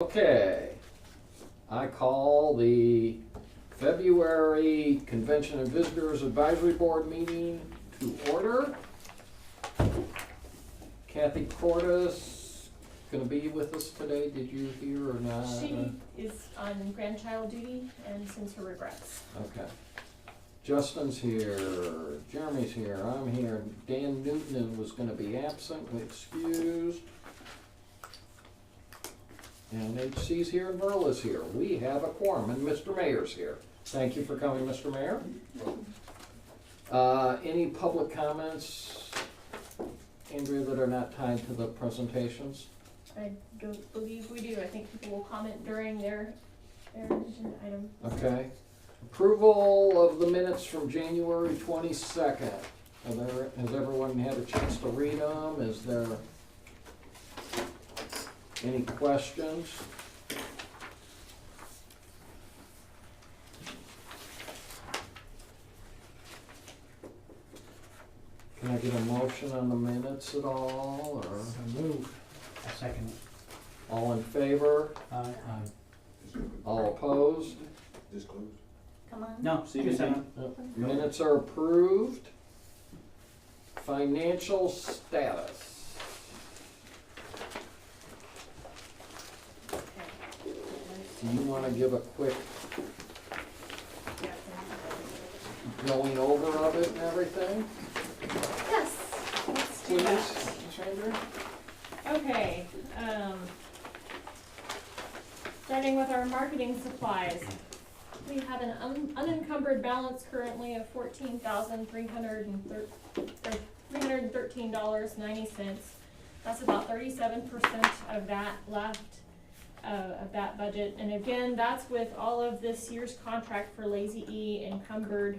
Okay, I call the February Convention and Visitors Advisory Board meeting to order. Kathy Cordes gonna be with us today, did you hear or not? She is on grandchild duty and sends her regrets. Okay. Justin's here, Jeremy's here, I'm here, Dan Newton was gonna be absent, excused. And HC's here and Merle is here. We have a quorum and Mr. Mayor's here. Thank you for coming, Mr. Mayor. Any public comments, Andrea, that are not tied to the presentations? I don't believe we do. I think people will comment during their agenda item. Okay. Approval of the minutes from January 22nd. Has everyone had a chance to read them? Is there any questions? Can I get a motion on the minutes at all, or So moved. A second. all in favor? Aye. All opposed? Disclose. Come on. No, just a Minutes are approved. Financial status. Okay. Do you want to give a quick Yeah, going over of it and everything? yes, let's do Please, that. Ms. Andrew? Okay, starting with our marketing supplies. We have an unencumbered balance currently of $14,313.90. That's about 37% of that left, of that budget. And again, that's with all of this year's contract for Lazy E encumbered,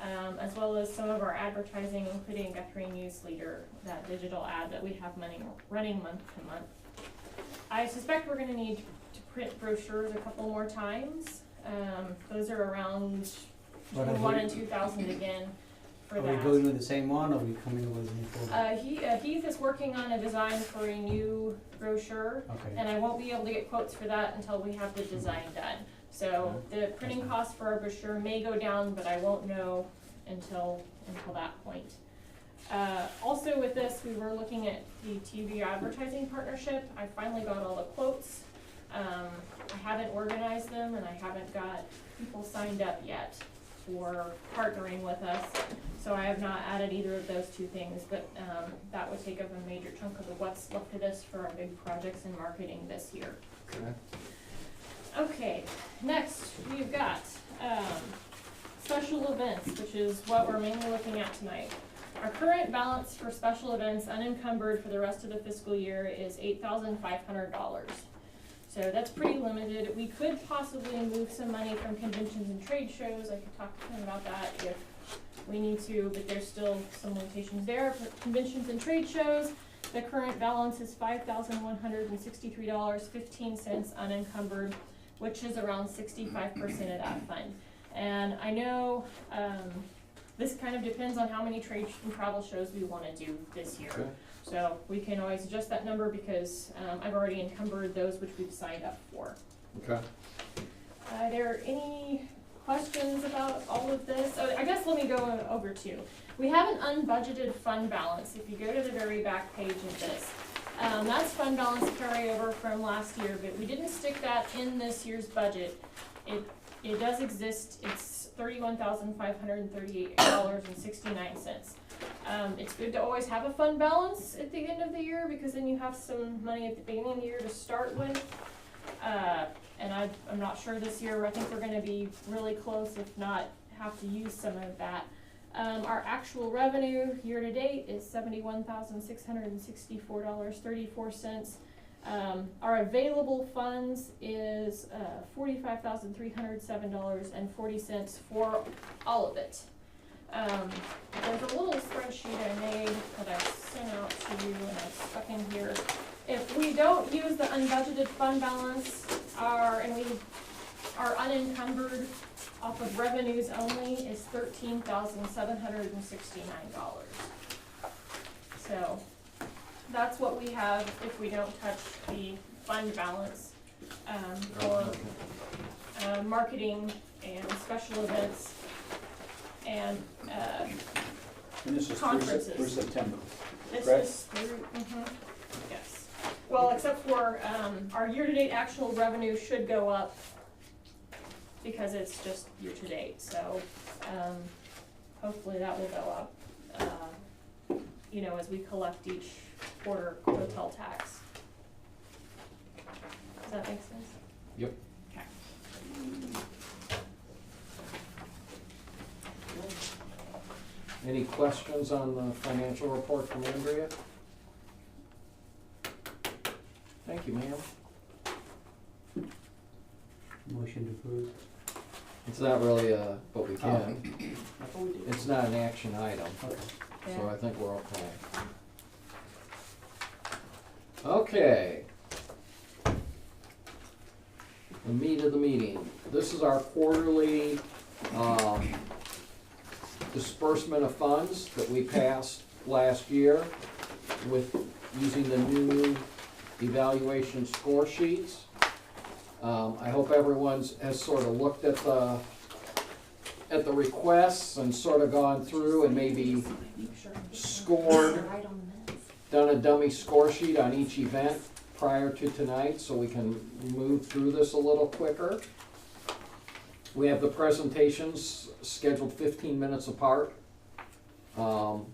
as well as some of our advertising, including Guthrie News Leader, that digital ad that we have running month to month. I suspect we're gonna need to print brochures a couple more times. Those are around between 1 and 2,000 again for Are that. we going with the same one, or are we coming with a new folder? Heath is working on a design for a new brochure, Okay. and I won't be able to get quotes for that until we have the design done. So the printing cost for our brochure may go down, but I won't know until that point. Also with this, we were looking at the TV advertising partnership. I finally got all the quotes. I haven't organized them, and I haven't got people signed up yet for partnering with us. So I have not added either of those two things, but that would take up a major chunk of what's left of this for our big projects in marketing this year. Okay. Okay, next we've got special events, which is what we're mainly looking at tonight. Our current balance for special events unencumbered for the rest of the fiscal year is $8,500. So that's pretty limited. We could possibly move some money from conventions and trade shows. I could talk to him about that if we need to, but there's still some limitations there. For conventions and trade shows, the current balance is $5,163.15 unencumbered, which is around 65% of that fund. And I know this kind of depends on how many trade and travel shows we want to do this year. Okay. So we can always adjust that number because I've already encumbered those which we've signed up for. Okay. Are there any questions about all of this? Oh, I guess let me go over two. We have an unbudgeted fund balance. If you go to the very back page of this, that's fund balance carryover from last year, but we didn't stick that in this year's budget. It does exist. It's $31,538.69. It's good to always have a fund balance at the end of the year because then you have some money at the beginning of the year to start with. And I'm not sure this year. I think we're going to be really close, if not have to use some of that. Our actual revenue year to date is $71,664.34. Our available funds is $45,307.40 for all of it. There's a little spreadsheet I made that I sent out to you and I stuck in here. If we don't use the unbudgeted fund balance, our unencumbered off of revenues only is $13,769. So that's what we have if we don't touch the fund balance. for marketing and special events and And this is conferences. through September. this Correct. is through, yes. Well, except for, our year-to-date actual revenue should go up because it's just year-to-date, so, hopefully that will go up, you know, as we collect each quarter hotel tax. Does that make sense? Yep. Okay. Any questions on the financial report from Andrea? Thank you, ma'am. Motion to approve. It's not really but we can. I thought we did. It's not an action item, Okay. so I think we're okay. Okay. The meat of the meeting. This is our quarterly, disbursement of funds that we passed last year with using the new evaluation score sheets. I hope everyone's has sort of looked at the requests and sort of gone through and maybe scored, done a dummy score sheet on each event prior to tonight so we can move through this a little quicker. We have the presentations scheduled 15 minutes apart. So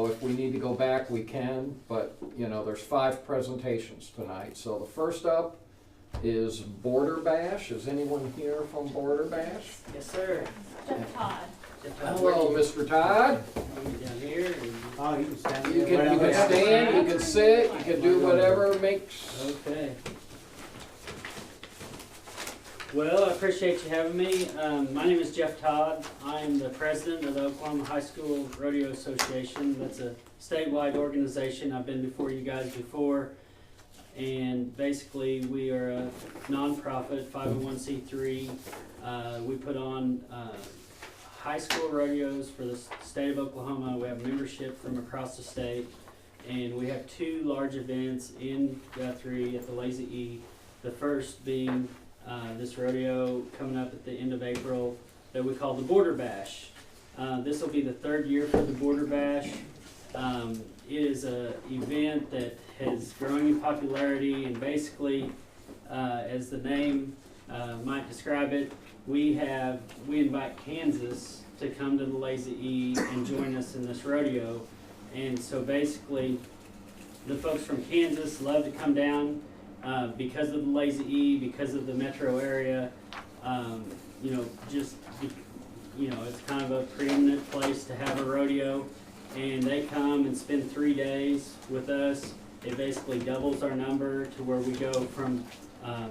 if we need to go back, we can, but you know, there's 5 presentations tonight. So the first up is Border Bash. Is anyone here from Border Bash? Yes, sir. Jeff Todd. Hello, Mr. Todd. Down here. Oh, you can stand You there. can, you can stand, you can sit, you can do whatever makes. Okay. Well, I appreciate you having me. My name is Jeff Todd. I'm the president of the Oklahoma High School Rodeo Association. That's a statewide organization. I've been before you guys before. And basically, we are a nonprofit, 501c3. We put on high school rodeos for the state of Oklahoma. We have membership from across the state. And we have 2 large events in Guthrie at the Lazy E. The first being this rodeo coming up at the end of April that we call the Border Bash. This will be the 3rd year for the Border Bash. It is an event that has growing in popularity, and basically, as the name might describe it, we invite Kansas to come to the Lazy E and join us in this rodeo. And so basically, the folks from Kansas love to come down because of the Lazy E, because of the metro area. You know, it's kind of a preeminent place to have a rodeo. And they come and spend 3 days with us. It basically doubles our number to where we go from, a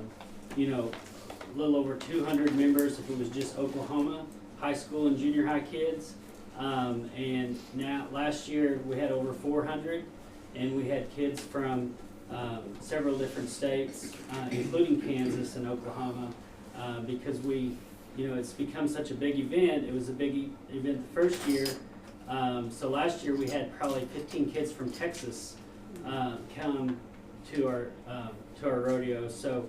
little over 200 members if it was just Oklahoma high school and junior high kids. And now, last year we had over 400, and we had kids from several different states, including Kansas and Oklahoma, because it's become such a big event. It was a big event the first year. So last year we had probably 15 kids from Texas come to our rodeo. So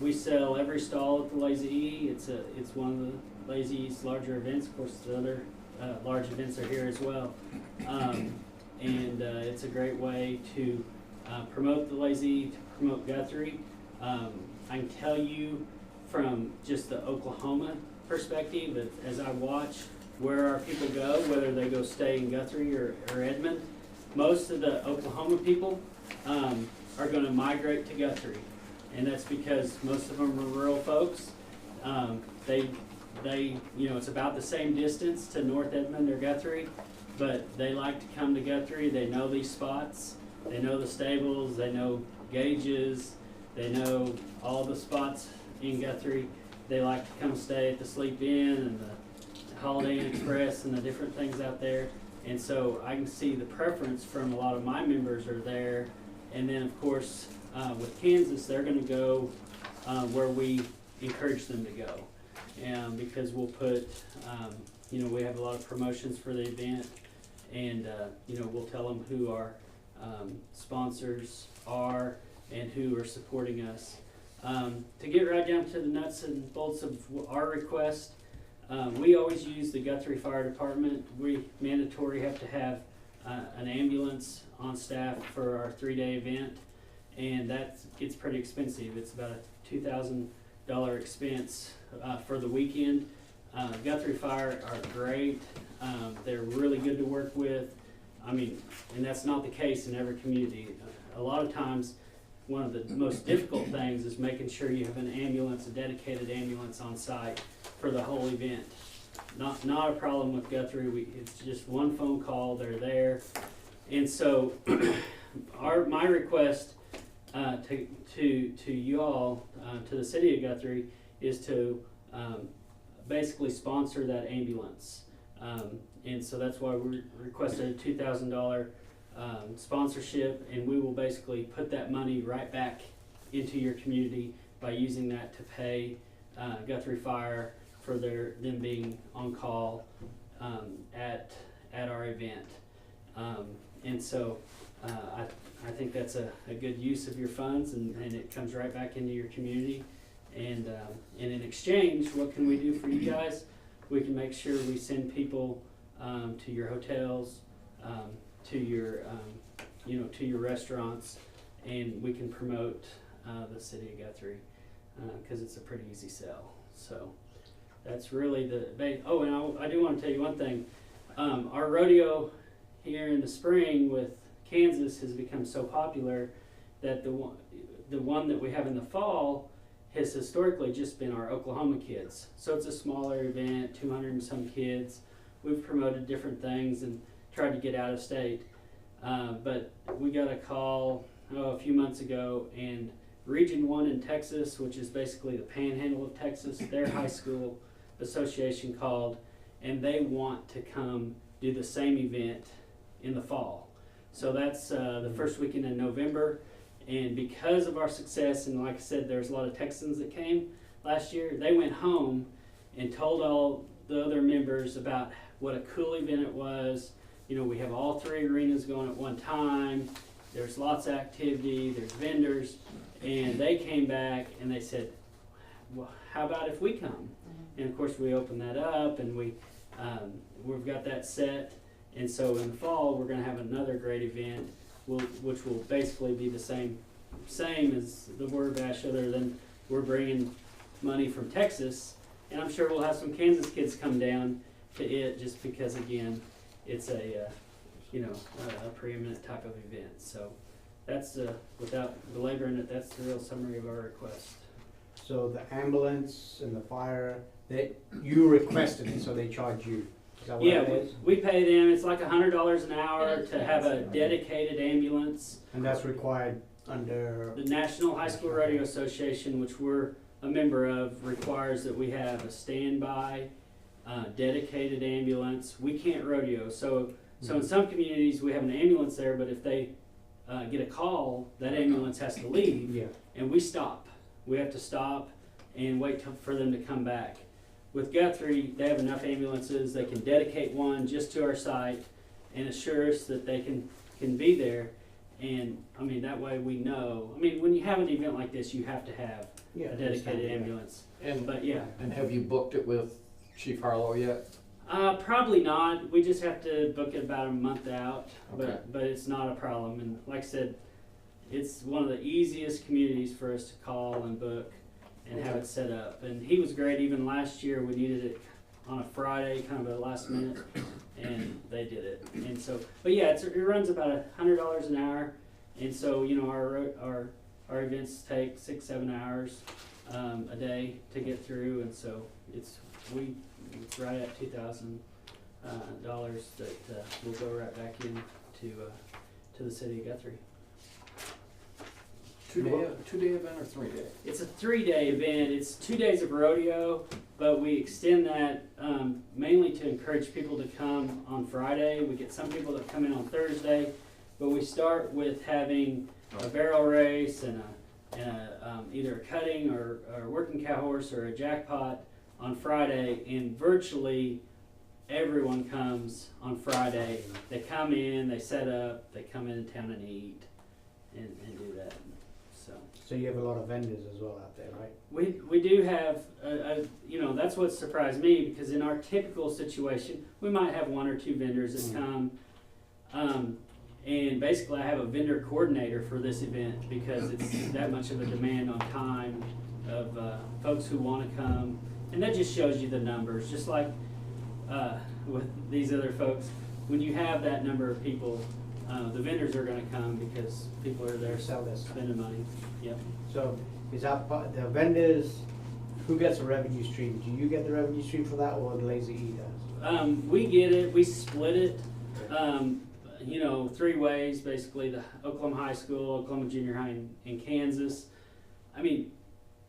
we sell every stall at the Lazy E. It's one of the Lazy E's larger events. Of course, the other large events are here as well. And it's a great way to promote the Lazy E, to promote Guthrie. I can tell you from just the Oklahoma perspective that as I watch where our people go, whether they go stay in Guthrie or Edmond, most of the Oklahoma people are going to migrate to Guthrie, and that's because most of them are rural folks. It's about the same distance to North Edmond or Guthrie, but they like to come to Guthrie. They know these spots, they know the stables, they know gauges, they know all the spots in Guthrie. They like to come stay at the Sleep Inn and the Holiday Inn Express and the different things out there. And so I can see the preference from a lot of my members are there. And then of course, with Kansas, they're gonna go where we encourage them to go. Because we'll put, we have a lot of promotions for the event, and we'll tell them who our sponsors are. and who are supporting us. To get right down to the nuts and bolts of our request, we always use the Guthrie Fire Department. We mandatory have to have an ambulance on staff for our 3-day event, and that gets pretty expensive. It's about a $2,000 expense for the weekend. Guthrie Fire are great. They're really good to work with. I mean, and that's not the case in every community. A lot of times, one of the most difficult things is making sure you have an ambulance, a dedicated ambulance on site for the whole event. Not a problem with Guthrie. It's just one phone call. They're there, and so my request to you all, to the city of Guthrie, is to basically sponsor that ambulance. And so that's why we requested a $2,000 sponsorship, and we will basically put that money right back into your community by using that to pay Guthrie Fire for them being on call at our event. And so I think that's a good use of your funds, and it comes right back into your community. And in exchange, what can we do for you guys? We can make sure we send people to your hotels, to your to your restaurants, and we can promote the city of Guthrie because it's a pretty easy sell. So that's really the oh, and I do want to tell you one thing. Our rodeo here in the spring with Kansas has become so popular that the one that we have in the fall has historically just been our Oklahoma kids. So it's a smaller event, 200 and some kids. We've promoted different things and tried to get out of state. But we got a call a few months ago, and Region 1 in Texas, which is basically the panhandle of Texas, their high school association called, and they want to come do the same event in the fall. So that's the first weekend in November. And because of our success, and like I said, there's a lot of Texans that came last year, they went home and told all the other members about what a cool event it was. You know, we have all 3 arenas going at one time. There's lots of activity, there's vendors. And they came back and they said, well, how about if we come? And of course we opened that up, and we've got that set. And so in the fall, we're gonna have another great event, which will basically be the same as the Word Bash, other than we're bringing money from Texas, and I'm sure we'll have some Kansas kids come down to it, just because again, it's a preeminent type of event. So that's without belaboring it, that's the real summary of our request. So the ambulance and the fire, you requested it, so they charge you. Is that what Yeah, it is? we pay them. It's like $100 an hour to have a dedicated ambulance. And that's required under, The National High School Rodeo Association, which we're a member of, requires that we have a standby, dedicated ambulance. We can't rodeo, so in some communities we have an ambulance there, but if they get a call, that ambulance has to leave, yeah. and we stop. We have to stop and wait for them to come back. With Guthrie, they have enough ambulances. They can dedicate one just to our site and assure us that they can be there. And I mean, that way we know. I mean, when you have an event like this, you have to have a dedicated ambulance. But yeah. And have you booked it with Chief Harlow yet? Probably not. We just have to book it about a month out, Okay. but it's not a problem. And like I said, it's one of the easiest communities for us to call and book and have it set up. And he was great. Even last year, we needed it on a Friday, kind of a last minute, and they did it. And so, but yeah, it runs about $100 an hour. And so, you know, our events take 6-7 hours a day to get through, and so it's right at $2,000 that will go right back in to the city of Guthrie. Two-day event or 3-day? It's a 3-day event. It's 2 days of rodeo, but we extend that mainly to encourage people to come on Friday. We get some people that come in on Thursday, but we start with having a barrel race and either a cutting or a working cow horse or a jackpot on Friday, and virtually everyone comes on Friday. They come in, they set up, they come into town and eat and do that. So you have a lot of vendors as well out there, right? We do have, you know, that's what surprised me, because in our typical situation, we might have one or two vendors that come. And basically I have a vendor coordinator for this event because it's that much of a demand on time of folks who want to come. And that just shows you the numbers, just like with these other folks. When you have that number of people, the vendors are going to come because people are there Sell this. spending money. Yep. So is that the vendors, who gets a revenue stream? Do you get the revenue stream for that, or the Lazy E does? We get it, we split it, you know, 3 ways, basically, the Oklahoma High School, Oklahoma Junior High, and Kansas. I mean,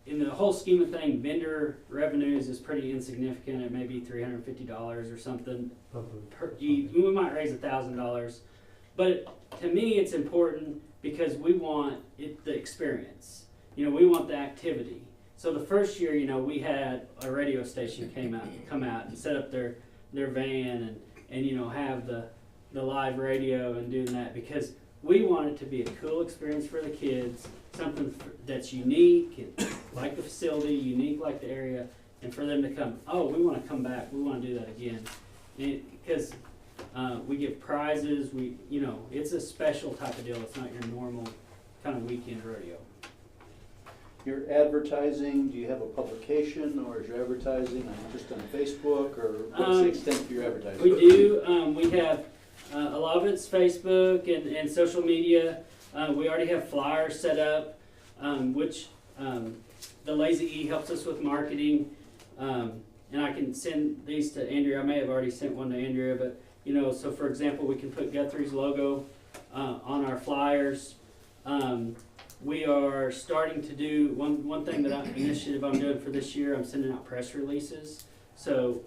in the whole scheme of things, vendor revenues is pretty insignificant. It may be $350 or something per each. We might raise $1,000, but to me, it's important because we want the experience. You know, we want the activity. So the first year, you know, we had a radio station come out and set up their van and you know, have the live radio and doing that, because we want it to be a cool experience for the kids, something that's unique and like the facility, unique like the area, and for them to come, oh, we want to come back, we want to do that again. Because we give prizes, you know, it's a special type of deal. It's not your normal kind of weekend rodeo. Your advertising, do you have a publication, or is your advertising just on Facebook, or what's the extent of your advertising? We do. We have a lot of it's Facebook and social media. We already have flyers set up, which the Lazy E helps us with marketing. And I can send these to Andrea. I may have already sent one to Andrea, but you know, so for example, we can put Guthrie's logo on our flyers. We are starting to do one thing initiative I'm doing for this year. I'm sending out press releases. So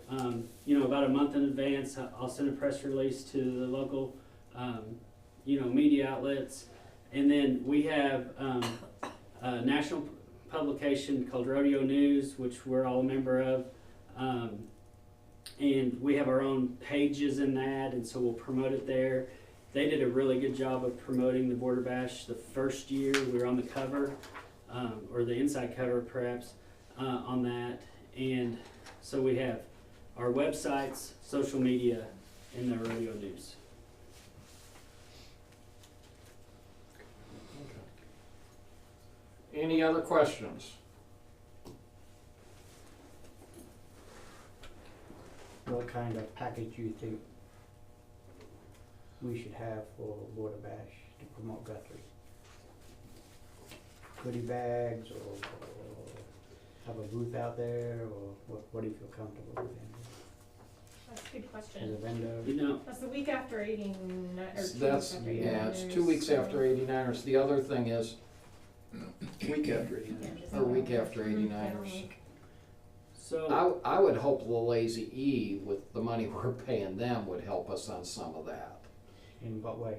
you know, about a month in advance, I'll send a press release to the local you know, media outlets, and then we have a national publication called Rodeo News, which we're all a member of, and we have our own pages in that, and so we'll promote it there. They did a really good job of promoting the Border Bash the first year. We were on the cover, or the inside cover perhaps, on that. And so we have our websites, social media, and the rodeo news. Any other questions? What kind of package do you think we should have for Border Bash to promote Guthrie? Goodie bags, or have a booth out there, or what do you feel comfortable with? That's a good As question. a vendor? You know, That's the week after 89, or 2 weeks That's, after yeah, it's 2 89ers, weeks so- after 89ers. The other thing is, Week after 89. or week after 89ers. so I would hope the Lazy E, with the money we're paying them, would help us on some of that. In what way?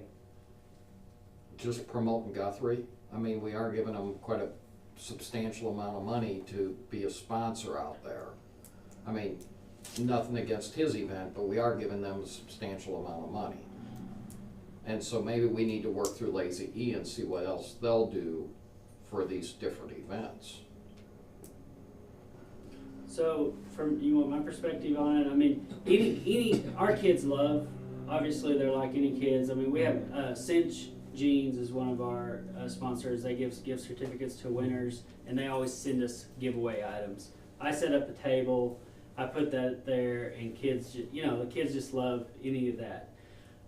Just promoting Guthrie. I mean, we are giving them quite a substantial amount of money to be a sponsor out there. I mean, nothing against his event, but we are giving them a substantial amount of money. And so maybe we need to work through Lazy E and see what else they'll do for these different events. So, from you want my perspective on it? I mean, our kids love. Obviously, they're like any kids. I mean, we have Cinch Jeans is one of our sponsors. They give gift certificates to winners, and they always send us giveaway items. I set up a table, I put that there, and kids, you know, the kids just love any of that.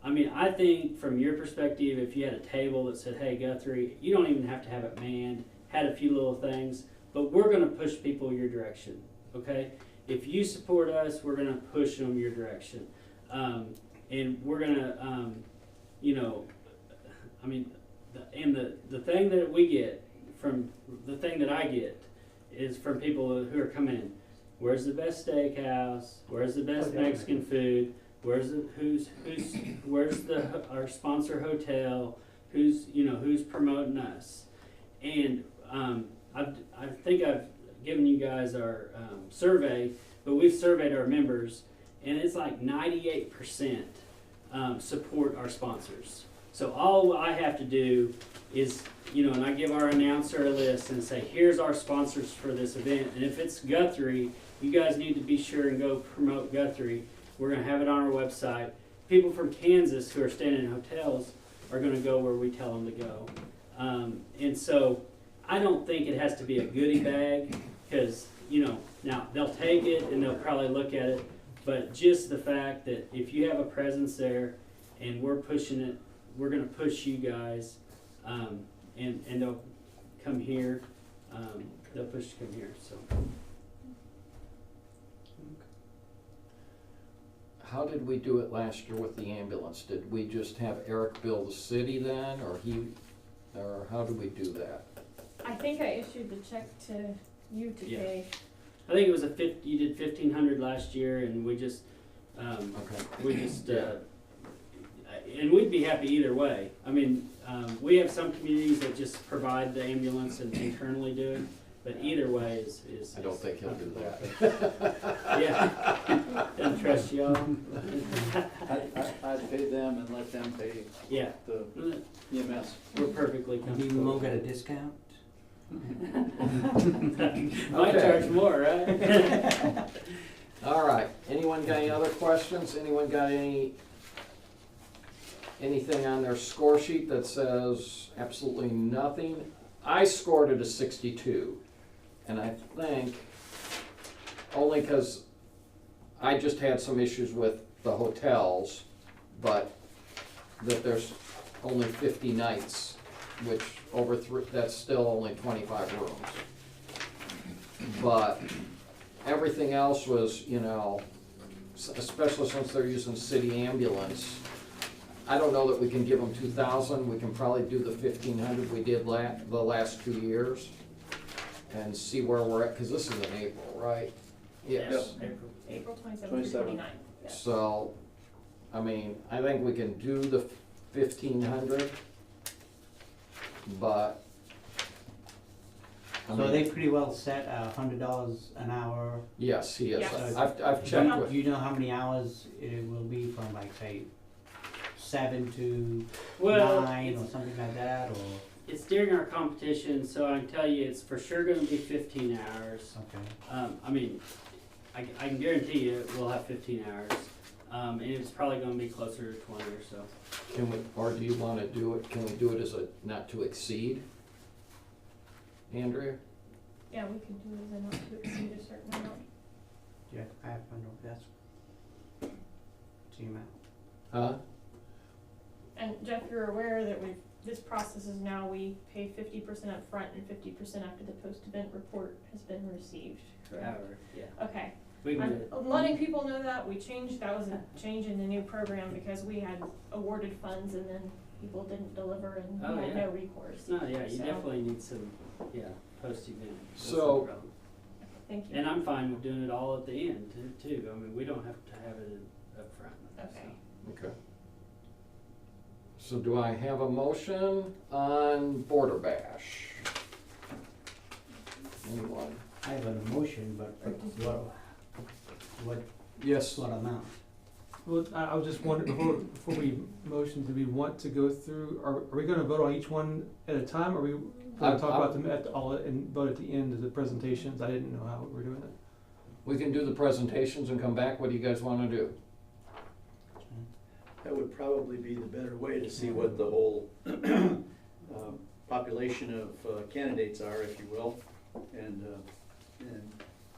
I mean, I think from your perspective, if you had a table that said, "Hey, Guthrie," you don't even have to have it manned. Had a few little things, but we're going to push people your direction. Okay, if you support us, we're going to push them your direction, and we're going to, you know, I mean, the thing that we get from the thing that I get is from people who are coming in. Where's the best steakhouse? Where's the best Mexican food? Where's our sponsor hotel? Who's promoting us? And I think I've given you guys our survey, but we've surveyed our members, and it's like 98% support our sponsors. So all I have to do is, and I give our announcer a list and say, here's our sponsors for this event. And if it's Guthrie, you guys need to be sure and go promote Guthrie. We're gonna have it on our website. People from Kansas who are staying in hotels are gonna go where we tell them to go. And so I don't think it has to be a goodie bag, because, now they'll take it and they'll probably look at it, but just the fact that if you have a presence there and we're pushing it, we're gonna push you guys, and they'll come here, they'll push to come here, so. How did we do it last year with the ambulance? Did we just have Eric bill the city then, or how did we do that? I think I issued the check to you to Yeah. pay. I think it was you did 1,500 last year, and we just, Okay. and we'd be happy either way. I mean, we have some communities that just provide the ambulance and internally do it, but either way is. I don't think he'll do that. Yeah. Doesn't trust y'all. I'd pay them and let them pay Yeah, the EMS. we're perfectly Maybe we comfortable. won't get a discount? Might Okay. charge more, right? All right, anyone got any other questions? Anyone got anything on their score sheet that says absolutely nothing? I scored it a 62, and I think only because I just had some issues with the hotels, but that there's only 50 nights, which that's still only 25 rooms. But everything else was, especially since they're using city ambulance, I don't know that we can give them 2,000. We can probably do the 1,500 we did the last 2 years and see where we're at, because this is in April, right? Yes. April 27th 27th. to 29th. Yes. So, I think we can do the 1,500, but. So are they pretty well set at $100 an hour? Yes, he is. Yes. I've checked Do with. you know how many hours it will be from, like, say, 7 to Well, 9 or something like that, or? it's during our competition, so I can tell you it's for sure gonna be 15 hours. Okay. I can guarantee you we'll have 15 hours. And it's probably gonna be closer to 20 or so. Can we, or do you want to do it, can we do it as a not to exceed? Andrea? Yeah, we could do it as a not to exceed a certain amount. Yeah, I have no, that's. Team out. Huh? And Jeff, you're aware that this process is now we pay 50% up front and 50% after the post-event report has been received, correct? Hour, yeah. Okay. We can do it. I'm letting people know that that was a change in the new program because we had awarded funds and then people didn't deliver and Oh, we had yeah. no recourse. No, yeah, you So- definitely need some, post-event. That's So- no problem. Thank you. And I'm fine with doing it all at the end too. I mean, we don't have to have it up front. Okay. Okay. So do I have a motion on Border Bash? Anyone? I have an emotion, but what Yes. amount? Well, I was just wondering, before we motion, do we want to go through, are we gonna vote on each one at a time, or are we gonna talk about them all and vote at the end of the presentations? I didn't know how we're doing it. We can do the presentations and come back. What do you guys want to do? That would probably be the better way to see what the whole population of candidates are, if you will, and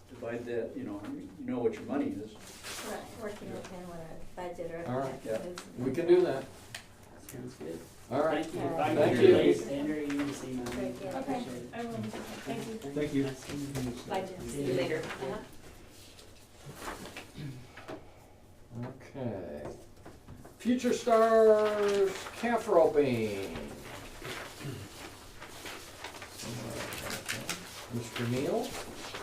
divide that, you know what your money is. Working with him on a budget or. All right. Yeah. We can do that. Sounds good. All right. Thank you. All If right. I Thank can you. release Andrew, you can see mine. Great, yeah. Okay, Appreciate it. I will. Thank you. Thank you. Nice seeing you. Bye, Jen. See you later. Okay. Future Stars calf roping. Mr. Neal,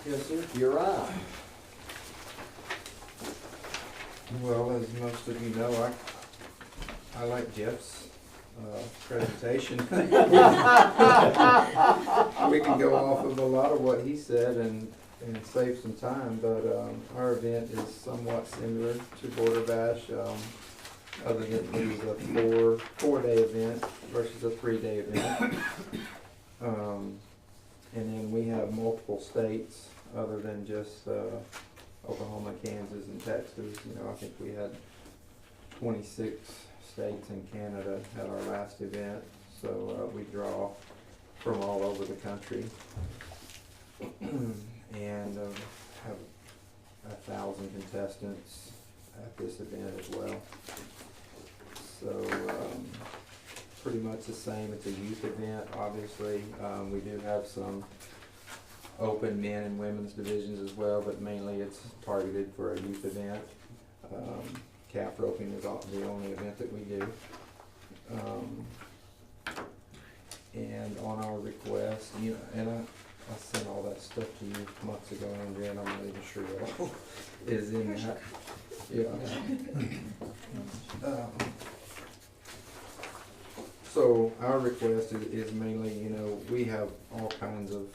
Yes, sir. you're on. Well, as most of you know, I like Jeff's presentation. We can go off of a lot of what he said and save some time, but our event is somewhat similar to Border Bash. other than it was a four-day event versus a 3-day event. And then we have multiple states other than just Oklahoma, Kansas, and Texas. You know, I think we had 26 states in Canada at our last event, so we draw from all over the country and have 1,000 contestants at this event as well. So pretty much the same. It's a youth event, obviously. We do have some open men and women's divisions as well, but mainly it's targeted for a youth event. Calf roping is the only event that we do. And on our request, you know, and I sent all that stuff to you months ago, Andrea, and I'm not even sure what all is in that. Yeah. So our request is mainly, you know, we have all kinds of,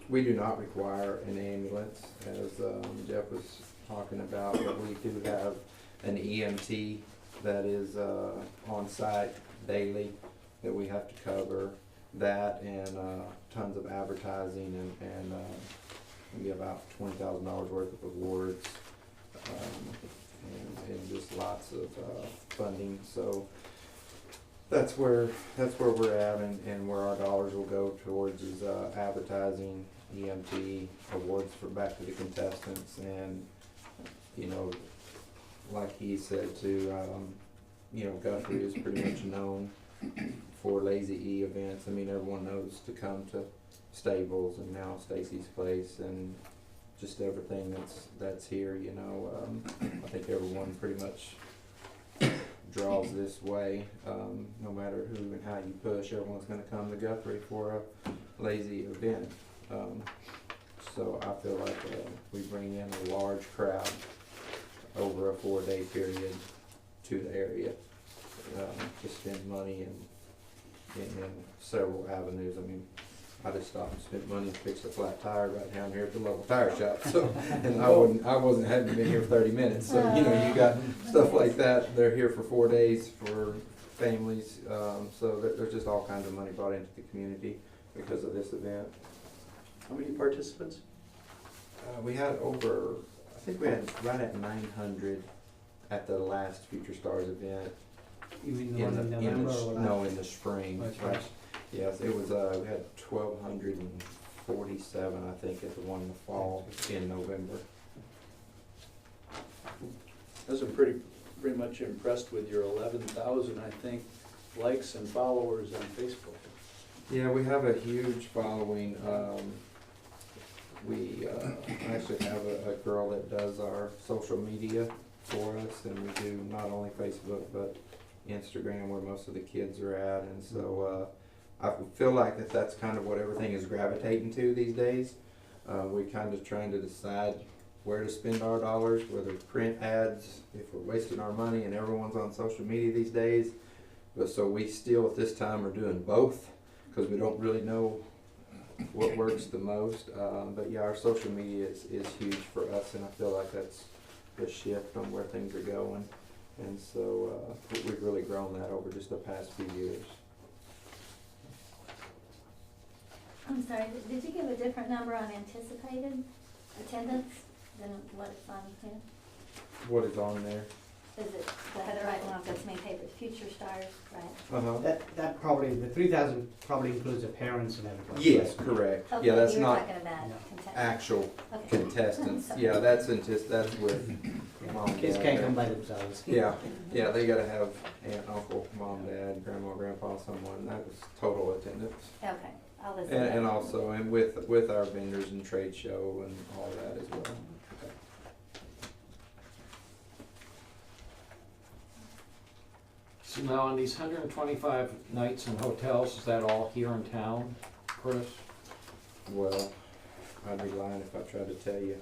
we do not require an ambulance, as Jeff was talking about, but we do have an EMT that is on site daily that we have to cover. That and tons of advertising and maybe about $20,000 worth of awards, and just lots of funding. So that's where we're at, and where our dollars will go towards is advertising, EMT, awards for back to the contestants, and you know, like he said too, you know, Guthrie is pretty much known for Lazy E events. I mean, everyone knows to come to Stables and now Stacy's Place and just everything that's here. You know, I think everyone pretty much draws this way. No matter who and how you push, everyone's going to come to Guthrie for a Lazy event. So I feel like we bring in a large crowd over a 4-day period to the area to spend money in several avenues. I mean, I just stopped and spent money and fixed a flat tire right down here at the local tire shop. So, and hadn't been here 30 minutes. So, you know, you got stuff like that. They're here for 4 days for families. So there's just all kinds of money brought into the community because of this event. How many participants? We had over, I think we had right at 900 at the last Future Stars event. You mean the one in November or last? No, in the spring. Okay. Right. Yes, it was, we had 1,247, I think, at the one in the fall in November. I was pretty much impressed with your 11,000, I think, likes and followers on Facebook. Yeah, we have a huge following. We actually have a girl that does our social media for us, and we do not only Facebook, but Instagram, where most of the kids are at, and so I feel like that's kind of what everything is gravitating to these days. We're kind of trying to decide where to spend our dollars, whether print ads, if we're wasting our money, and everyone's on social media these days. But so we still at this time are doing both because we don't really know what works the most. But yeah, our social media is huge for us, and I feel like that's the shift on where things are going. And so we've really grown that over just the past few years. I'm sorry, did you give a different number on anticipated attendance than what it's on here? What is on there? Is it, I had it right one off, that's main paper, Future Stars, right? Uh-huh. That probably, the 3,000 probably includes the parents and everybody. Yes, correct. Okay, Yeah, that's you were not talking about No. contestants. actual Okay. contestants. Sorry. Yeah, that's with mom and Kids dad. can't come by themselves. Yeah, they gotta have aunt, uncle, mom, dad, grandma, grandpa, someone. That was total attendance. Okay, I'll listen. And also, and with our vendors and trade show and all that as well. So now on these 125 nights in hotels, is that all here in town, Chris? Well, I'd be lying if I tried to tell you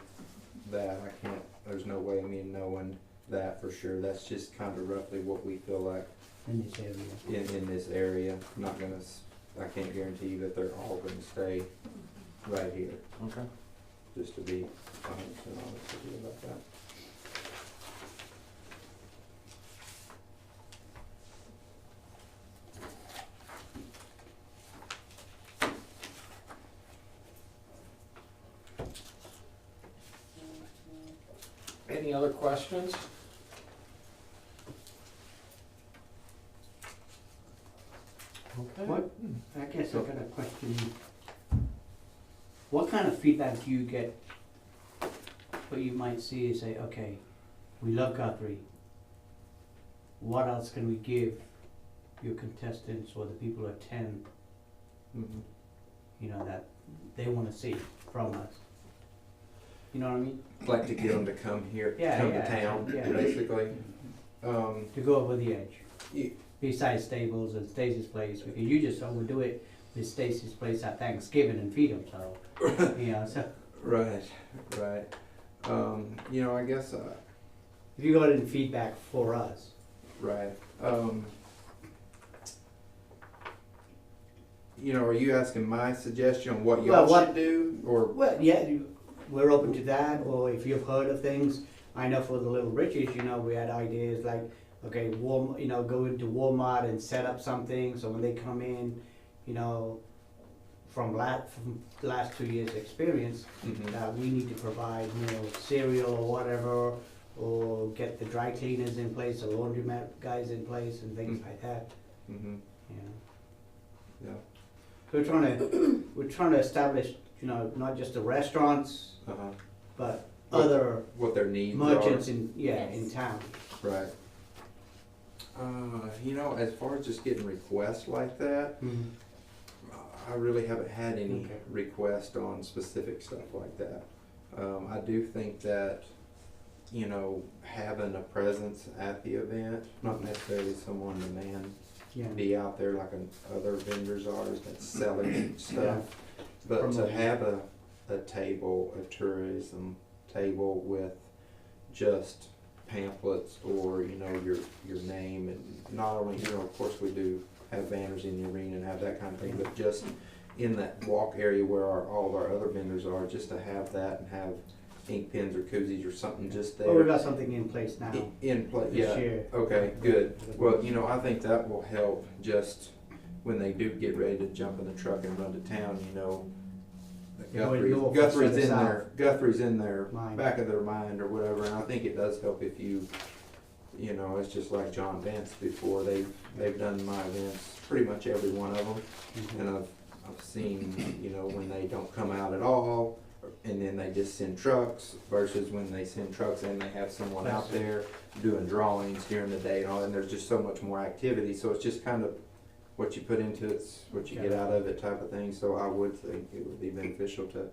that. I can't, there's no way of me knowing that for sure. That's just kind of roughly what we feel like In this area. in this area. I'm not gonna, I can't guarantee you that they're all gonna stay right here, Okay. just to be 100% honest with you about that. Any other questions? Okay. What, I guess I got a question. What kind of feedback do you get? What you might see is say, okay, we love Guthrie. What else can we give your contestants or the people who attend, Mhm. you know, that they wanna see from us? You know what I mean? Like to get them to come here, Yeah, come yeah, to town, yeah. basically. To go over the edge. Ye- Besides Stables and Stacy's Place, because you just overdo it with Stacy's Place at Thanksgiving and feed them, so, you know, so. Right, right. You know, I guess, If you got any feedback for us. right. You know, are you asking my suggestion on what Well, y'all what- should do, or? Well, yeah, we're open to that, or if you've heard of things, I know for the Little Riches, you know, we had ideas like, okay, you know, go into Walmart and set up something, so when they come in, you know, from last 2 years' experience, Mhm. that we need to provide, you know, cereal or whatever, or get the dry cleaners in place, the laundromat guys in place and things like that, Mhm. you know. Yeah. So we're trying to establish, you know, not just the restaurants, Uh-huh. but What- other What their needs merchants are. in, in town. Right. You know, as far as just getting requests like that, I really haven't had any Okay. requests on specific stuff like that. I do think that, you know, having a presence at the event, not necessarily someone to Yeah. be out there like other vendors are that's selling stuff, but to Promoting. have a table, a tourism table with just pamphlets or, you know, your name, and not only, you know, of course we do have banners in the arena and have that kind of thing, but just in that walk area where all of our other vendors are, just to have that and have ink pens or koozies or something just there. Well, we got something in place now In place, this yeah. year. Okay, good. Well, you know, I think that will help just when they do get ready to jump in the truck and run to town, you know. Going north Guthrie's instead in of there, Guthrie's in their Mind. back of their mind or whatever, and I think it does help if you know, it's just like John Vance before, they've done my events, pretty much every one of them, and I've seen, you know, when they don't come out at all, and then they just send trucks, versus when they send trucks and they have someone out there doing drawings during the day and all, and there's just so much more activity, so it's just kind of what you put into it's what you get out of it type of thing, so I would think it would be beneficial to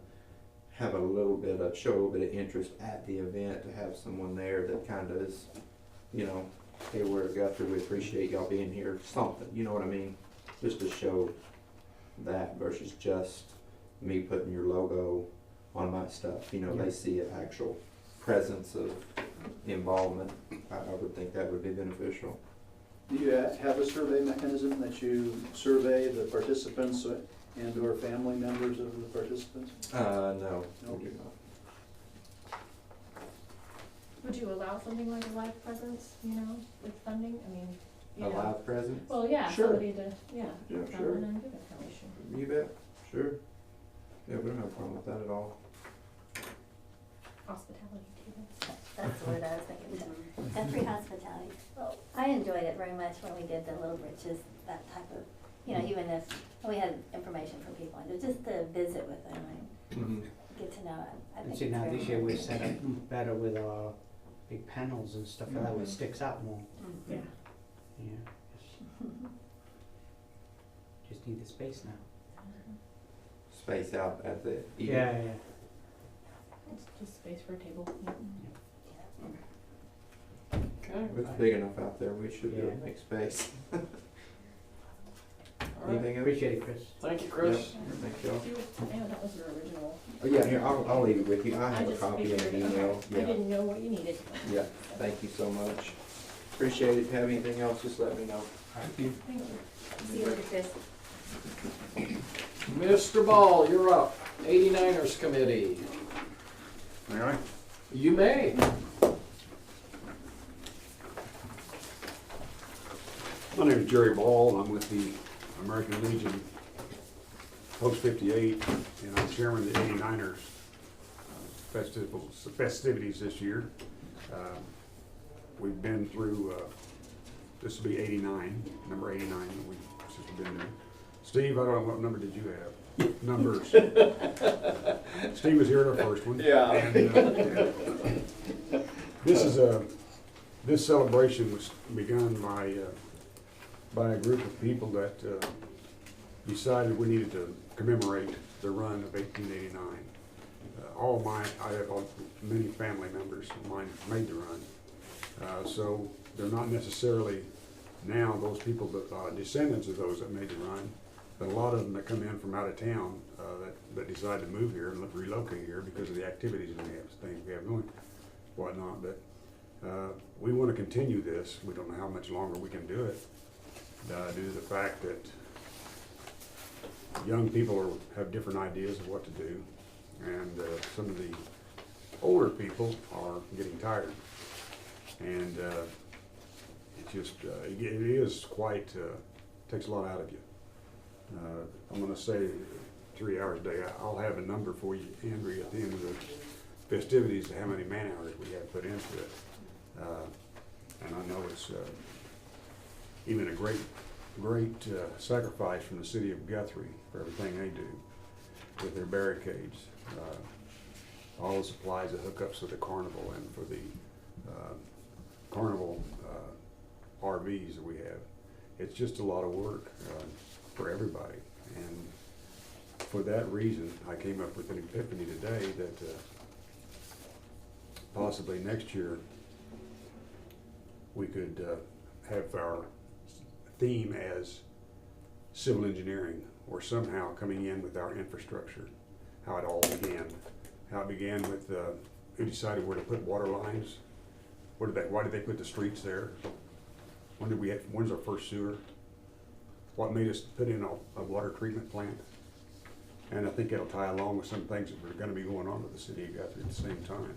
have show a little bit of interest at the event, to have someone there that kind of is, you know, hey, we're at Guthrie, we appreciate y'all being here, something, you know what I mean? Just to show that versus just me putting your logo on my stuff, you know, Yeah. they see an actual presence of involvement. I would think that would be beneficial. Do you have a survey mechanism that you survey the participants and or family members of the participants? No, No. we do not. Would you allow something like a live presence, you know, with funding? I mean, you A know. live presence? Well, yeah, Sure. somebody to, Yeah, come sure. in and give information. You bet, sure. Yeah, we don't have a problem with that at all. Hospitality too. That's the word I was thinking too. Guthrie hospitality. Well, I enjoyed it very much when we did the Little Riches, that type of, you know, even if we had information from people, and just to visit with them and Mm-hmm. get to know it. I And think see, it's now very this year we're important. set up better with our big panels and stuff like that, where it sticks out more. Yeah. Yeah. Just need the space now. Space out at the. Yeah. It's just space for a table. Okay. It's big enough out there, we should be able to Yeah. make space. All right. Anything else? Appreciate it, Chris. Thank you, Chris. Yep. Thank y'all. Yeah, that was your original. Oh, yeah, here, I'll leave it with you. I I have a just copy and figured, an email. okay. I Yeah, didn't know what you needed. yeah. Thank you so much. Appreciate it. If you have anything else, just let me know. Thank you. Thank you. See you later, Chris. Mr. Ball, you're up. 89ers Committee. May I? You may. My name is Jerry Ball, and I'm with the American Legion Post 58, and I'm chairman of the 89ers festivities this year. We've been through, this will be 89, number 89 that we've since we've been there. Steve, I don't know, what number did you have? Numbers. Steve was here at our first one. Yeah. And, this celebration was begun by a group of people that decided we needed to commemorate the run of 1889. I have many family members of mine made the run. So they're not necessarily now those people that descendants of those that made the run, but a lot of them that come in from out of town that decide to move here and relocate here because of the activities and things we have going, whatnot. But we want to continue this. We don't know how much longer we can do it due to the fact that young people have different ideas of what to do, and some of the older people are getting tired. And it is quite, takes a lot out of you. I'm going to say 3 hours a day. I'll have a number for you, Andrea, at the end of the festivities of how many man hours we have put into it. And I know it's even a great sacrifice from the city of Guthrie for everything they do with their barricades, all the supplies and hookups for the carnival and for the carnival RVs that we have. It's just a lot of work for everybody, and for that reason I came up with an epiphany today that possibly next year we could have our theme as civil engineering, or somehow coming in with our infrastructure, how it all began. How it began with who decided where to put water lines, why did they put the streets there? When's our first sewer? What made us put in a water treatment plant? And I think it'll tie along with some things that are going to be going on with the city of Guthrie at the same time,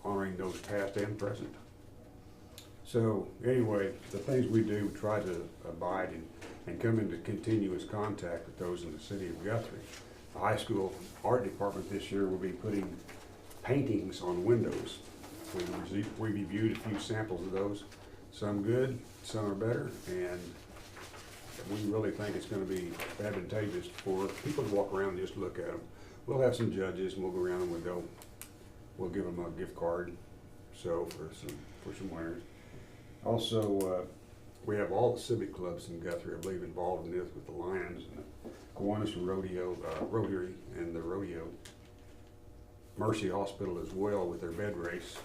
honoring those past and present. So anyway, the things we do, we try to abide and come into continuous contact with those in the city of Guthrie. The high school art department this year will be putting paintings on windows. We reviewed a few samples of those, some good, some are better, and we really think it's going to be advantageous for people to walk around and just look at them. We'll have some judges, and we'll go around and we'll give them a gift card, so for some winners. Also, we have all the civic clubs in Guthrie, I believe, involved in this, with the Lions and the Kiwanis Rotary and the rodeo. Mercy Hospital as well with their bed race.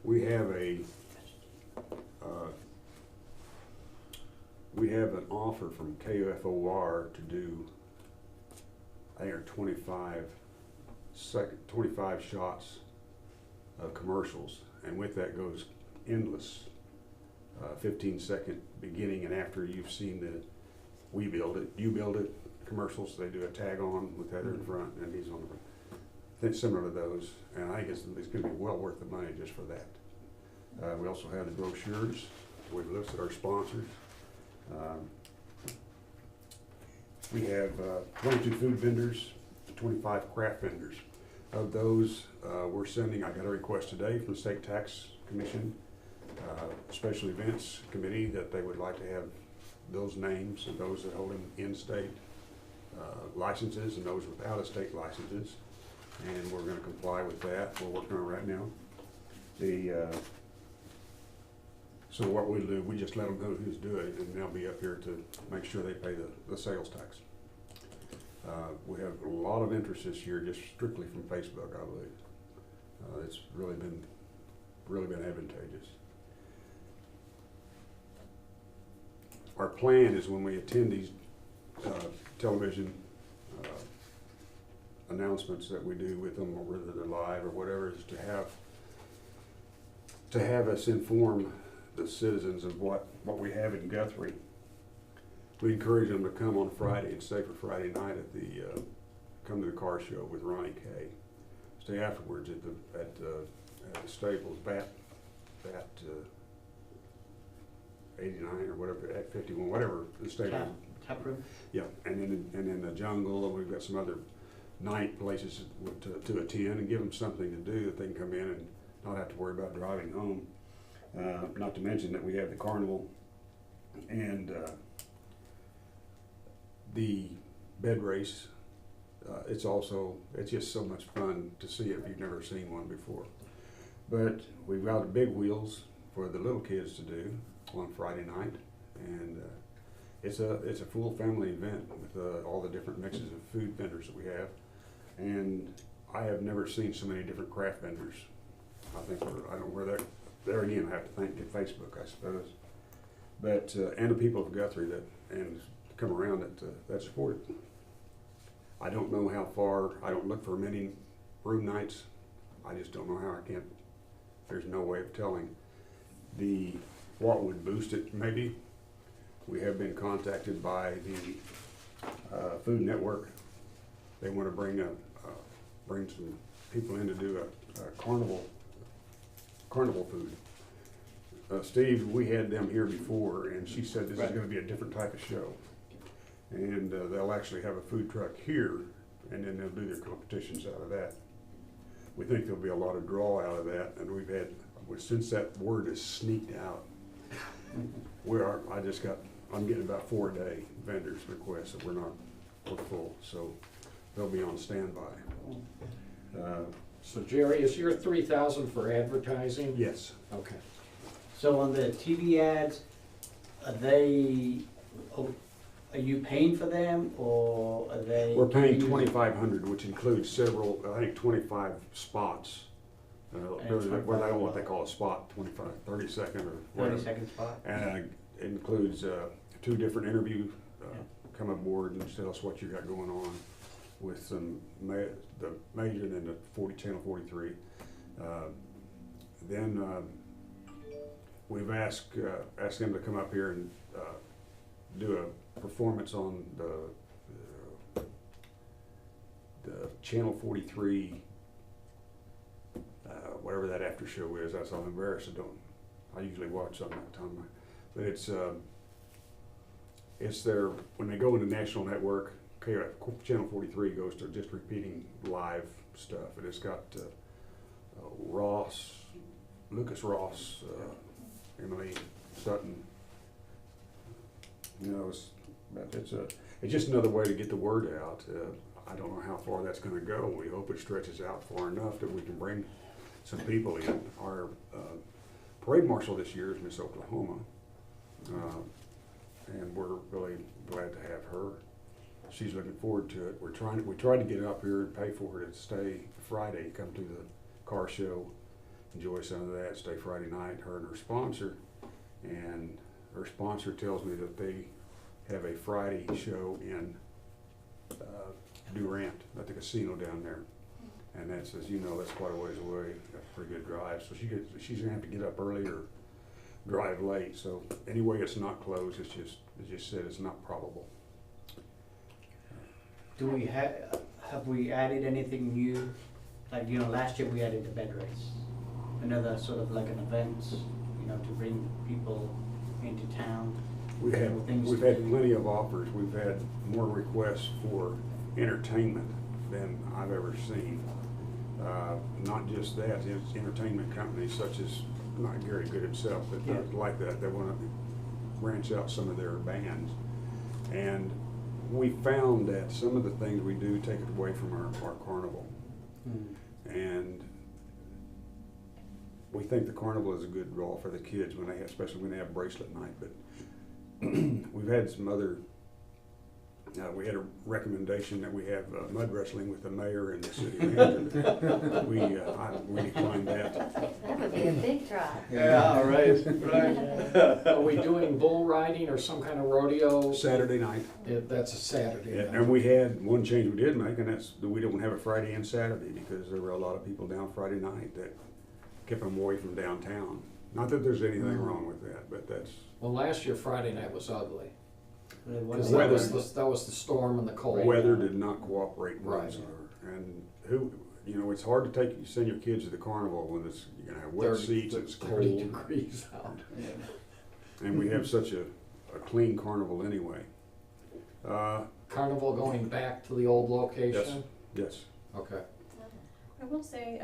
We have an offer from KFOR to do, I think, 25 shots of commercials, and with that goes endless 15-second beginning and after you've seen the "we build it, you build it" commercials. They do a tag on with Heather in front, and he's on the front. I think similar to those, and I think it's going to be well worth the money just for that. We also have the brochures. We've listed our sponsors. We have 22 food vendors, 25 craft vendors. Of those, we're sending, I got a request today from the State Tax Commission, Special Events Committee, that they would like to have those names and those that hold in-state licenses and those with out-of-state licenses. And we're going to comply with that. We're working on it right now. So what we do, we just let them know who's doing it, and they'll be up here to make sure they pay the sales tax. We have a lot of interest this year, just strictly from Facebook, I believe. It's really been advantageous. Our plan is when we attend these television announcements that we do with them, or whether they're live or whatever, is to have us inform the citizens of what we have in Guthrie. We encourage them to come on Friday and stay for Friday night at the come to the car show with Ronnie K. Stay afterwards at the Staples, Bat 89 or whatever, at 51, whatever the Staples. Tap room. Yeah, and then the Jungle, and we've got some other night places to attend and give them something to do that they can come in and not have to worry about driving home. Not to mention that we have the carnival and the bed race. It's just so much fun to see if you've never seen one before. But we've got the big wheels for the little kids to do on Friday night, and it's a full family event with all the different mixes of food vendors that we have. And I have never seen so many different craft vendors. I think I don't know where that. There again, I have to thank Facebook, I suppose, but and the people of Guthrie and come around that support it. I don't know how far. I don't look for many room nights. I just don't know how. I can't. There's no way of telling. What would boost it? Maybe we have been contacted by the Food Network. They want to bring some people in to do a carnival food. Steve, we had them here before, and she said this is going to be a different type of show. And they'll actually have a food truck here, and then they'll do their competitions out of that. We think there'll be a lot of draw out of that, and we've had, since that word is sneaked out, I'm getting about 4 a day vendors requests that we're full, so they'll be on standby. So Jerry, is your 3,000 for advertising? Yes. Okay. So on the TV ads, are you paying for them, or are they? We're paying $2,500, which includes several, I think 25 spots. What they call a spot, 25, 30 second or whatever. 30-second spot. And it includes 2 different interviews, come aboard and tell us what you got going on with the major and the channel 43. Then we've asked them to come up here and do a performance on the channel 43, whatever that after show is. I'm embarrassed. I usually watch something that time, but it's their, when they go into national network. Channel 43 goes to just repeating live stuff, and it's got Lucas Ross, Emily Sutton. You know, it's just another way to get the word out. I don't know how far that's going to go. We hope it stretches out far enough that we can bring some people in. Our parade marshal this year is Miss Oklahoma, and we're really glad to have her. She's looking forward to it. We tried to get up here and pay for her to stay Friday, come to the car show, enjoy some of that, stay Friday night, her and her sponsor. And her sponsor tells me that they have a Friday show in Durant at the casino down there. And that's, as you know, that's quite a ways away, that's a pretty good drive. So she's gonna have to get up early or drive late. So anyway, it's not closed, it's just, as you said, it's not probable. Do we have we added anything new? Like, last year we added the bed race, another sort of like an event, to bring people into town. We've had plenty of offers. We've had more requests for entertainment than I've ever seen. Not just that, it's entertainment companies such as, not Gary Good himself, but like that, they want to branch out some of their bands. And we found that some of the things we do take it away from our carnival. And we think the carnival is a good draw for the kids especially when they have bracelet night. But we've had some other. We had a recommendation that we have mud wrestling with the mayor and the city manager. We declined that. That would be a big draw. Yeah, right. Are we doing bull riding or some kind of rodeo? Saturday night. That's a Saturday night. And we had one change we did make, and that's that we don't have a Friday and Saturday because there were a lot of people down Friday night that kept them away from downtown. Not that there's anything wrong with that, but that's. Well, last year Friday night was ugly. Because Because that was the storm and the cold. Weather did not cooperate Right. whatsoever. And it's hard to send your kids to the carnival when you're gonna have wet seats and it's 30 cold. degrees out. And we have such a clean carnival anyway. Carnival going back to the old location? Yes. Okay. I will say,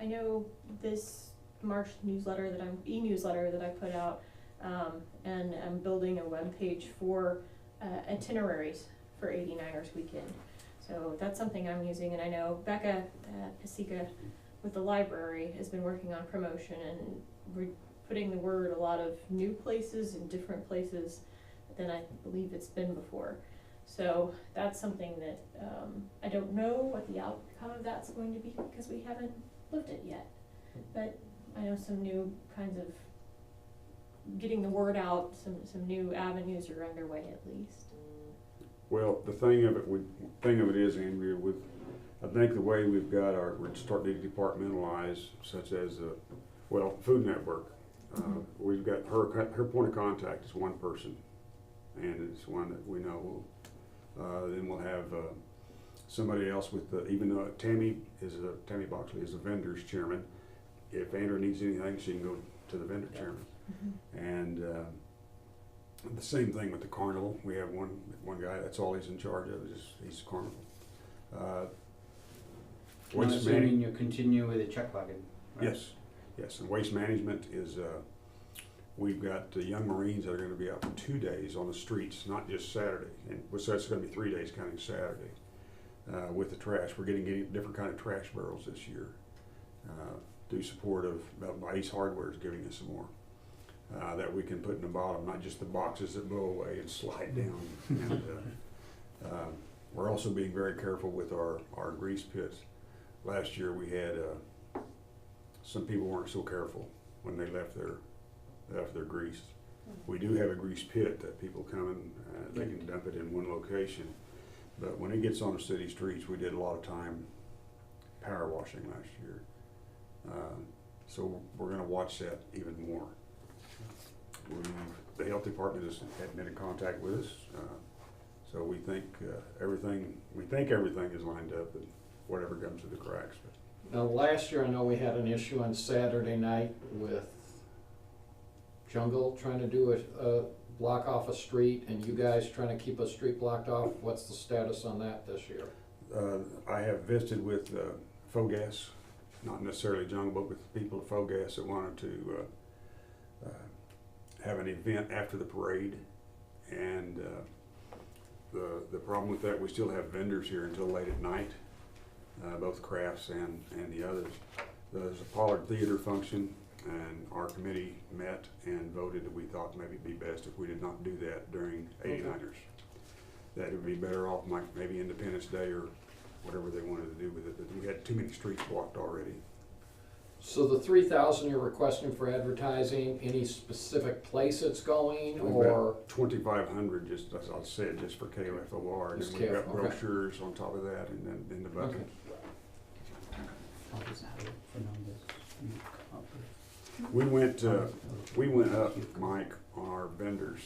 I know this March newsletter e-newsletter that I put out, and I'm building a webpage for itineraries for 89ers weekend. So that's something I'm using, and I know Becca at Pasika with the library has been working on promotion, and we're putting the word a lot of new places and different places than I believe it's been before. So that's something that I don't know what the outcome of that's going to be because we haven't lived it yet. But I know some new kinds of getting the word out, some new avenues are underway at least. Well, the thing of it is, Andrea, I think the way we've got we're starting to departmentalize, such as Food Network. We've got her point of contact is one person, and it's one that we know. Then we'll have somebody else even though Tammy Boxley is the vendor's chairman. If Andrea needs anything, she can go to the vendor chairman. And the same thing with the carnival. We have one guy, that's all he's in charge of, he's carnival. I'm assuming you continue with the chuck wagon, right? Yes, and waste management is, we've got young Marines that are gonna be out for 2 days on the streets, not just Saturday. And so it's gonna be 3 days counting Saturday. With the trash, we're getting different kind of trash barrels this year. Through support of Ace Hardware is giving us some more. That we can put in the bottom, not just the boxes that blow away and slide down. And we're also being very careful with our grease pits. Last year we had some people weren't so careful when they left their grease. We do have a grease pit that people come and they can dump it in one location. But when it gets on the city streets, we did a lot of time power washing last year. So we're going to watch that even more. The health department has been in contact with us, so we think everything is lined up, and whatever comes through the cracks. Now, last year I know we had an issue on Saturday night with Jungle trying to do a block off a street, and you guys trying to keep a street blocked off. What's the status on that this year? I have visited with Fogas, not necessarily Jungle, but with people at Fogas that wanted to have an event after the parade, and the problem with that, we still have vendors here until late at night, both crafts and the others. There's a Pollard Theater function, and our committee met and voted that we thought maybe it'd be best if we did not do that during 89ers. That it would be better off maybe Independence Day or whatever they wanted to do with it, but we had too many streets blocked already. So the 3,000 you're requesting for advertising, any specific place it's going, or? 2,500, just, as I'll say it, just for KFOR, and Just then we've got KFOR, okay. brochures on top of that, and then in the bucket. We went up, Mike, on our vendors,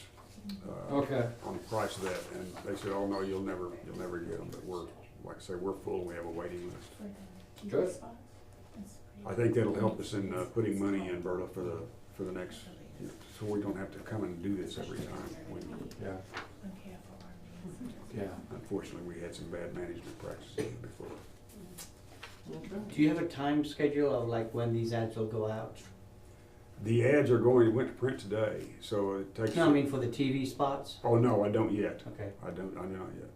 Okay. on the price of that, and they said, oh no, you'll never get them, but like I say, we're full, we have a waiting list. Good. I think that'll help us in putting money in Berla for the next, so we don't have to come and do this every time. Yeah. Yeah. Unfortunately, we had some bad management practices before. Do you have a time schedule of like when these ads will go out? The ads went to print today, so it takes. No, I mean for the TV spots? Oh, no, I don't yet. Okay, I do not yet.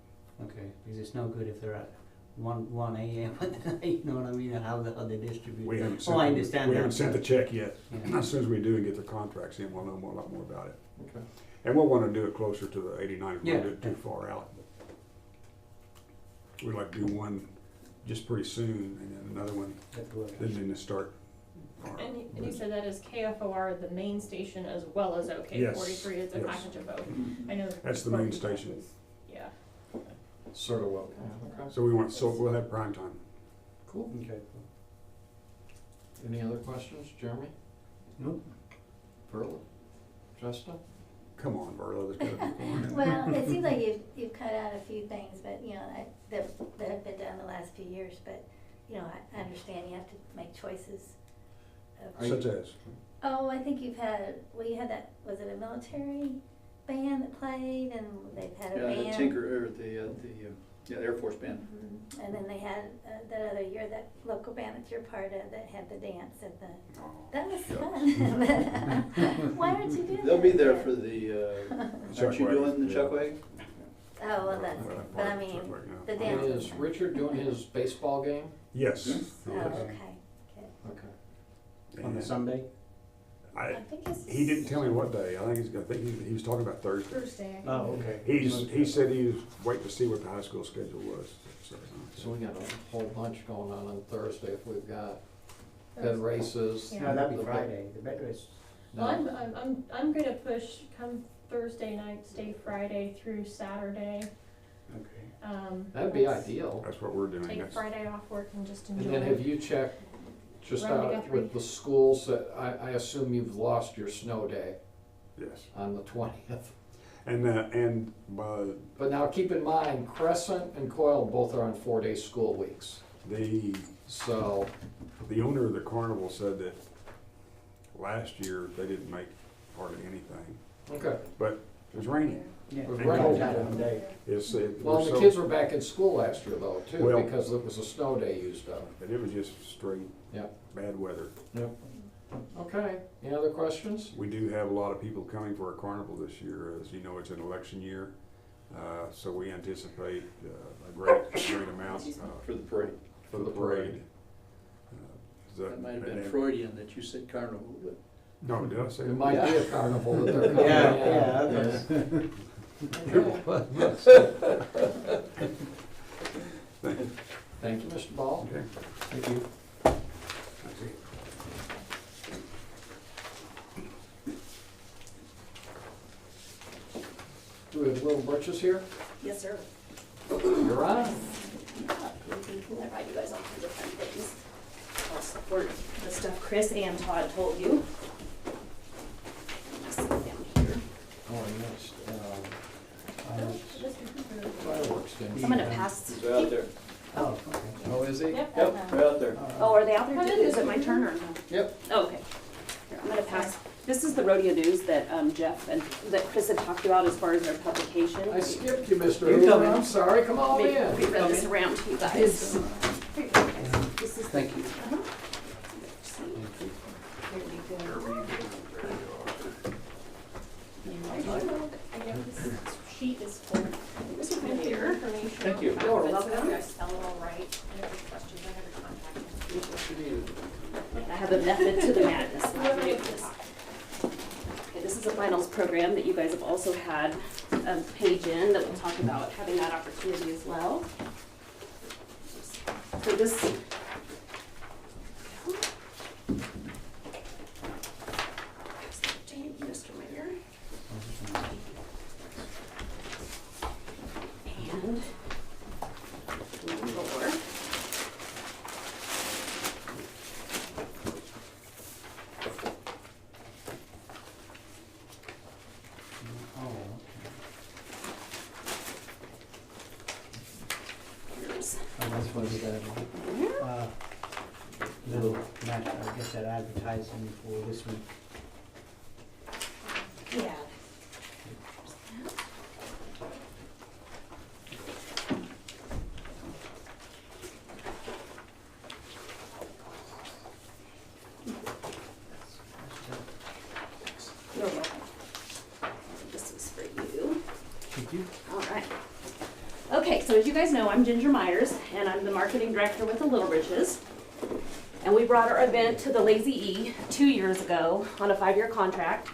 okay, because it's no good if they're at 1 a.m. You know what I mean, how they distribute. We haven't Oh, sent, I understand we that. haven't sent the check yet. Yeah. As soon as we do and get the contracts in, we'll know a lot more about it. Okay. And we'll want to do it closer to the 89, we Yeah. won't do it too far out. We'd like to do one just pretty soon, and then another one, then to start. And you said that is KFOR, the main station, as well as OK43, it's a yes. package of both. I know. That's the main station. Yeah. Sort of what, okay. So we'll have prime time. Cool. Okay. Any other questions, Jeremy? Nope. Perla? Justin? Come on, Berla, there's gotta be more. Well, it seems like you've cut out a few things, but, you know, that have been done the last few years, but, you know, I understand you have to make choices. Such as? Oh, I think you had that, was it a military band that played, and they've had a band? The Yeah, Air Force Band. And then they had that other year, that local band that you're part of that had the dance at the, Oh, that was shucks. fun. Why aren't you doing that? They'll be there yet? for the, Chuck aren't you wagon, doing the yeah. chuck wagon? Oh, well, that's, but I mean, the dance. was Is fun. Richard doing his baseball game? Yes. Hmm? Oh, yes. okay, okay. Okay. On the And Sunday? I I, think it's. he didn't tell me what day. I think he was talking about Thursday. Thursday. Oh, okay. He said he was waiting to see what the high school schedule was. So we got a whole bunch going on Thursday if we've got bed races. Yeah. No, that'd the be Friday, the bed race. Well, No. I'm gonna push come Thursday night, stay Friday through Saturday. Okay. That'd be let's ideal. That's what we're doing. Take That's- Friday off work and just And enjoy. then have you checked just Run to out Guthrie. with the schools that, I assume you've lost your snow day Yes. on the 20th. And But now keep in mind, Crescent and Coyle both are on 4-day school weeks. the So, owner of the carnival said that last year they didn't make hardly anything, okay. but it was raining. Yeah. It was Thank raining. you. One day. Well, the kids were back in school last year though, too, Well- because it was a snow day used up. And it was just straight Yep. bad weather. Yep. Okay, any other questions? We do have a lot of people coming for our carnival this year. As you know, it's an election year. So we anticipate a great amount For the parade. for the parade. That might have been Freudian that you said carnival, but. No, did I say? It that? might be a carnival that they're coming Yeah, in. yeah. Okay. Thank you, Mr. Ball. Okay. Thank you. Do we have Little Britches here? Yes, sir. You're on. I write you guys off for different things. I'll support the stuff Chris and Todd told you. Just sit down here. Oh, next, fireworks thing. So I'm gonna pass. He's out there. Oh, okay. Oh, is he? Yep. Yep, right out there. Oh, are they out there? Is it my turn or no? Yep. Oh, okay. Here, I'm gonna pass. This is the rodeo news that Jeff and that Chris had talked about as far as their publication. I skipped you, Mr. You're Hoover. coming. I'm sorry, come on Maybe in. we read this around to you guys. Here you go, guys. This is Thank you. uh-huh. See. Here we go. I guess this sheet is full. This is right here. Information. Thank you. About You're it, so welcome. you guys spell it all right. And if there's questions, I never contact you. I have a method to the madness. Whoever gets this. Okay, this is a finals program that you guys have also had a page in that will talk about having that opportunity as well. So this. Mr. Mayor. And one more. Oh, Here's. okay. That's what we got. Little, match, I guess that advertising for this week. Yeah. You're welcome. This is for you. Thank you. All right. Okay, so as you guys know, I'm Ginger Myers, and I'm the marketing director with the Little Britches. And we brought our event to the Lazy E 2 years ago on a 5-year contract.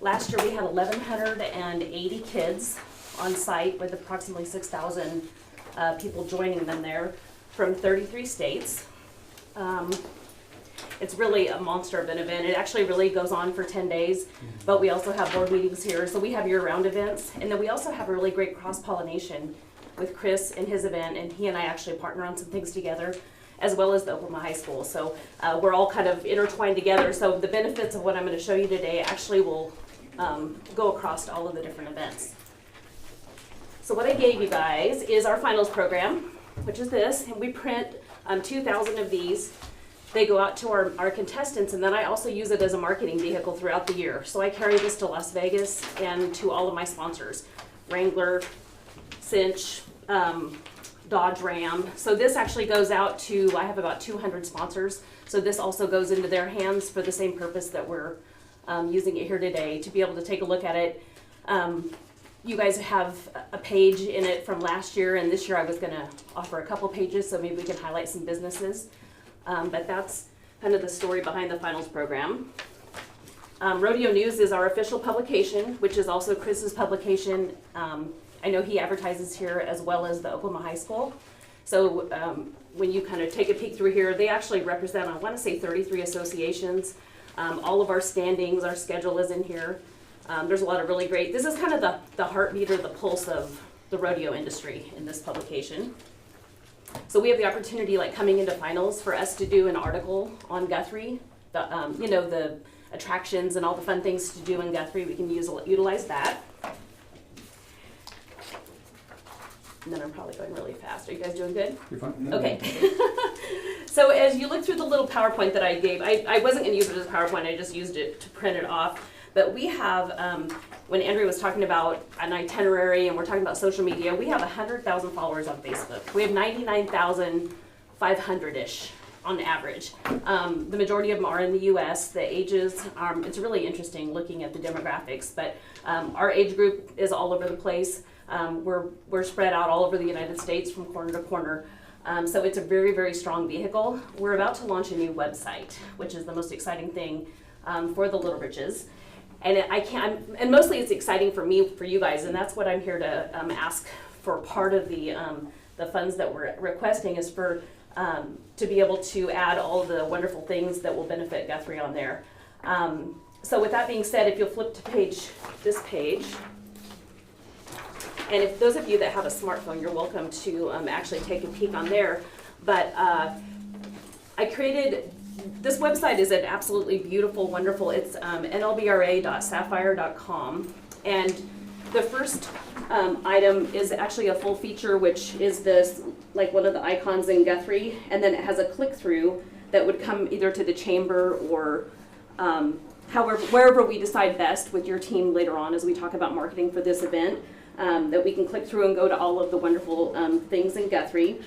Last year we had 1,180 kids on site with approximately 6,000 people joining them there from 33 states. It's really a monster of an event. It actually really goes on for 10 days, but we also have board meetings here. So we have year-round events, and then we also have a really great cross-pollination with Chris and his event, and he and I actually partner on some things together, as well as the Oklahoma High School. So we're all kind of intertwined together. So the benefits of what I'm going to show you today actually will go across all of the different events. So what I gave you guys is our finals program, which is this, and we print 2,000 of these. They go out to our contestants, and then I also use it as a marketing vehicle throughout the year. So I carry this to Las Vegas and to all of my sponsors, Wrangler, cinch, Dodge Ram. So this actually goes out to, I have about 200 sponsors. So this also goes into their hands for the same purpose that we're using it here today, to be able to take a look at it. You guys have a page in it from last year, and this year I was gonna offer a couple pages, so maybe we can highlight some businesses. But that's kind of the story behind the finals program. Rodeo News is our official publication, which is also Chris's publication. I know he advertises here as well as the Oklahoma High School. So when you kind of take a peek through here, they actually represent, I want to say 33 associations. All of our standings, our schedule is in here. There's a lot of really great, this is kind of the heartbeat or the pulse of the rodeo industry in this publication. So we have the opportunity, like coming into finals, for us to do an article on Guthrie, you know, the attractions and all the fun things to do in Guthrie. We can utilize that. And then I'm probably going really fast. Are you guys doing good? You're fine. Okay. So as you look through the little PowerPoint that I gave, I wasn't gonna use it as a PowerPoint, I just used it to print it off. But we have, when Andrea was talking about an itinerary and we're talking about social media, we have 100,000 followers on Facebook. We have 99,500-ish on average. The majority of them are in the US. The ages, it's really interesting looking at the demographics, but our age group is all over the place. We're spread out all over the United States from corner to corner. So it's a very, very strong vehicle. We're about to launch a new website, which is the most exciting thing for the Little Britches. And and mostly it's exciting for me, for you guys, and that's what I'm here to ask for. Part of the funds that we're requesting is for to be able to add all the wonderful things that will benefit Guthrie on there. So with that being said, if you'll flip to this page, and if those of you that have a smartphone, you're welcome to actually take a peek on there. But I created, this website is an absolutely beautiful, wonderful, it's nlbra.sapphire.com. And the first item is actually a full feature, which is this, like one of the icons in Guthrie, and then it has a click through that would come either to the chamber or wherever we decide best with your team later on as we talk about marketing for this event, that we can click through and go to all of the wonderful things in Guthrie.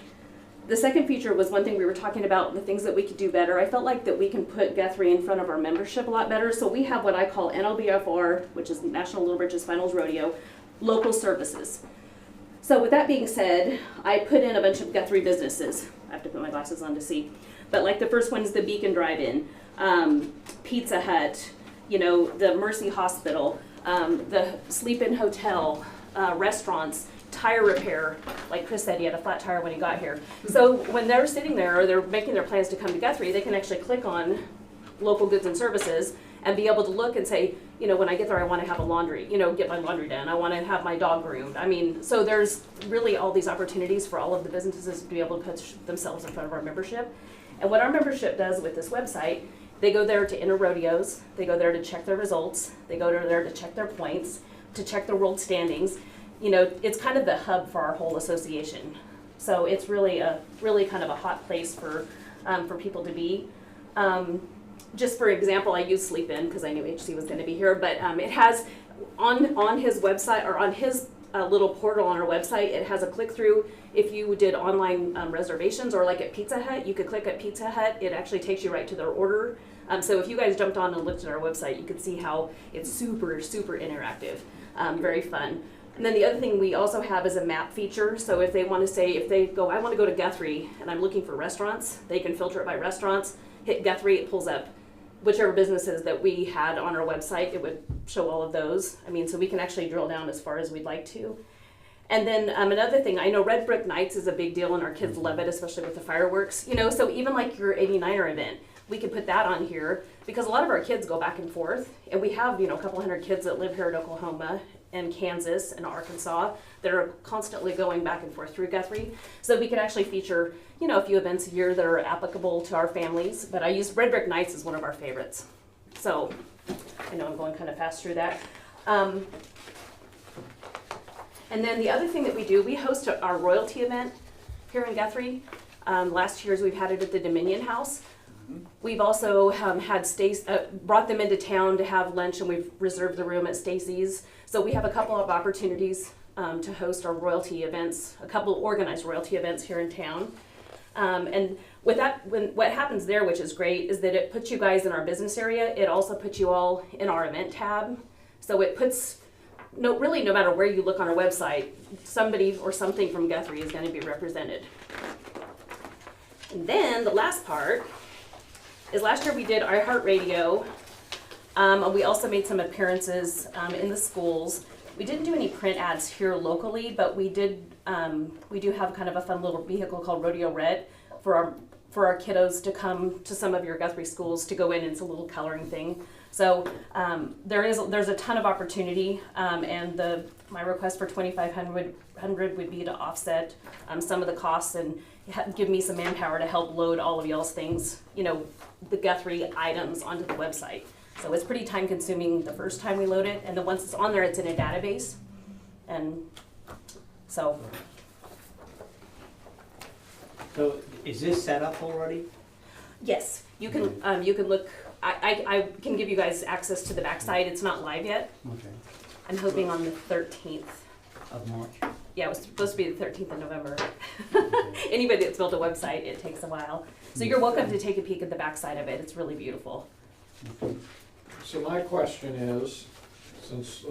The second feature was one thing we were talking about, the things that we could do better. I felt like that we can put Guthrie in front of our membership a lot better. So we have what I call NLBFR, which is National Little Britches Finals Rodeo, local services. So with that being said, I put in a bunch of Guthrie businesses. I have to put my glasses on to see. But like the first one is the Beacon Drive-In, Pizza Hut, you know, the Mercy Hospital, the Sleep-In Hotel, restaurants, tire repair, like Chris said, he had a flat tire when he got here. So when they're sitting there or they're making their plans to come to Guthrie, they can actually click on local goods and services and be able to look and say, you know, when I get there, I want to have a laundry, you know, get my laundry done. I want to have my dog groomed. I mean, so there's really all these opportunities for all of the businesses to be able to put themselves in front of our membership. And what our membership does with this website, they go there to enter rodeos, they go there to check their results, they go there to check their points, to check their world standings. You know, it's kind of the hub for our whole association. So it's really kind of a hot place for people to be. Just for example, I use Sleep-In because I knew HC was going to be here, but it has on his website, or on his little portal on our website, it has a click through. If you did online reservations, or like at Pizza Hut, you could click at Pizza Hut. It actually takes you right to their order. So if you guys jumped on and looked at our website, you could see how it's super, super interactive, very fun. And then the other thing we also have is a map feature. So if they want to say, if they go, I want to go to Guthrie and I'm looking for restaurants, they can filter it by restaurants, hit Guthrie, it pulls up whichever businesses that we had on our website, it would show all of those. I mean, so we can actually drill down as far as we'd like to. And then another thing, I know Red Brick Nights is a big deal and our kids love it, especially with the fireworks. You know, so even like your 89er event, we could put that on here because a lot of our kids go back and forth. And we have, you know, a couple hundred kids that live here in Oklahoma and Kansas and Arkansas that are constantly going back and forth through Guthrie. So we could actually feature, you know, a few events a year that are applicable to our families. But I use Red Brick Nights as one of our favorites. So I know I'm going kind of fast through that. And then the other thing that we do, we host our royalty event here in Guthrie. Last year's we've had it at the Dominion House. We've also had brought them into town to have lunch, and we've reserved the room at Stacy's. So we have a couple of opportunities to host our royalty events, a couple of organized royalty events here in town. And with that, what happens there, which is great, is that it puts you guys in our business area. It also puts you all in our event tab. So it puts, no matter where you look on our website, somebody or something from Guthrie is going to be represented. And then the last part is last year we did iHeartRadio. We also made some appearances in the schools. We didn't do any print ads here locally, but we do have kind of a fun little vehicle called Rodeo Red for our kiddos to come to some of your Guthrie schools to go in. It's a little coloring thing. So there's a ton of opportunity, and my request for $2,500 would be to offset some of the costs and give me some manpower to help load all of y'all's things, the Guthrie items onto the website. So it's pretty time consuming the first time we load it, and then once it's on there, it's in a database. And so. So is this set up already? Yes, you can look, I can give you guys access to the backside. It's not live yet. Okay. I'm hoping on the 13th. Of March? Yeah, it was supposed to be the 13th of November. Anybody that's built a website, it takes a while. So you're welcome to take a peek at the backside of it. It's really beautiful. So my question is, since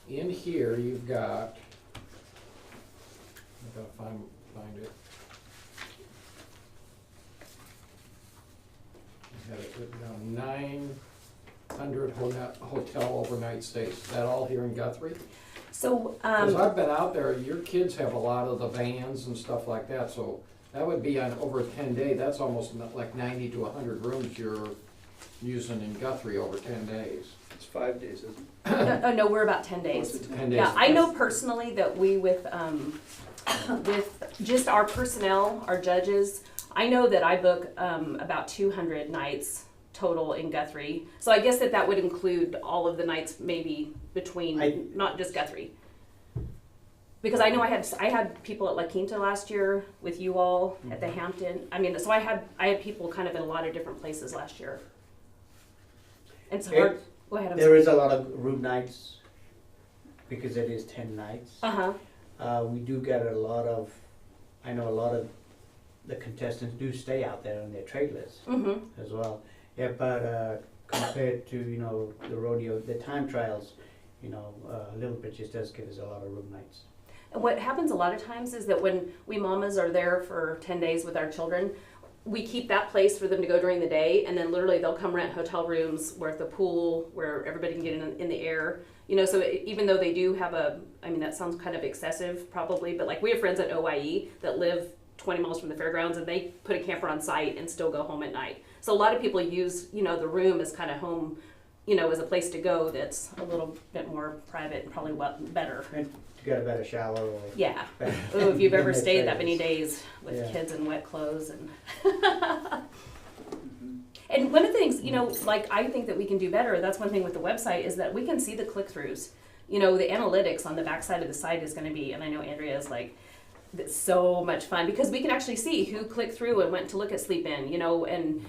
in here you've got, I gotta find it. I had it written down, 900 hotel overnight stays. Is that all here in Guthrie? So, Because I've been out there, your kids have a lot of the vans and stuff like that, so that would be on over 10 days. That's almost like 90 to 100 rooms you're using in Guthrie over 10 days. It's 5 days, isn't it? no, we're about 10 days. 10 days. Yeah, I know personally that we with just our personnel, our judges, I know that I book about 200 nights total in Guthrie. So I guess that would include all of the nights maybe between, not just Guthrie. Because I know I had people at La Quinta last year with you all at the Hampton. I mean, so I had people kind of in a lot of different places last year. And so go ahead. There is a lot of room nights because it is 10 nights. We do get I know a lot of the contestants do stay out there on their trailers as well. Yeah, but compared to, the rodeo, the time trials, Little Britches does give us a lot of room nights. And what happens a lot of times is that when we mamas are there for 10 days with our children, we keep that place for them to go during the day, and then literally they'll come rent hotel rooms where at the pool, where everybody can get in the air. So even though they do have that sounds kind of excessive probably, but like we have friends at OIE that live 20 miles from the fairgrounds, and they put a camper on site and still go home at night. So a lot of people use, the room as kind of home, as a place to go that's a little bit more private and probably better. And to get a better shower or Yeah. better. Ooh, if you've ever in the stayed that trailers. many days with Yeah. kids in wet clothes and and one of the things, I think that we can do better, that's one thing with the website, is that we can see the click-throughs. The analytics on the backside of the site is going to be, and I know Andrea is like, it's so much fun because we can actually see who clicked through and went to look at Sleep In, and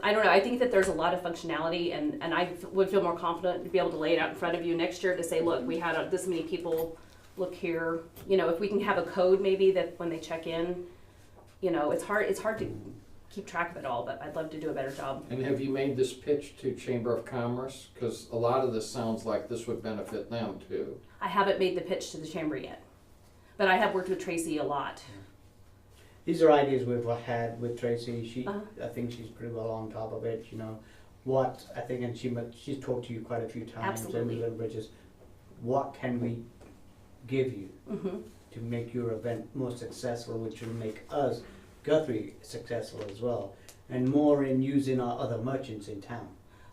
I don't know, I think that there's a lot of functionality, and I would feel more confident to be able to lay it out in front of you next year to say, look, we had this many people look here. If we can have a code maybe that when they check in, it's hard to keep track of it all, but I'd love to do a better job. And have you made this pitch to Chamber of Commerce? Because a lot of this sounds like this would benefit them too. I haven't made the pitch to the chamber yet, but I have worked with Tracy a lot. These are ideas we've had with Tracy. Uh-huh. I think she's pretty well on top of it. What I think, and she's talked to you quite a few times. Absolutely. In Little Bridges, what can we give you Mm-hmm. to make your event more successful, which will make us, Guthrie, successful as well, and more in using our other merchants in town.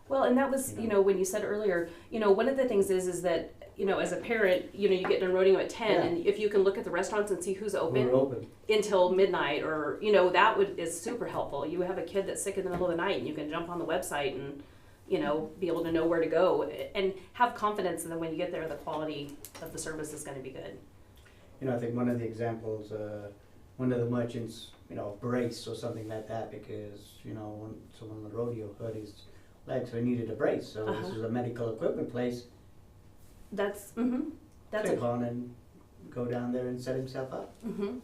Well, and that was, when you said earlier, one of the things is that, as a parent, you get done rodeo at 10, Yeah. and if you can look at the restaurants and see who's open We're open. until midnight, or, that is super helpful. You have a kid that's sick in the middle of the night, and you can jump on the website and, be able to know where to go and have confidence that when you get there, the quality of the service is going to be good. I think one of the examples, one of the merchants, brace or something like that, because, when someone on the rodeo hurt his leg, so he needed a brace. So this is a medical equipment place. That's That's click a, on and go down there and set himself up. mhm.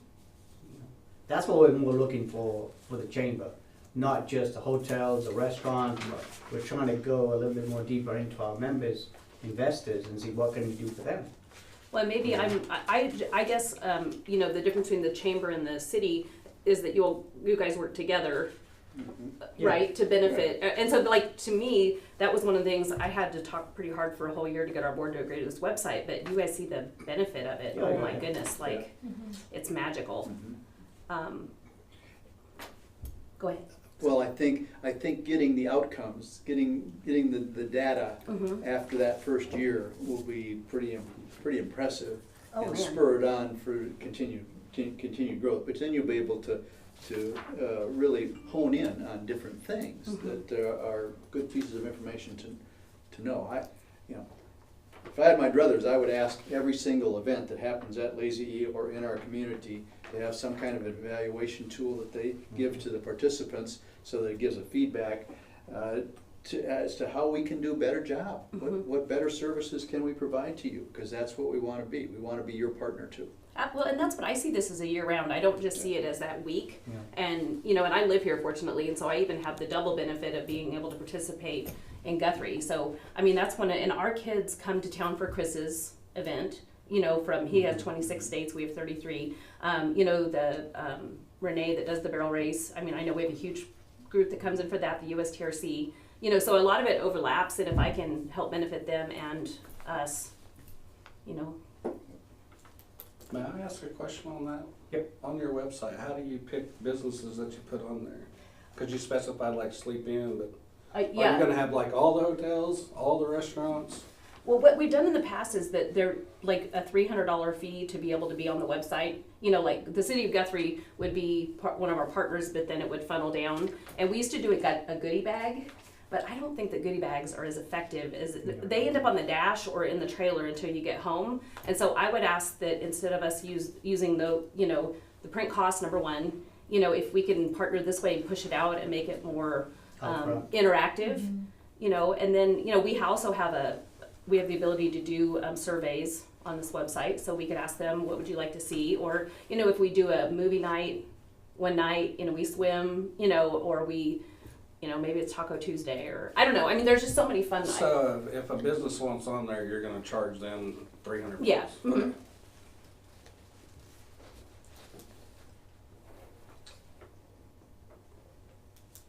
That's what we're more looking for the chamber, not just the hotels, the restaurants. We're trying to go a little bit more deeper into our members, investors, and see what can we do for them. Well, maybe I guess, you know, the difference between the chamber and the city is that you guys work together, Yeah. right, to benefit. And so, like, to me, that was one of the things, I had to talk pretty hard for a whole year to get our board to agree to this website, but you guys see the benefit of it. Yeah, Oh yeah, my yeah. goodness, like, it's magical. Go ahead. Well, I think getting the outcomes, getting the data Mhm. after that first year will be pretty impressive Oh, and man. spur it on for continued growth. But then you'll be able to really hone in on different things Mhm. that are good pieces of information to know. If I had my druthers, I would ask every single event that happens at Lazy E or in our community to have some kind of evaluation tool that they give to the participants so that it gives a feedback as to how we can do a better job. Mhm. What better services can we provide to you? Because that's what we want to be. We want to be your partner too. Well, and that's what I see this as a year round. I don't just see it as that week. Yeah. And, you know, and I live here fortunately, and so I even have the double benefit of being able to participate in Guthrie. So, I mean, that's and our kids come to town for Chris's event, you know, he has 26 states, we have 33. You know, Renee that does the barrel race, I mean, I know we have a huge group that comes in for that, the USTRC. You know, so a lot of it overlaps, and if I can help benefit them and us, you know. May I ask a question on that? Yep. On your website, how do you pick businesses that you put on there? Could you specify like Sleep In, but are you Yeah. gonna have like all the hotels, all the restaurants? Well, what we've done in the past is that they're like a $300 fee to be able to be on the website. You know, like the city of Guthrie would be one of our partners, but then it would funnel down. And we used to do a goodie bag, but I don't think that goodie bags are as effective as they end up on the dash or in the trailer until you get home. And so I would ask that instead of us using the print cost, number one, you know, if we can partner this way and push it out and make it more interactive, you know, and then, you know, we also have we have the ability to do surveys on this website, so we could ask them, what would you like to see? Or, you know, if we do a movie night, one night, you know, we swim, you know, or we, you know, maybe it's Taco Tuesday, or, I don't know, I mean, there's just so many fun nights. So if a business wants on there, you're gonna charge them $300? Yeah. Okay. Mhm.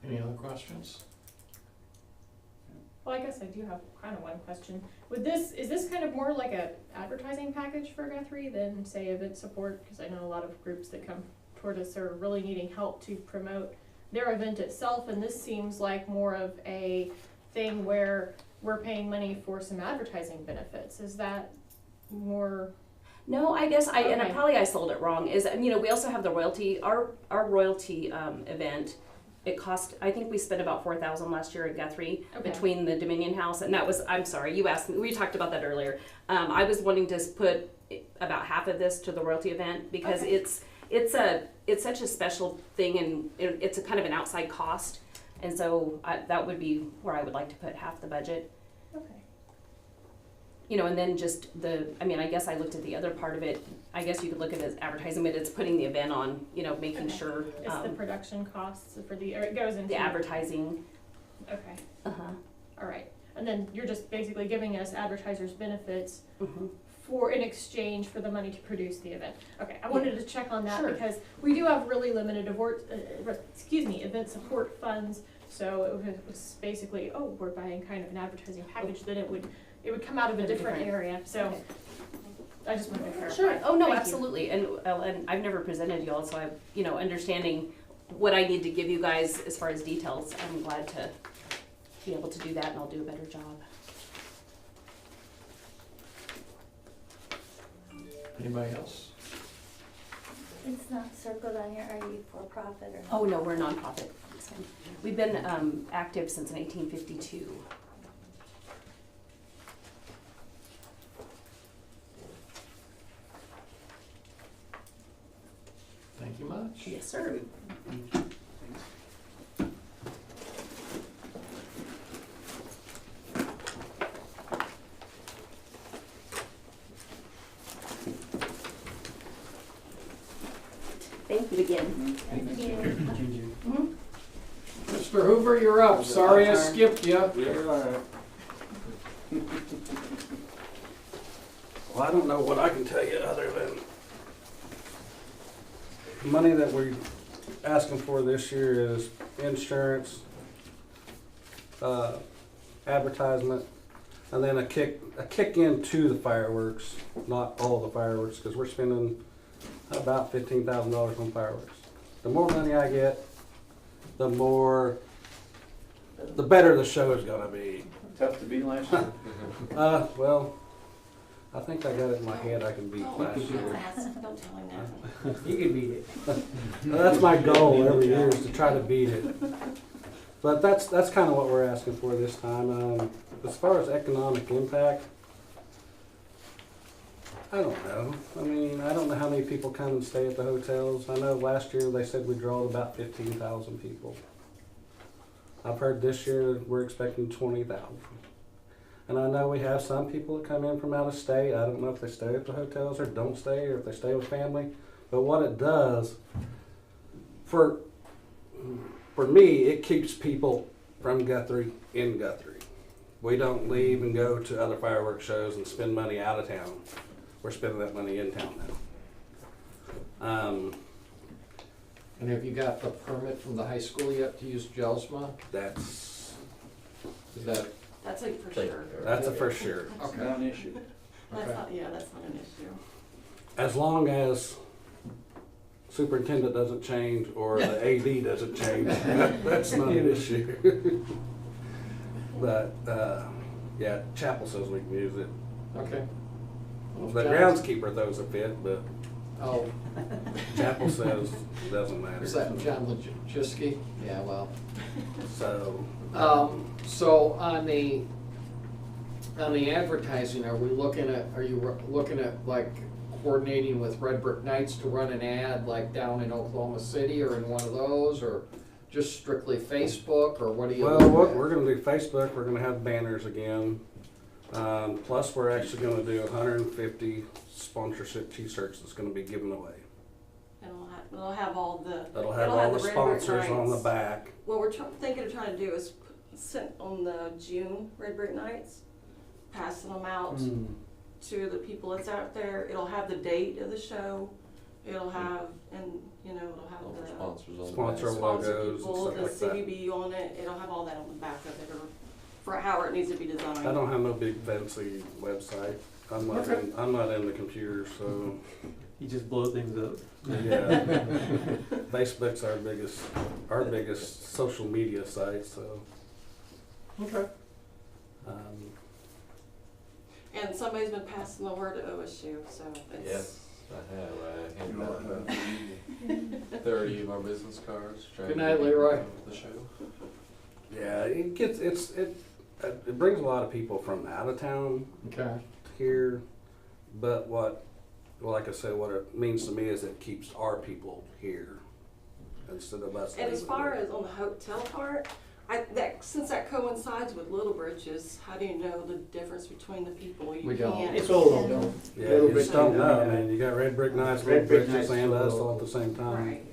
Any other questions? Well, I guess I do have kind of one question. Is this kind of more like a advertising package for Guthrie than, say, event support? Because I know a lot of groups that come toward us are really needing help to promote their event itself, and this seems like more of a thing where we're paying money for some advertising benefits. Is that more? No, I guess and Okay. I sold it wrong. You know, we also have the royalty, our royalty event. It cost, I think we spent about $4,000 last year at Guthrie between the Dominion House, and that was, I'm sorry, you asked me, we talked about that earlier. I was wanting to put about half of this to the royalty event because it's such a special thing, and it's a kind of an outside cost, and so that would be where I would like to put half the budget. Okay. You know, and then just I guess I looked at the other part of it. I guess you could look at it as advertising, but it's putting the event on, you know, making sure. It's the production costs or it goes into the advertising. Okay. Uh-huh. All right. And then you're just basically giving us advertisers benefits Mm-hmm. in exchange for the money to produce the event. Okay, I wanted to check on that Sure. because we do have really limited event support funds. So it was basically, we're buying kind of an advertising package, then it would come out of a different area. So Okay. I just wanted to clarify. Sure. Oh no, Thank you. absolutely. And I've never presented y'all, so understanding what I need to give you guys as far as details. I'm glad to be able to do that, and I'll do a better job. Anybody else? It's not circled on here, are you for profit or not? Oh no, we're a nonprofit. We've been active since 1952. Thank you much. Yes, sir. Thank you again. Thank you. Mhm. Mr. Hoover, you're up. Sorry I skipped you. You're all right. Well, I don't know what I can tell you other than money that we're asking for this year is insurance, advertisement, and then a kick into the fireworks, not all the fireworks, because we're spending about $15,000 on fireworks. The more money I get, the better the show is gonna be. Tough to beat last year. Well, I think I got it in my head I can beat last year. Don't tell him that. You can beat it. That's my goal every year is to try to beat it. But that's kind of what we're asking for this time. As far as economic impact, I don't know. I mean, I don't know how many people come and stay at the hotels. I know last year they said we drawed about 15,000 people. I've heard this year we're expecting 20,000. And I know we have some people that come in from out of state. I don't know if they stay at the hotels or don't stay, or if they stay with family. But what it does, for me, it keeps people from Guthrie in Guthrie. We don't leave and go to other fireworks shows and spend money out of town. We're spending that money in town now. And have you got the permit from the high school yet to use Jelsma? That's That's like for sure. a for sure. It's not an issue. That's Okay. not, yeah, that's not an issue. As long as superintendent doesn't change or the AD doesn't change, that's not an issue. But yeah, Chapel says we can use it. Okay. The groundskeeper throws a fit, but Oh, Chapel says it doesn't matter. is that John Lajiski? Yeah, well. So So on the advertising, are you looking at like coordinating with Red Brick Knights to run an ad like down in Oklahoma City or in one of those, or just strictly Facebook, or what do you? well, we're going to do Facebook. We're going to have banners again. Plus, we're actually going to do 150 sponsorship T-shirts that's going to be given away. It'll have all the. That'll have all the Red Brick sponsors on the Knights. back. What we're thinking of trying to do is send on the June Red Brick Nights, passing them out to the people that's out there. It'll have the date of the show. It'll have, and it'll have All the the sponsors on Sponsor the sponsor logos and people, stuff the like that. CBB on it. It'll have all that on the back of it, or for how it needs to be designed. I don't have no big fancy website. I'm not in the computer, so You just blow things up. yeah. Facebook's our biggest social media site. So Okay. And somebody's been passing the word to OSU, so it's. Yes, I have. I handed out about 30 of our business cards. trying Good to night, get Leroy. people to The show. yeah, it brings a lot of people from out of town Okay. here, but like I said, what it means to me is it keeps our people here instead of us. And as leaving. far as on the hotel part, since that coincides with Little Bridges, how do you know the difference between the people? You We don't. can't. It's all over. Yeah, Little you just bit, don't know, yeah. man. You got Red Brick Knights, Red Red Brick Bridges, Knights and us will- all at the same time. Right.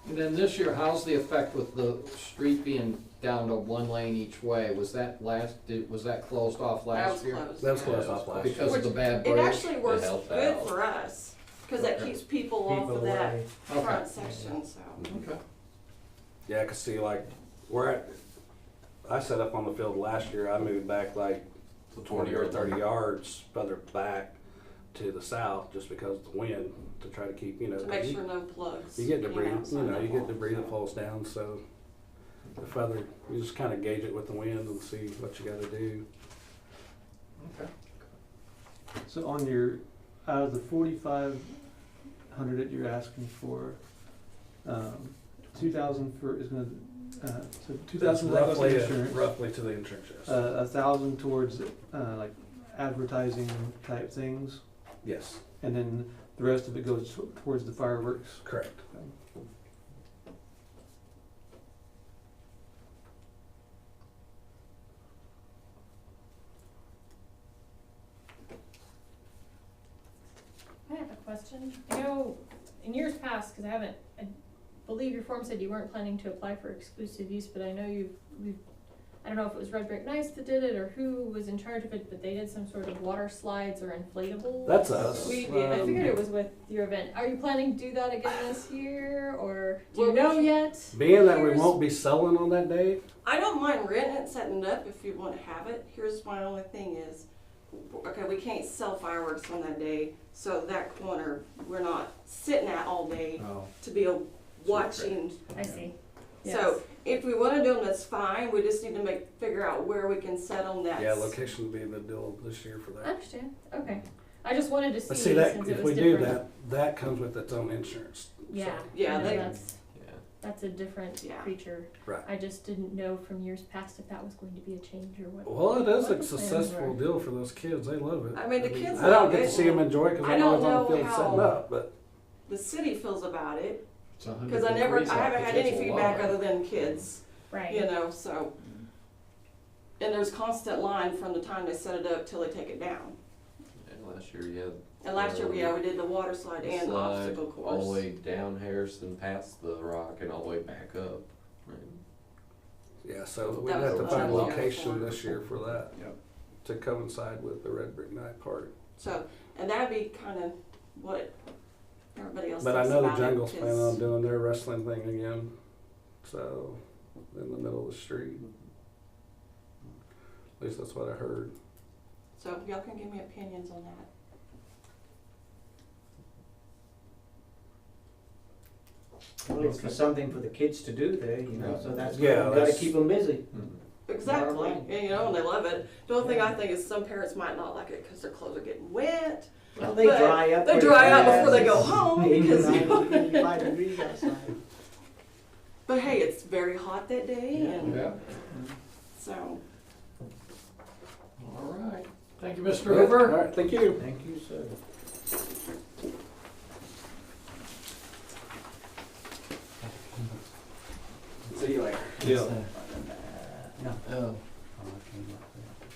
And then this year, how's the effect with the street being down to one lane each way? Was that closed off That last was year? closed. That was closed off last year. Because of the bad It break? actually works helped good out. for us, because that Okay. keeps people off of that away. Okay. front section, so. Okay. Yeah, 'cause see, like, I set up on the field last year. I moved back like 20 or 30 yards further back to the south just because of the wind to try to keep, To make sure no plugs. you get came debris, outside you the get wall. debris that falls down. So the feather, you just kind of gauge it with the wind and see what you got to do. Okay. So on out of the 4,500 that you're asking for, 2,000 is gonna, so 2,000 that goes to insurance. Roughly to the insurance. Yes. 1,000 towards, like advertising type things, Yes, and then the rest of it goes towards the fireworks. correct. I have a question. I know in years past, cause I believe your form said you weren't planning to apply for exclusive use, but I know I don't know if it was Red Brick Nice that did it or who was in charge of it, but they did some sort of water slides or inflatables. That's us. I figured it was with your event. Are you planning to do that again this year, or do you Well, know yet? Being that we Here's- won't be selling on that day, I don't mind renting it, setting it up if you want to have it. Here's my only thing is, okay, we can't sell fireworks on that day, so that corner, we're not sitting at all day Oh. to be watching. I see. So if we want to do them, that's fine. We just need to figure out where we can set them. That's yeah, location will be the deal this year for I that. understand. Okay. I just wanted to see, But see that since if it was we do different. that comes with its own insurance. Yeah. So, Yeah, I know they- that's a different Yeah. creature. right. I just didn't know from years past if that was going to be a change or what. Well, it is what a the plans successful were. deal for those kids. They love it. I mean, the kids I don't love get to it, see them and enjoy it because I I'm always don't on the know field how- setting up. But the city feels about it It's 100 because I degrees out, haven't the had kids any will feedback love it. other than kids. Right. You know, so. And there's constant line from the time they set it up till they take it down. And last year, yeah. And last year, yeah, we did the water slide and Slide obstacle course. all the way down Harrison, past the rock, and all the way back up. Right. yeah, so we That have was to a find a lot. location this year for that Yep. to coincide with the Red Brick Night party. So, and that'd be kind of what everybody else But I thinks know the about it, Jungle's planning on 'cause- doing their wrestling thing again. So in the middle of the street. At least that's what I heard. So y'all can give me opinions on that. Well, it's for something for the kids to do there, you know, so that's why Yeah, we gotta that's- keep them busy. Exactly, line. and you know, and they love it. The only thing I think is some parents might not like it because their clothes are getting wet. Well, they But dry up. They pretty dry out fast. before they go home because, you know. 85 degrees outside. But hey, it's very hot that day, and Yeah, so. all right. Thank you, Mr. All Hoover. right, thank you. Thank you, sir. See you later. Yeah. No. Oh,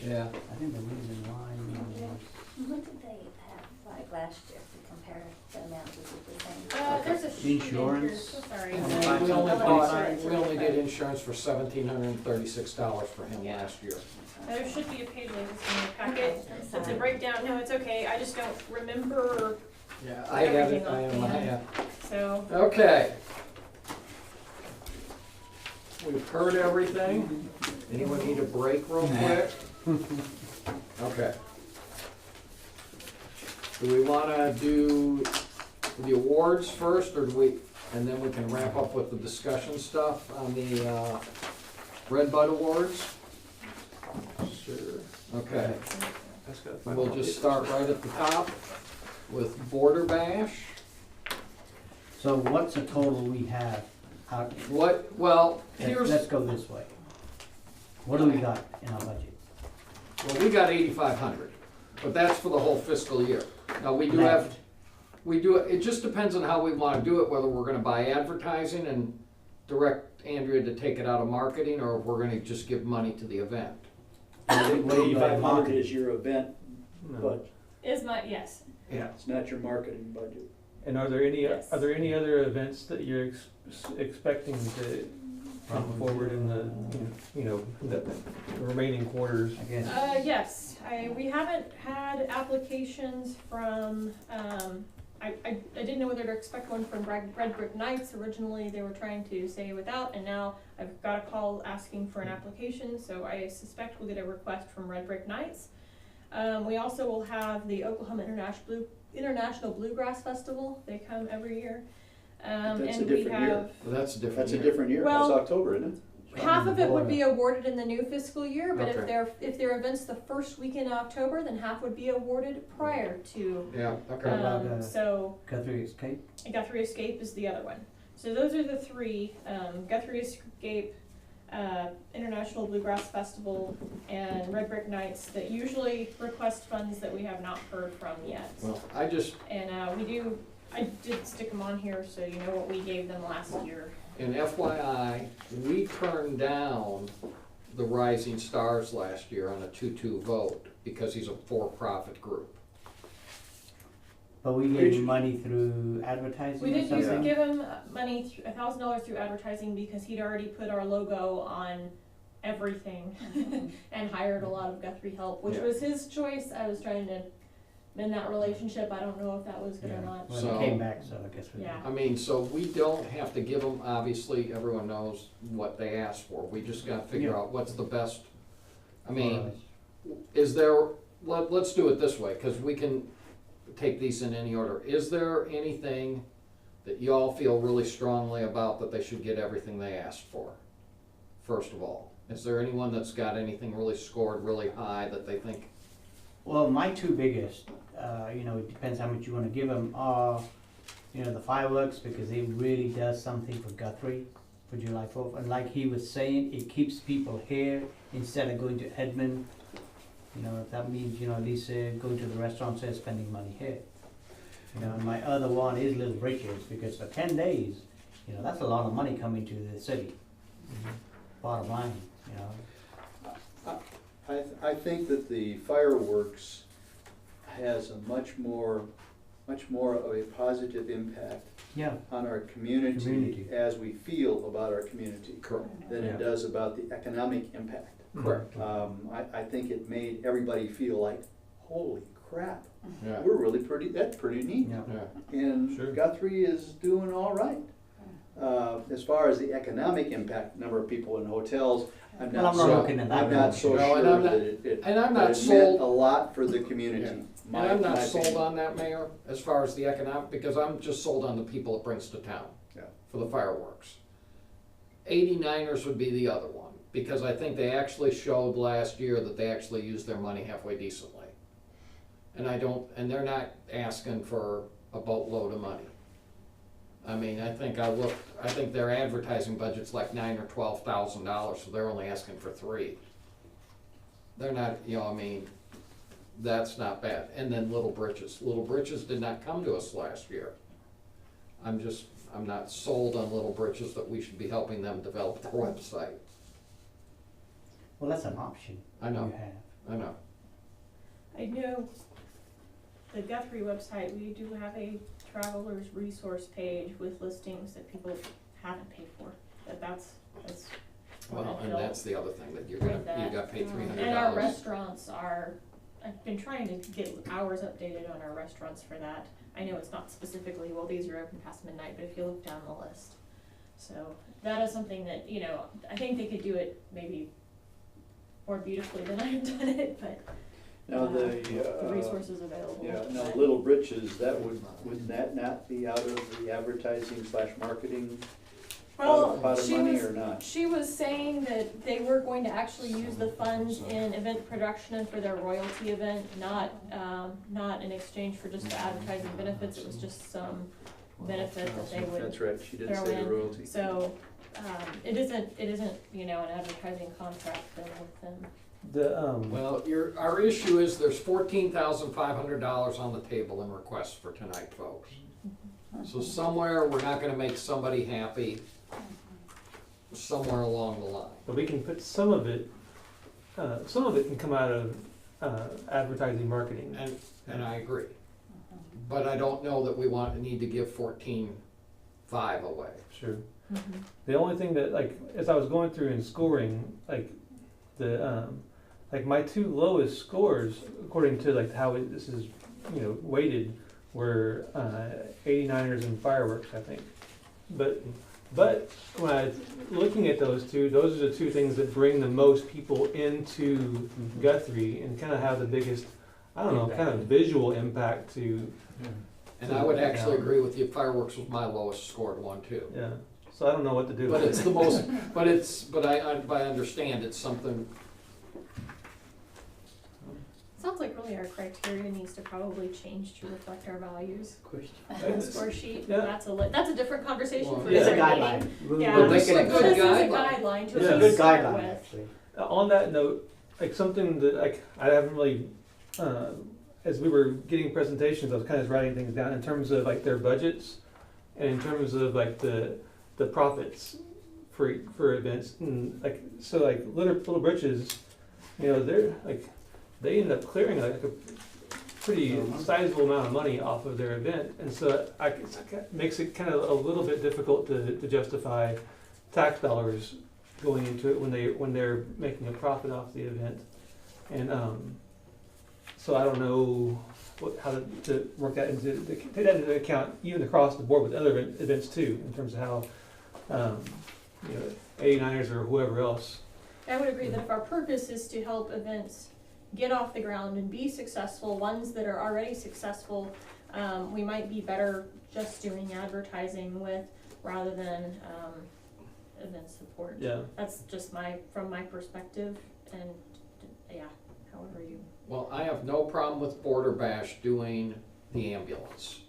yeah. I think the reason why What did they have like last year to compare the amounts? Is it the same? There's a sheet in here. Insurance. So sorry. Yeah, We only I'll let bought, insurance we only real did quick. insurance for $1,736 for him Yeah. last year. There should be a page like this in your packet. Okay, It's a sorry. breakdown. No, it's okay. I just don't remember, Yeah, I have it, Everything I am, offhand. yeah. so. Okay. We've heard everything. Anyone need a break real quick? Okay. Do we wanna do the awards first, or do we, and then we can wrap up with the discussion stuff on the, Red Bud Awards? Sure. Okay, That's good. we'll just start right at the top with Border Bash. So what's the total we have? What, well, Let's here's, go this way. What do we got in our budget? well, we got 8,500, but that's for the whole fiscal year. Now, we do have, Left. we do, it just depends on how we wanna do it, whether we're gonna buy advertising and direct Andrea to take it out of marketing, or if we're gonna just give money to the event. What do we got in 8,500 marketing? is your event budget, Is my, yes. Yeah. it's not your marketing budget. And are there Yes. any other events that you're expecting to come forward in the, the remaining quarters? I guess. Yes, we haven't had applications from, I didn't know whether to expect one from Red Brick Nights. Originally, they were trying to say without, and now I've got a call asking for an application, so I suspect we'll get a request from Red Brick Nights. We also will have the Oklahoma International Bluegrass Festival. They come every year. That's a And we different year. have, Well, that's a different That's a year. different year, that's Well- October, isn't it? half of it would be awarded in the new fiscal year, but Okay. if their event's the first weekend in October, then half would be awarded prior to. Yeah, okay. About, So Guthrie Escape? Guthrie Escape is the other one. So those are the three, Guthrie Escape, International Bluegrass Festival, and Red Brick Nights that usually request funds that we have not heard from yet. Well, I just, And I did stick them on here so you know what we gave them last year. in FYI, we turned down the Rising Stars last year on a 2-2 vote because he's a for-profit group. But we gave him money through advertising We or did something? give him money, $1,000 through advertising because he'd already put our logo on everything and hired a lot of Guthrie help, which Yeah. was his choice. I was trying to mend that relationship. I don't know if that was good or not. Well, So- it came back, so I guess we. Yeah. I mean, so we don't have to give them, obviously, everyone knows what they asked for. We just gotta figure Yeah. out what's the best. I mean, is there, let's do it this way, cause we can take these in any order. Is there anything that y'all feel really strongly about that they should get everything they asked for? First of all, is there anyone that's got anything really scored really high that they think? Well, my two biggest, it depends how much you wanna give them, are, the fireworks, because it really does something for Guthrie for July 4th. And like he was saying, it keeps people here instead of going to Edmond. If that means, at least going to the restaurants and spending money here. And my other one is Little Britches, because for 10 days, that's a lot of money coming to the city. Bottom line, I think that the fireworks has a much more of a positive impact Yeah, on our community Community. as we feel about our community Correct. than it Yeah. does about the economic impact. Correct. I think it made everybody feel like, holy crap, Yeah. we're really that's pretty neat. yeah. Yeah. And Sure. Guthrie is doing all right. As far as the economic impact, number of people in hotels, I'm Well, not I'm not so, looking at that. I'm not so No, and sure I'm not- that it and I'm that not it sold- meant a lot for the community. Yeah. My- And I'm not my sold opinion. on that, Mayor, as far as the economic, because I'm just sold on the people it brings to town. Yeah. For the fireworks. 89ers would be the other one, because I think they actually showed last year that they actually used their money halfway decently. And they're not asking for a boatload of money. I mean, I think their advertising budget's like $9,000 or $12,000, so they're only asking for $3,000. They're not, that's not bad. And then Little Britches. Little Britches did not come to us last year. I'm not sold on Little Britches that we should be helping them develop their website. Well, that's an option I know, you have. I know. I know the Guthrie website, we do have a traveler's resource page with listings that people haven't paid for. That's what Well, I and feel that's the other thing, that you with that. got paid $300. And our restaurants I've been trying to get hours updated on our restaurants for that. I know it's not specifically, well, these are open past midnight, but if you look down the list. So that is something that, I think they could do it maybe more beautifully than I've done it, but Now the resources available. Yeah, now but- Little Britches, would that not be out of the advertising / marketing Well, pot of she money was, or not? she was saying that they were going to actually use the funds in event production and for their royalty event, not in exchange for just the advertising benefits, it was just some benefit that they would. That's right, she did throw say the in. royalty. So, it isn't, an advertising contract then with them. Well, our issue is there's $14,500 on the table in requests for tonight, folks. So somewhere, we're not gonna make somebody happy, somewhere along the line. But we can put some of it can come out of advertising marketing. And I agree. But I don't know that we need to give 14.5 away. Sure. The only thing that, as I was going through and scoring, my two lowest scores, according to how this is, weighted, were 89ers and fireworks, I think. But when I was looking at those two, those are the two things that bring the most people into Guthrie and kind of have the biggest, kind of visual impact to. And I would actually agree with you, fireworks was my lowest scored one too. Yeah. So I don't know what to do. But it's the most, but I understand it's something. Sounds like really our criteria needs to probably change to reflect our values. Question. The score sheet, Yeah. that's a different conversation Well, for It's a another guideline. meeting. We'll Yeah, make this it is a a good This is a guideline. guideline to It's a at good least start guideline, with. actually. On that note, something that I haven't really, as we were getting presentations, I was kind of writing things down in terms of their budgets and in terms of the profits for events. And Little Britches, they're they end up clearing pretty sizable amount of money off of their event, and so it makes it kind of a little bit difficult to justify tax dollars going into it when they're making a profit off the event. And so I don't know how to work that take that into account, even across the board with other events too, in terms of how 89ers or whoever else. I would agree that if our purpose is to help events get off the ground and be successful, ones that are already successful, we might be better just doing advertising with rather than event support. Yeah. That's just from my perspective, and yeah, however you. Well, I have no problem with Border Bash doing the ambulance.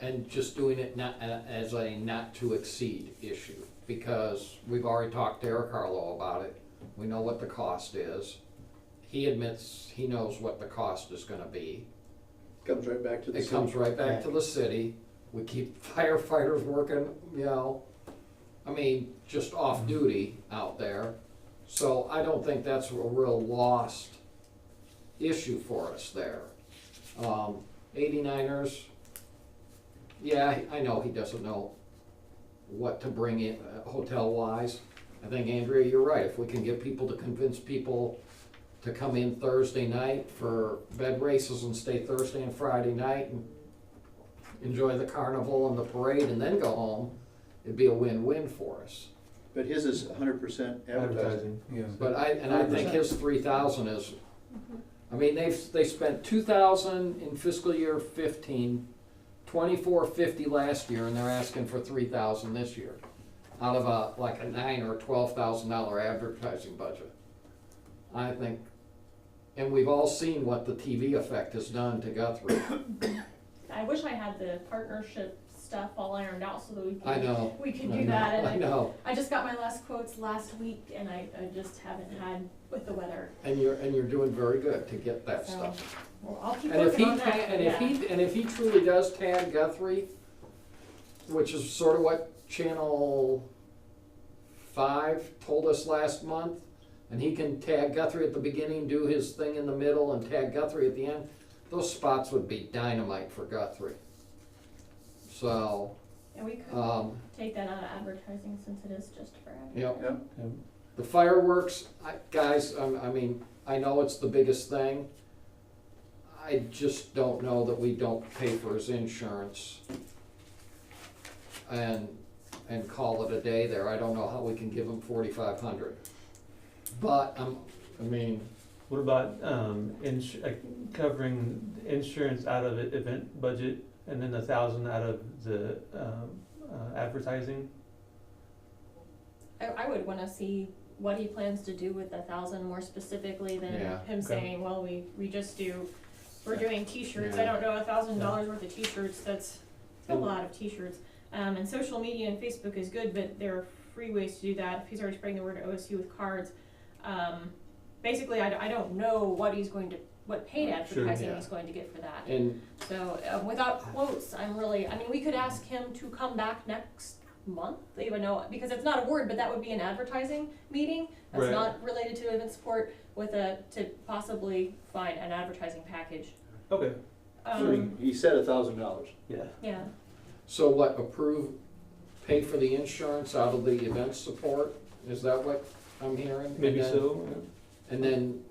And just doing it not as a not to exceed issue, because we've already talked to Eric Harlow about it. We know what the cost is. He admits he knows what the cost is gonna be. Comes right back to the It city. comes right back to the city. We keep firefighters working, just off duty out there. So I don't think that's a real lost issue for us there. 89ers, yeah, I know he doesn't know what to bring in hotel-wise. I think, Andrea, you're right. If we can get people to convince people to come in Thursday night for bed races and stay Thursday and Friday night and enjoy the carnival and the parade and then go home, it'd be a win-win for us. But his is 100% advertising. Yeah. But I think his 3,000 is, they spent 2,000 in fiscal year 15, 2,450 last year, and they're asking for 3,000 this year, out of a $9,000 or $12,000 advertising budget. I think, and we've all seen what the TV effect has done to Guthrie. I wish I had the partnership stuff all ironed out so that I know. we can I do know, that. And I know. I just got my last quotes last week, and I just haven't had with the weather. And you're doing very good to get that So, stuff. well, I'll keep And if working he on that. and if he truly does tag Guthrie, which is sort of what Channel 5 told us last month, and he can tag Guthrie at the beginning, do his thing in the middle, and tag Guthrie at the end, those spots would be dynamite for Guthrie. So, And we could take that out of advertising since it is just for advertising. yep. The fireworks, guys, I know it's the biggest thing. I just don't know that we don't pay for his insurance and call it a day there. I don't know how we can give him $4,500. But What about covering insurance out of the event budget and then 1,000 out of the advertising? I would want to see what he plans to do with 1,000 more specifically than Yeah. him Okay. saying, well, we're doing t-shirts. Yeah. I don't know, $1,000 worth of t-shirts, that's a lot of t-shirts. And social media and Facebook is good, but there are free ways to do that. If he's already spreading the word to OSU with cards, basically I don't know what paid advertising yeah. he's going to get for that. And So without quotes, we could ask him to come back next month, even though, because it's not a word, but that would be an advertising meeting. That's Right. not related to event support to possibly find an advertising package. Okay. He said $1,000. Yeah. Yeah, so what, pay for the insurance out of the event support? Is that what I'm hearing? Maybe And then- so. And then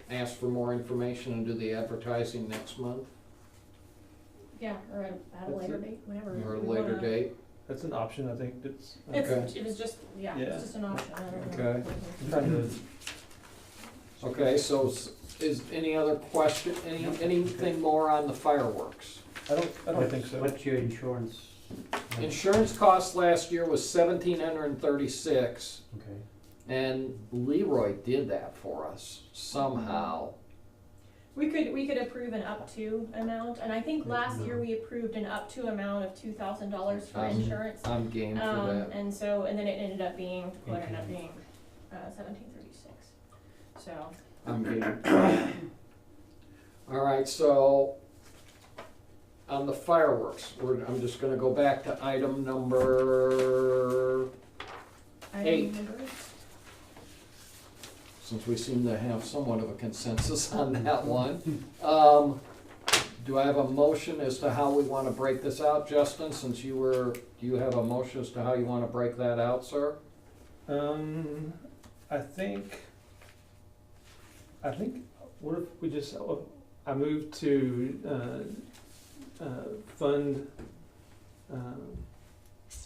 ask for more information and do the advertising next month yeah, or at a That's later it. date, whenever. or a we later wanna- date? That's an option, I think. That's It was just, yeah, Yeah. it's just an option. I don't know. Okay. I'm trying to. Okay, so is any other question, anything more on the fireworks? I don't think so. What's your insurance? Insurance cost last year was $1,736, Okay. and Leroy did that for us somehow. We could approve an up to amount, and I think last year we approved an up to amount of $2,000 for insurance. I'm game for that. And then it ended up being, $1,736, so. I'm game. All right, so on the fireworks, I'm just gonna go back to item number I 8. remember. since we seem to have somewhat of a consensus on that one. Do I have a motion as to how we wanna break this out, Justin, since do you have a motion as to how you wanna break that out, sir? I think, what if we just, I move to, fund,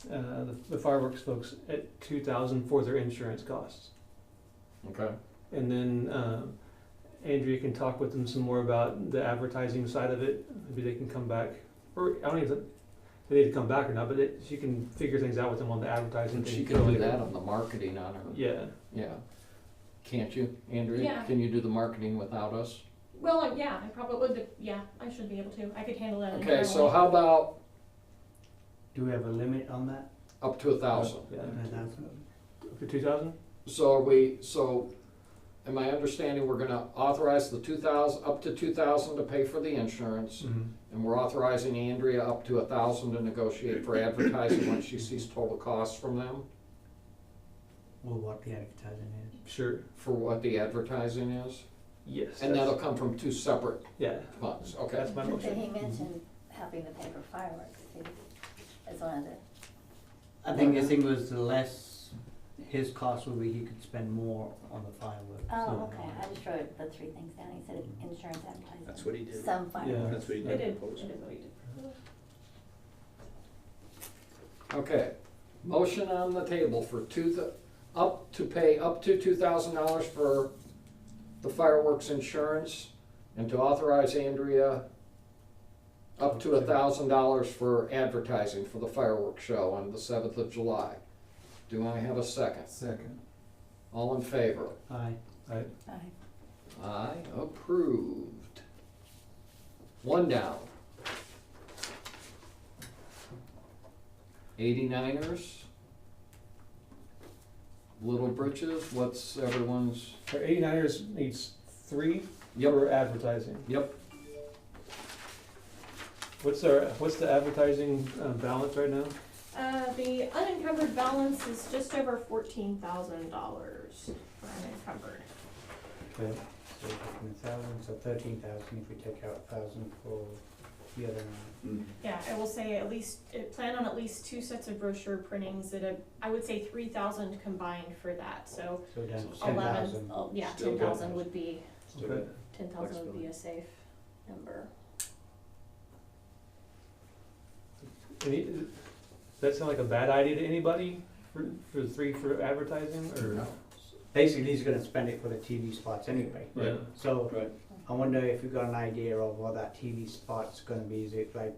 the fireworks folks at 2,000 for their insurance costs. Okay. And then, Andrea can talk with them some more about the advertising side of it. Maybe they can come back, or I don't even, if they need to come back or not, but she can figure things out with them on the advertising. And thing she can do earlier. that on the marketing on her. Yeah. Yeah. Can't you, Andrea? Yeah. Can you do the marketing without us? Well, yeah, I probably would, yeah, I should be able to, I could handle that Okay, so internally. how about Do we have a limit on that? up to 1,000? Yeah. 1,000? Oh. Up to 2,000? So am I understanding we're gonna authorize the 2,000, up to 2,000 to pay for the insurance, Mm-hmm. and we're authorizing Andrea up to 1,000 to negotiate for advertising once she sees total costs from them, Or what the advertising is? Sure. for what the advertising is? Yes. And that's- that'll come from two separate Yeah. funds, okay? That's my But then he motion. mentioned helping to pay for fireworks too, as one of the, I think the thing was the less his cost would be, he could spend more on the fireworks. oh, okay, I just wrote the three things down, he said insurance, advertising. That's what he did. Some fireworks. That's what he It did. did, it propose. is what he did. Okay, motion on the table for up to $2,000 for the fireworks insurance, and to authorize Andrea up to $1,000 for advertising for the fireworks show on the 7th of July. Do I have a second? Second. All in favor? Aye. Aye. Aye, approved. One down. 89ers. Little Britches, what's everyone's? Our 89ers needs 3 Yep. for advertising. Yep. What's the advertising balance right now? The unencumbered balance is just over $14,000 for unencumbered. Okay. So 15,000, so 13,000 if we take out 1,000 for the other one. Mm. Yeah, I will say plan on at least 2 sets of brochure printings I would say 3,000 combined for that, so So then 11, 10,000. oh, yeah, Still good. 10,000 would be, Still Okay. good. 10,000 would be a safe number. Does that sound like a bad idea to anybody for the 3 for advertising or? Basically, he's gonna spend it for the TV spots anyway. Yeah. So Right. I wonder if you got an idea of what that TV spot's gonna be. Is it like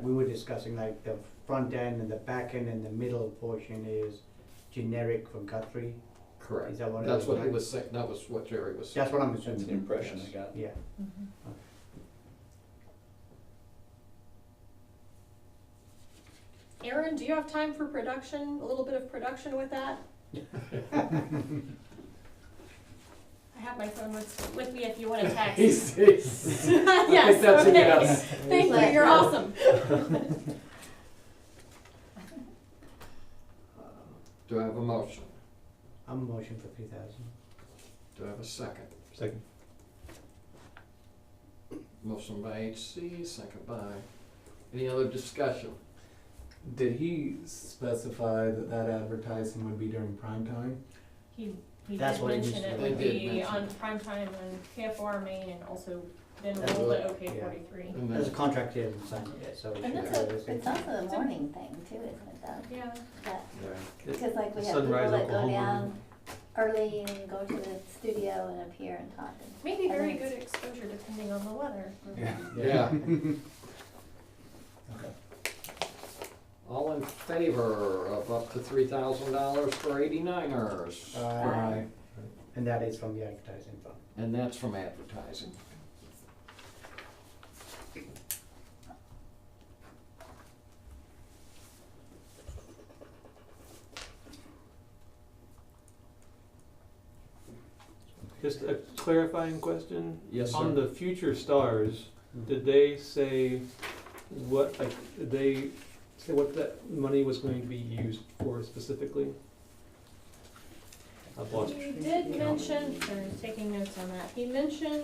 we were discussing, like the front end and the back end and the middle portion is generic for Guthrie? Correct. Is that what it That's is, what he right? was saying, that was what Jerry was saying. That's what I'm That's the assuming. impression I got. Yeah. Aaron, do you have time for production, a little bit of production with that? I have my phone with me if you want to text. Yes, that's a okay. yes. Thank you, you're awesome. Do I have a motion? I'm a motion for 3,000. Do I have a second? Second. Motion by HC, second by, any other discussion? Did he specify that advertising would be during prime time? He That's did what he mention it mentioned. would They did be mention on it. primetime on KFR Maine and also then That's rolled what- at OK yeah. 43. And There's a then, contract here and signed yet, so. we And should it's have this in. it's also a morning thing too, isn't it, though? Yeah. That, yeah. because like we The have people Sunrise that go Oklahoma. down early and go to the studio and appear and talk. Maybe very good exposure depending on the weather. Yeah. All in favor of up to $3,000 for 89ers? Aye. And that is from the advertising fund. And that's from advertising. Just a clarifying question. Yes, On sir. the future stars, did they say what, like, did they say what that money was going to be used for specifically? I've lost. He did mention, or taking notes on that, he mentioned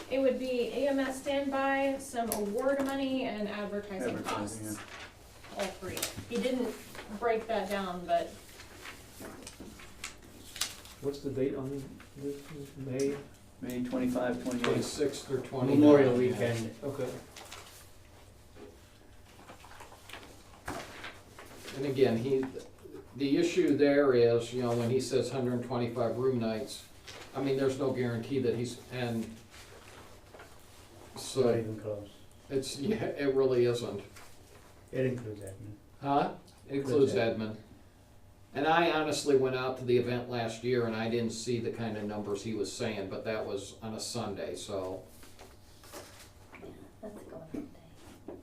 it would be EMS standby, some award money, and advertising Advertising, costs. All three. He didn't break that down, but What's the date on this? May? May 25, 28. 26th or 29th. Memorial weekend. Okay. And again, the issue there is, you know, when he says 125 room nights, I mean, there's no guarantee that and Not so even close. yeah, it really isn't. It includes admin. Huh? It includes Includes admin. And I honestly went out to the event last year and I didn't see the kind of numbers he was saying, but that was on a Sunday, so. Yeah, that's going on day. But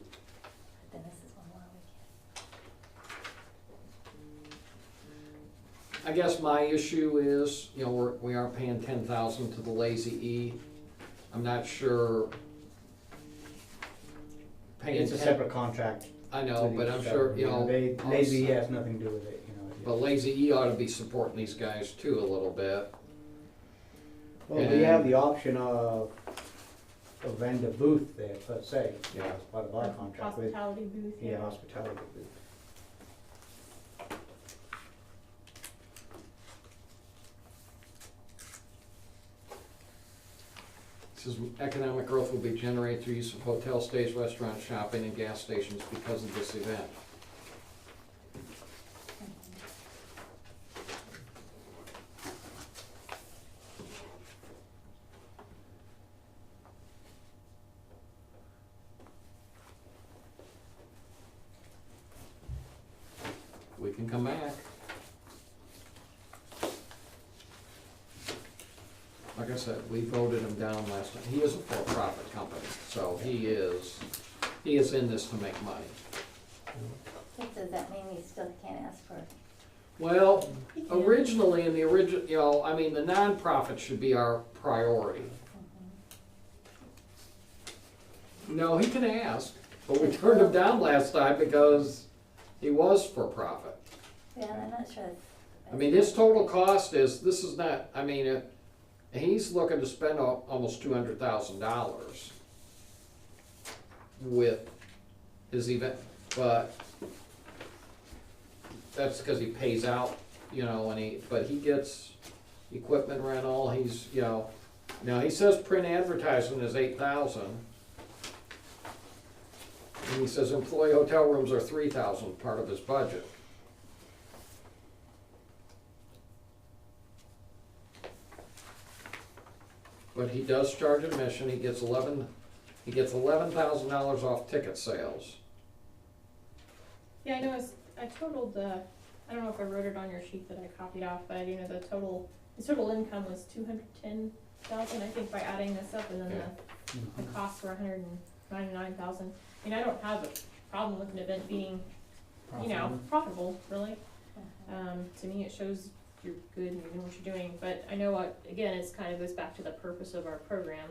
then this is one more weekend. I guess my issue is, you know, we are paying 10,000 to the Lazy E. I'm not sure. Paying It's a 10 separate contract. I know, with but each I'm other, sure, you know. They, Lazy has nothing to do with it, you know. But Lazy E ought to be supporting these guys too a little bit. Well, we have the option of a vendor booth there per se, Yeah. as part of our contract with, hospitality booth, yeah, hospitality booth. It says economic growth will be generated through use of hotel stays, restaurants, shopping, and gas stations because of this event. We can come back. Like I said, we voted him down last time. He is a for-profit company, so he is in this to make money. So does that mean we still can't ask for? Well, originally, in the original, you know, I mean, the nonprofit should be our priority. No, he can ask, but we turned him down last time because he was for-profit. Yeah, I'm not sure. I mean, his total cost is, this is not, I mean, he's looking to spend almost $200,000 with his event, but that's because he pays out, you know, but he gets equipment rental, he's, you know, now he says print advertising is 8,000. And he says employee hotel rooms are 3,000, part of his budget. But he does charge admission, he gets $11,000 off ticket sales. Yeah, I know, I totaled the, I don't know if I wrote it on your sheet that I copied off, but you know, his total income was 210,000, I think, by adding this up, and then the costs were 199,000. I mean, I don't have a problem with an event being, you know, profitable, really. To me, it shows you're good and you know what you're doing, but I know what, again, it's kind of goes back to the purpose of our program.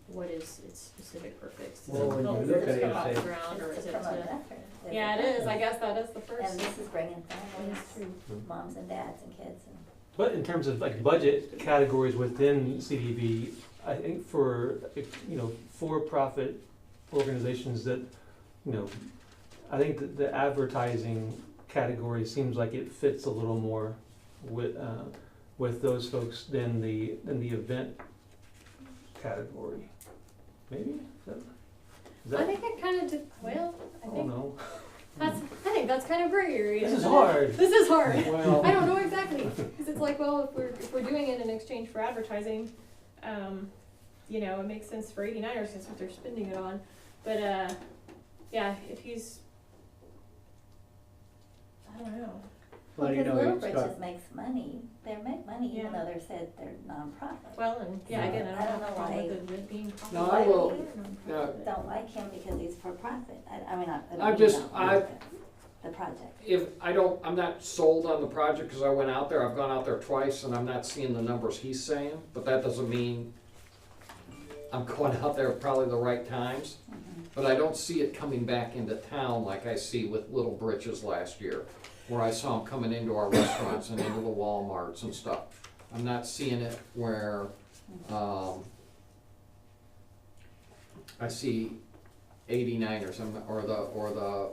What is its specific purpose? Is Well, it when help you look at just it, come off say- the ground, or is It's it to promote to? Guthrie. Yeah, it is, I guess that is the first. And this is bringing That families, is true. moms and dads and kids and. But in terms of like budget categories within CDB, I think for, you know, for-profit organizations that, you know, I think that the advertising category seems like it fits a little more with those folks than the event category. Maybe? Is that, I think it kind of, well, I don't know. I think that's kind of gray area. This is hard. This is hard. Well, I don't know exactly, because it's like, well, if we're doing it in exchange for advertising, you know, it makes sense for 89ers, since what they're spending it on. But yeah, if he's, I don't know. Well, Well, you because know, Little it's Britches got, makes money, they make money even Yeah. though they're said they're nonprofit. Well, and yeah, again, I don't have a problem why- with it being No, profitable. I will- Or nonprofit. Don't like him because he's for profit, I mean, I don't I mean just- don't I- like the project. I'm not sold on the project because I went out there, I've gone out there twice and I'm not seeing the numbers he's saying, but that doesn't mean I'm going out there at probably the right times. But I don't see it coming back into town like I see with Little Britches last year, where I saw them coming into our restaurants and into the Walmarts and stuff. I'm not seeing it where, I see 89 or some, or the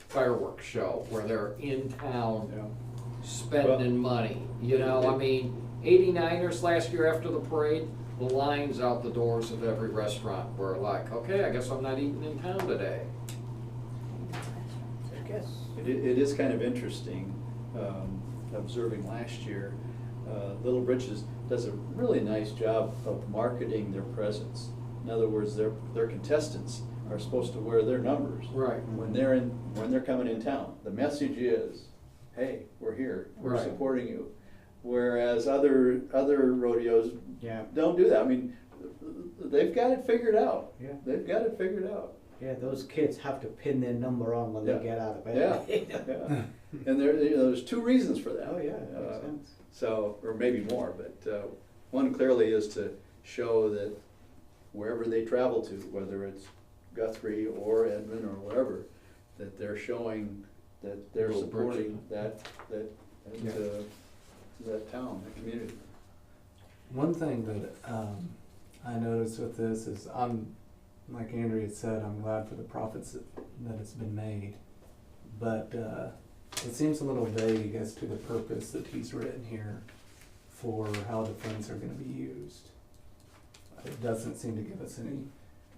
fireworks show where they're in town spending money, you know, I mean, 89ers last year after the parade, the lines out the doors of every restaurant were like, okay, I guess I'm not eating in town today. I guess. It is kind of interesting, observing last year, Little Britches does a really nice job of marketing their presence. In other words, their contestants are supposed to wear their numbers. Right. When they're coming in town. The message is, hey, we're here, we're Right. supporting you. Whereas other rodeos Yeah. don't do that. I mean, they've got it figured out. Yeah. They've got it figured out. Yeah, those kids have to pin their number on when Yeah. they get out of Yeah, bed. yeah. And there's two reasons for that. Oh, yeah, that makes sense. So, or maybe more, but one clearly is to show that wherever they travel to, whether it's Guthrie or Edmond or wherever, that they're showing that they're Little supporting Bridge. Yeah. that town, that community. One thing that I noticed with this is like Andrea said, I'm glad for the profits that it's been made. But it seems a little vague as to the purpose that he's written here for how the funds are going to be used. It doesn't seem to give us any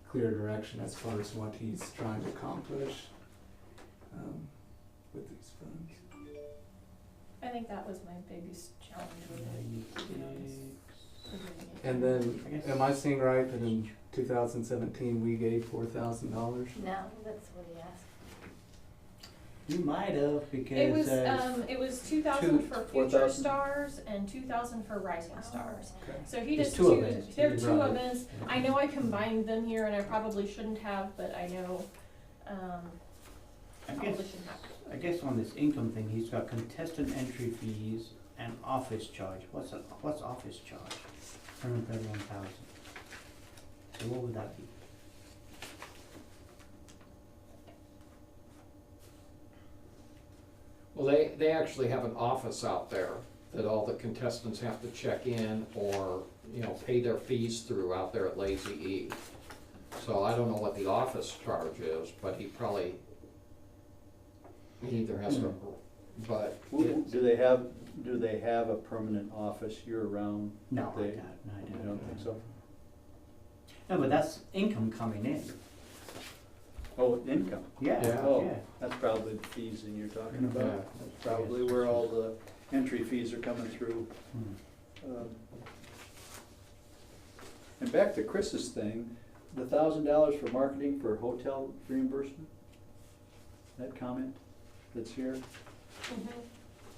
clear direction as far as what he's trying to accomplish with these funds. I think that was my biggest challenge with it, to be honest. And then, am I seeing right that in 2017 we gave $4,000? No, that's what he asked. You might have, It was, because, it was 2,000 for Future 4,000? Stars and 2,000 for Rising Stars. Okay. So he There's does two two, events. there are two Right. events. I know I combined them here and I probably shouldn't have, but I know, I probably guess, shouldn't have. I guess on this income thing, he's got contestant entry fees and office charge. What's office charge? 131,000. So what would that be? Well, they actually have an office out there that all the contestants have to check in or, you know, pay their fees through out there at Lazy E. So I don't know what the office charge is, but he either has to, but Do they have a permanent office year-round? No, I They- don't. No, I I don't. don't think so. No, but that's income coming in. Oh, income. Yeah, Yeah. Oh, yeah. that's probably the fees that you're talking Mhm. about. Yeah. That's probably where all the entry fees are coming through. Hmm. And back to Chris's thing, the $1,000 for marketing for hotel reimbursement? That comment that's here,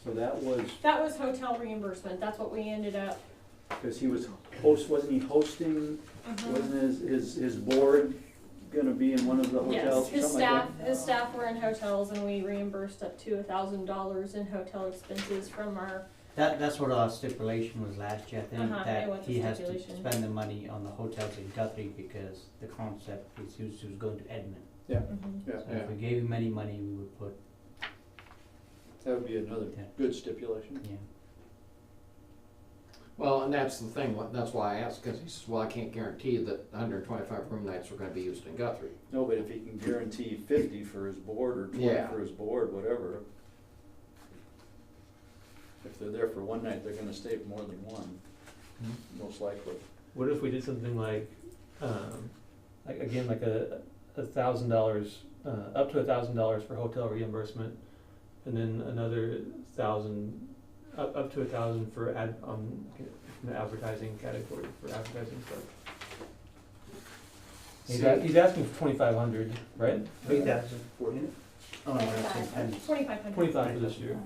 so that was, That was hotel reimbursement, that's what we ended up, because he was wasn't he hosting, mhm. wasn't his board gonna be in one of the hotels Yes, or something like that? his staff were in hotels and we reimbursed up to $1,000 in hotel expenses from our, That's what our stipulation was last year, I think, I know that what the he has to stipulation. spend the money on the hotels in Guthrie because the concept is he was going to Edmond. Yeah, mhm. yeah, So if we gave him any money, we would put, that would be another Yeah. good stipulation. yeah. well, and that's the thing, that's why I asked, because he says, well, I can't guarantee that 125 room nights are gonna be used in Guthrie. No, but if he can guarantee 50 for his board or 20 Yeah. for his board, whatever. If they're there for one night, they're gonna stay for more than one, most likely. What if we did something like again, like $1,000, up to $1,000 for hotel reimbursement, and then another 1,000, up to 1,000 for the advertising category for advertising stuff. He's asking for 2,500, right? 3,000. Oh, no, that's in pennies. 2,500. 25 for this year.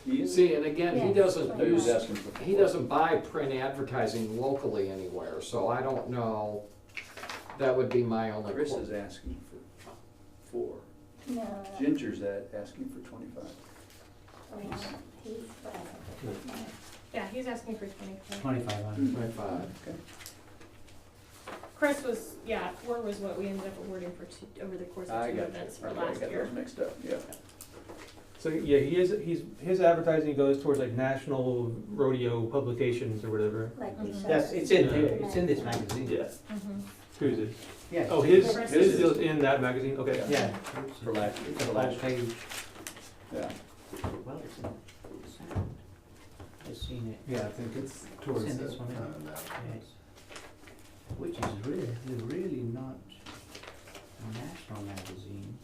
He is, See, and again, he Yes. doesn't he was use, asking for he doesn't buy print advertising locally anywhere, so I don't know, that would be my only. Chris is asking for 4. No, Ginger's asking for 25. he's, Yeah, he's asking for 25. 2,500. 25. Okay. Chris was, yeah, 4 was what we ended up awarding for over the course of I two got you. events for Okay, last I got year. those mixed up, yeah. So yeah, his advertising goes towards like national rodeo publications or whatever. Like we Mhm. should. Yes, it's in here, it's in this magazine. Yeah. Mhm. Who's it? Yeah. Oh, his deal's in that magazine. Okay. Yeah. For last, It's the last page. yeah. Well, it's in sound. I've seen it. Yeah, I think it's towards It's in the, this one, that. Yes. Which is really not a national magazine.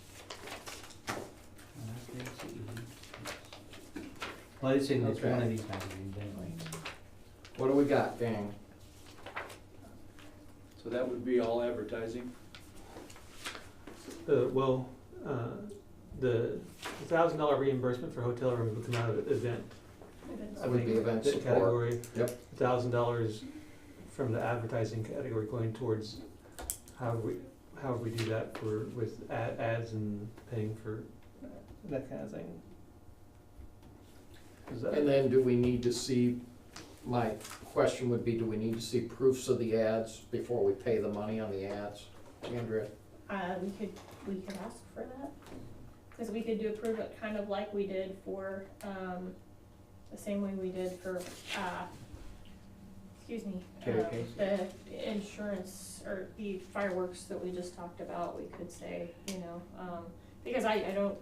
Well, it's in this Okay. one of these magazines anyway. What do we got, gang? So that would be all advertising? Well, the $1,000 reimbursement for hotel rooms would come out of the event. That would be event support. Category. Yep. $1,000 from the advertising category going towards how we do that with ads and paying for that kind of thing. Is that- And then do we need to see, my question would be, do we need to see proofs of the ads before we pay the money on the ads? Andrea? We could ask for that, cause we could approve it kind of like we did for, the same way we did for, excuse me, Carry case. the insurance or the fireworks that we just talked about, we could say, you know, because I know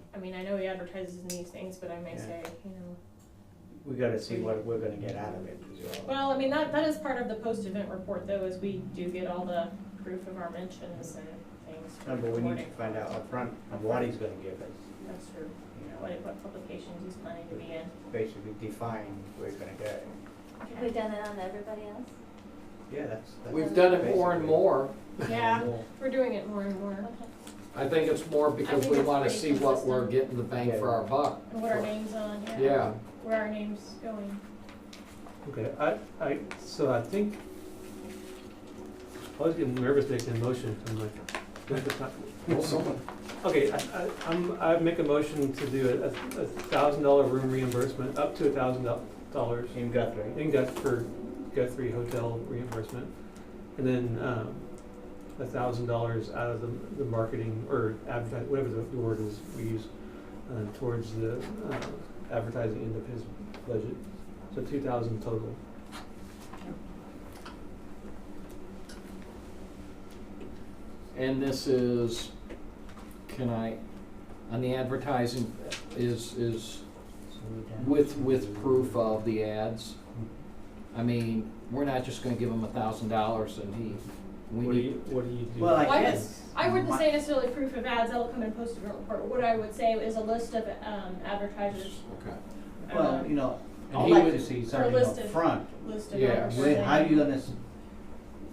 he advertises in these things, but I may Yeah. say, you know, We gotta see what we're gonna get out of it as well. well, I mean, that is part of the post-event report though, is we do get all the proof of our mentions and things. for No, but we need to reporting. find out upfront what he's gonna give us, That's true, you know, what publications he's planning to be in. basically define where it's gonna go. Have we done it on everybody else? Yeah, that's. We've done it more and more. Yeah, we're doing it more and more, Okay. I think it's more because I we think it's wanna pretty see what we're consistent. getting the bang for our buck. and what our name's on, yeah. Yeah, Where our name's going. Okay, so I think, I was getting nervous making a motion, I'm like, well, someone, okay, I make a motion to do a $1,000 room reimbursement, up to $1,000 In Guthrie. for Guthrie hotel reimbursement. And then, $1,000 out of the marketing or advertising, whatever the word is we use, towards the, advertising end of his budget. So 2,000 total. and this is, on the advertising, is So we done. with proof of the ads? I mean, we're not just gonna give him $1,000 and we need, What do you do? Well, Well, I I guess. I wouldn't say necessarily proof of ads, that'll come in post-event report. What I would say is a list of, advertisers. okay. Well, you know, And I'd he like would- to see Or something list up of- front. List of Yeah. advertisers. How you gonna,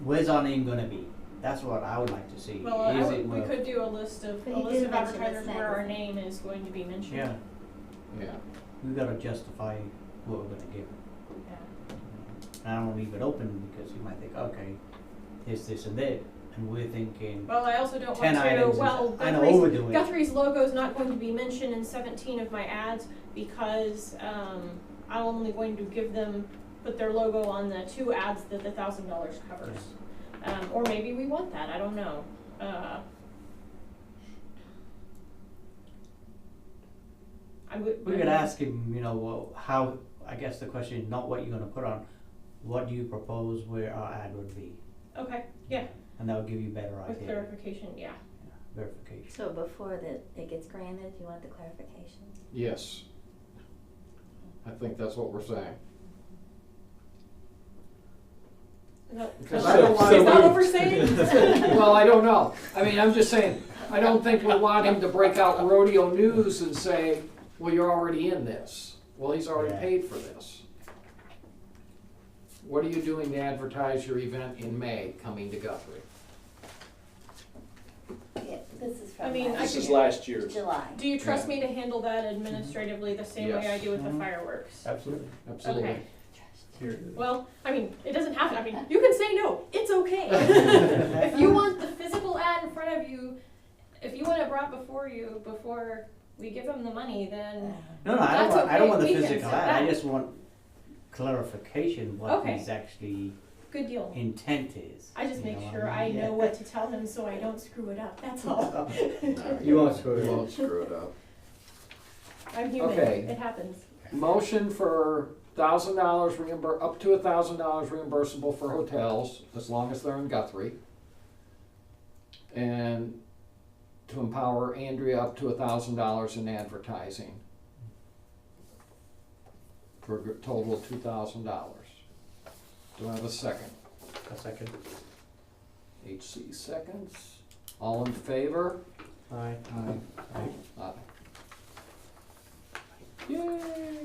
where's our name gonna be? That's what I would like to see. Well, Is it, we could do a list of But he did mention advertisers this where our magazine. name is going to be mentioned. Yeah, Yeah, we gotta justify what we're gonna give. Yeah. I don't wanna leave it open because you might think, okay, this and that, and we're thinking Well, I also don't 10 want to, items. well, I know overdoing it. Guthrie's logo is not going to be mentioned in 17 of my ads because, I'm only going to put their logo on the 2 ads that the $1,000 covers. Or maybe we want that, I don't know. We could ask him, you know, well, how, I guess the question is not what you're gonna put on, what do you propose where our ad would be? Okay, yeah, And that'll give you a better with idea. clarification, yeah. Yeah, verification. So before it gets granted, you want the clarification? yes. I think that's what we're saying. Is that, Because is I don't want that to- what we're saying? Well, I don't know. I mean, I'm just saying, I don't think we want him to break out rodeo news and say, well, you're already in this. Well, he's already Yeah. paid for this. What are you doing to advertise your event in May coming to Guthrie? Yeah, this is from. I mean, This is last year's. July. Do you trust me to handle that administratively the same way I Yes. do with the Mhm. fireworks? Absolutely. Absolutely. Okay. Here it is. Well, I mean, it doesn't have to, I mean, you can say no, it's okay. If you want the physical ad in front of you, if you want it brought before you, before we give them the money, then, No, I That's don't okay, want the we can physical set ad, I that. just want clarification what Okay. his actually good deal. intent is. I just you make know sure what I mean? know what to tell him so I don't screw it up, that's all. You won't screw it You up. won't screw it up. I'm human, Okay. it happens. Motion for $1,000 up to $1,000 reimbursable for hotels, as long as they're in Guthrie. And to empower Andrea up to $1,000 in advertising. For a total of $2,000. Do I have a second? A second. HC seconds. All in favor? Aye. Aye. Yay!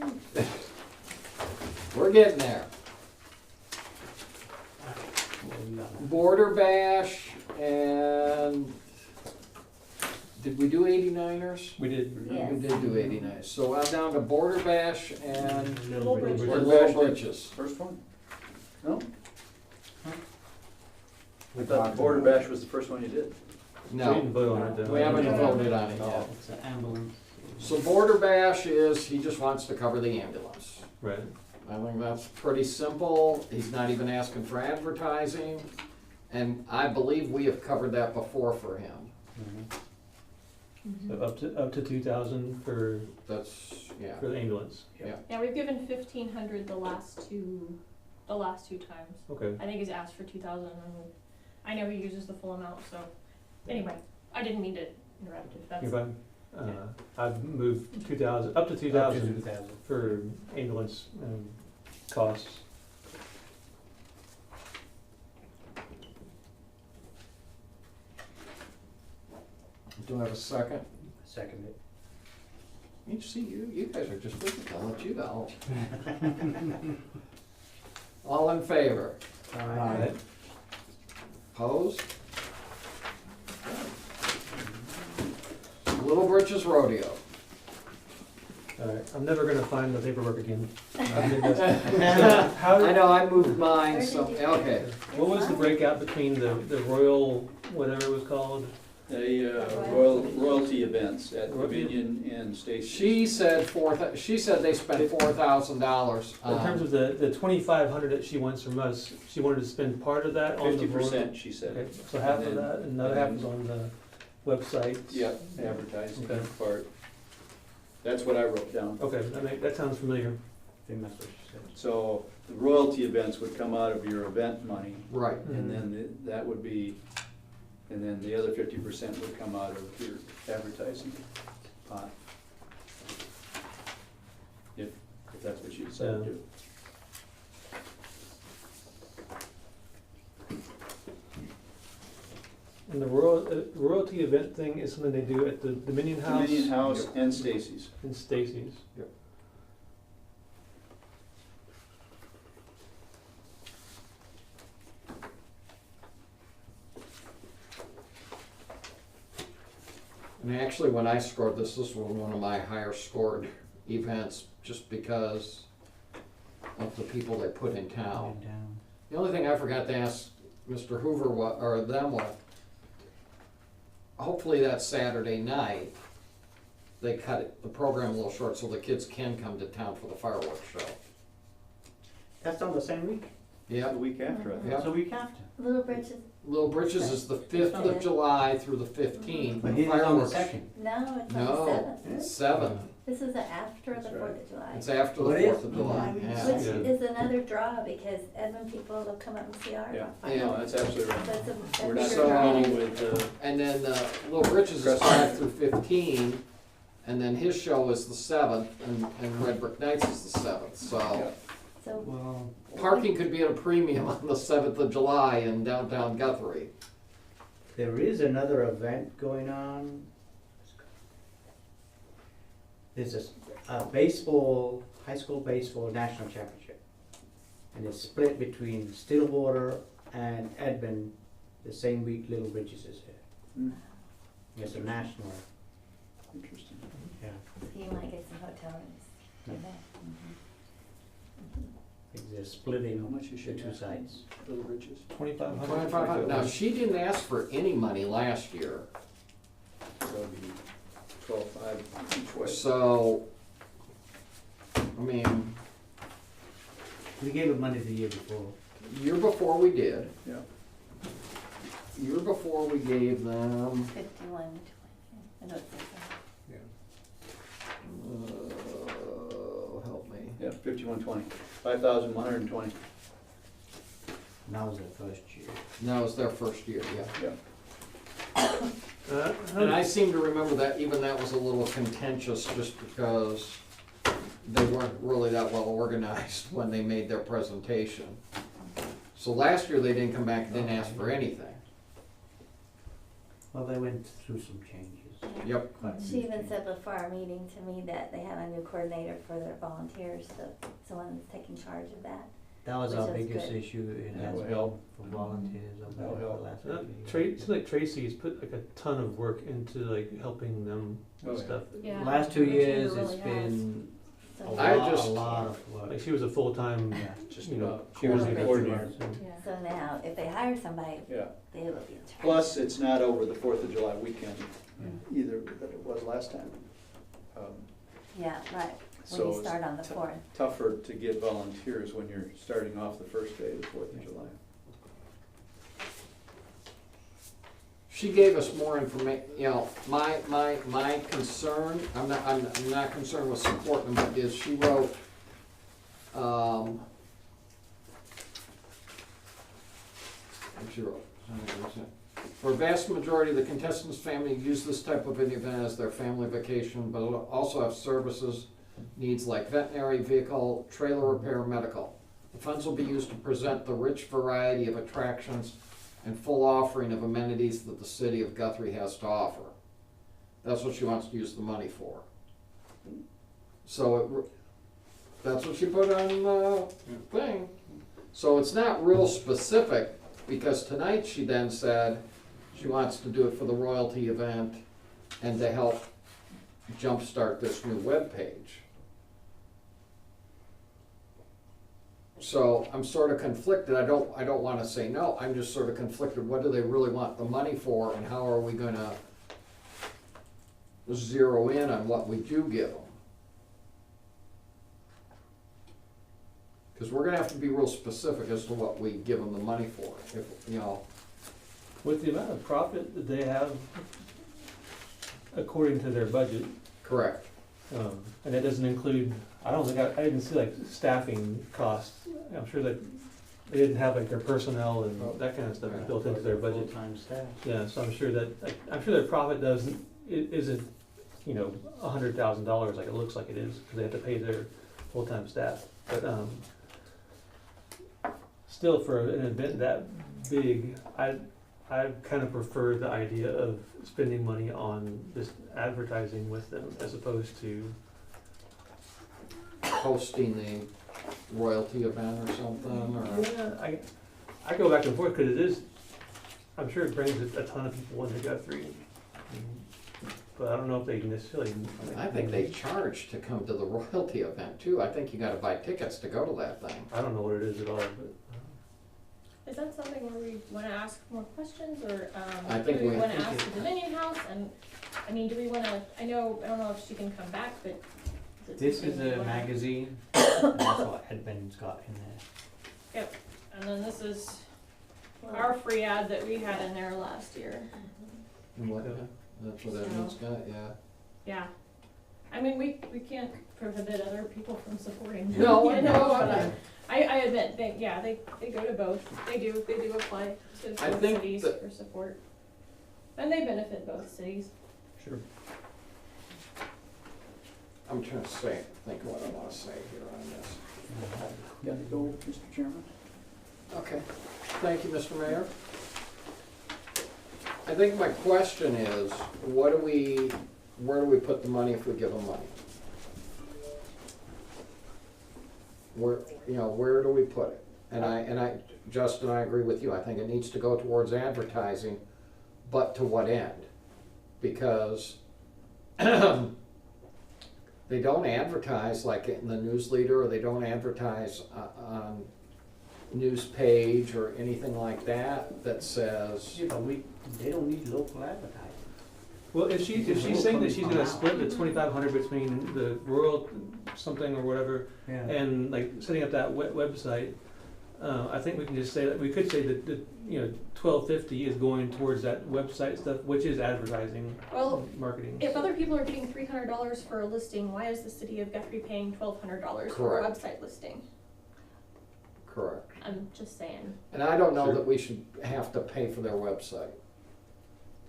We're getting there. Border Bash and did we do 89ers? We did. Yes. We did do 89ers. So I'm down to Border Bash and Little Bridges. Little Bridges. First one? No? We I thought talked Border about- Bash was the first one you did. We No, didn't vote on it though. we haven't voted on it No, yet. it's an ambulance. So Border Bash is, he just wants to cover the ambulance. Right. I think that's pretty simple. He's not even asking for advertising. And I believe we have covered that before for him. So up to 2,000 for That's, yeah. the ambulance. Yeah, we've given 1,500 the last two times. Okay. I think he's asked for 2,000 and I know he uses the full amount, so anyway, I didn't mean to interrupt if that's. You're fine. I've moved 2,000 up to 2,000 for ambulance costs. Do I have a second? Second it. You guys are just looking, I'll let you go. All in favor? Aye. Opposed? Little Britches Rodeo. Alright, I'm never gonna find the paperwork again. I How, know, I moved mine, so, okay. what was the breakout between the Royal, whatever it was called? Royalty events at Dominion and Stacy. She said they spent $4,000 In terms of the 2,500 that she wants from us, she wanted to spend part of that on the Royal. 50%, she said. Okay, so half And of then- that, and another half is on the website. Yep, advertising Okay. part. That's what I wrote down. Okay, that sounds familiar. I think that's what she said. So the royalty events would come out of your event money, Right. and then that would be, and then the other 50% would come out of your advertising pot. If that's what you decide to do. And the royalty event thing is something they do at the Dominion House Dominion House and Stacy's. and Stacy's. Yep. And actually, when I scored this was one of my higher scored events, just because of the people they put in town. The only thing I forgot to ask Mr. Hoover was, hopefully that Saturday night, they cut the program a little short so the kids can come to town for the fireworks show. That's on the same week? Yeah, The week after, I think. Yeah. It's a week after. Little Bridges, Little Britches is the 5th of July through the 15th. But his is on the second. no, it's on the No, seventh. it's 7th. This is after the That's 4th right. of July. It's after the What is? 4th of July. Yeah. Which Yeah. is another draw because Edmond people will come up and see our Yeah, fireworks. that's absolutely So right. it's a We're bigger not So- draw. competing with, And then Little Britches is 5 through 15, and then his show is the 7th, and Red Brick Nights is the 7th. So So Well, parking could be at a premium on the 7th of July in downtown Guthrie. there is another event going on. There's a baseball, high school baseball national championship. And it's split between Stillwater and Edmond the same week Little Bridges is here. It's a national, interesting. yeah. you might get some hotel rooms. Yeah. Okay. I think they're splitting How much is the she two asking? sites. Little Bridges. 2,500. 2,500. Now, she didn't ask for any money last year, So it'd be 12,500 each way. so, I mean, We gave them money the year before. year before we did. Yeah. Year before we gave them, 51, 20. I know it says that. Yeah, 5120, 5,120. And that was their first year. And that was their first year, yeah. Yeah. And I seem to remember that even that was a little contentious just because they weren't really that well organized when they made their presentation. So last year they didn't come back and didn't ask for anything. Well, they went through some changes. Yep. Quite a few She even changes. said before our meeting to me that they have a new coordinator for their volunteers, so someone's taking charge of that. That was which our is biggest good. issue. It That has will been help. for volunteers over That will there for help. the last It few years. seems like Tracy's put like a ton of work into like helping them Oh, and yeah. stuff. Yeah. Last 2 the years, chamber it's really has. been So, I a just- lot of work. Like she was a full-time, Yeah. Just you know, about She was coordinator. a coordinator. Yeah. so now, if they hire somebody, Yeah. they will be in charge. Plus, it's not over the 4th of July weekend Yeah. either that it was last time. Yeah, right, when So you it's start on the fourth. tougher to get volunteers when you're starting off the first day of the 4th of July. She gave us more information, you know, my concern, I'm not concerned with supporting them, but is she wrote, what she wrote, for a vast majority of the contestants' family use this type of an event as their family vacation, but also have services, needs like veterinary, vehicle, trailer repair, medical. The funds will be used to present the rich variety of attractions and full offering of amenities that the city of Guthrie has to offer. That's what she wants to use the money for. So that's what she put on the thing. So it's not real specific, because tonight she then said she wants to do it for the royalty event and to help jumpstart this new webpage. So I'm sort of conflicted. I don't want to say no. I'm just sort of conflicted. What do they really want the money for, and how are we gonna zero in on what we do give them? Because we're gonna have to be real specific as to what we give them the money for. If, you know, with the amount of profit that they have according to their budget, correct. and that doesn't include, I don't think, I didn't see like staffing costs. I'm sure that they didn't have like their personnel and that kind of stuff built into their budget. Full-time staff. Yeah, so I'm sure their profit isn't, you know, $100,000 like it looks like it is, because they have to pay their full-time staff. But, still, for an event that big, I kind of prefer the idea of spending money on just advertising with them as opposed to, Hosting the royalty event or something, or yeah, I go back and forth because it is, I'm sure it brings a ton of people into Guthrie. But I don't know if they necessarily. I think they charge to come to the royalty event too. I think you gotta buy tickets to go to that thing. I don't know what it is at all, but. Is that something where we wanna ask more questions, or, I think do we we- wanna ask the Dominion House, and, I mean, do we wanna, I don't know if she can come back, but. This is a magazine, and that's what Edmund's got in there. Yep, and then this is our free ad that we had in there last year. And what, that's what Edmund's got, yeah. Yeah, I mean, we can't prohibit other people from supporting them. No, you no, know, I but know. I admit, they go to both, they do apply to I both think cities that- for support. And they benefit both cities. Sure. I'm trying to think what I wanna say here on this. Got to go, Mr. Chairman? Okay, thank you, Mr. Mayor. I think my question is, where do we put the money if we give them money? Where do we put it? And Justin, I agree with you. I think it needs to go towards advertising, but to what end? Because they don't advertise like in the news leader, or they don't advertise on news page or anything like that that says, Yeah, but they don't need local advertising. Well, if she's saying that she's gonna split the 2,500 between the rural something or whatever, Yeah. and like setting up that website, I think we can just say that, we could say that, you know, 1250 is going towards that website stuff, which is advertising, Well, marketing. if other people are getting $300 for a listing, why is the city of Guthrie paying $1,200 for a Correct. website listing? Correct. I'm just saying. And I don't know Sure. that we should have to pay for their website.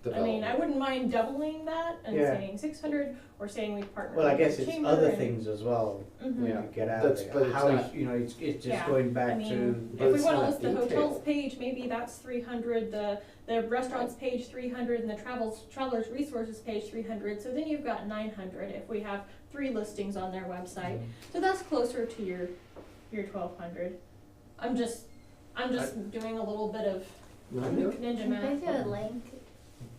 I mean, I development. wouldn't mind doubling that and Yeah. saying 600, or saying we partner Well, I with guess the it's chamber other and- things as well, Mhm. Yeah. to get out That's- of but it. it's How not- is, you know, it's just Yeah. going back I to. mean, But if we it's wanna not list the detailed. hotels page, maybe that's 300, the restaurants page 300, and the travelers resources page 300, so then you've got 900 if we have 3 listings on their website. So that's closer to your 1,200. I'm just doing a little bit of ninja Can they math. do a link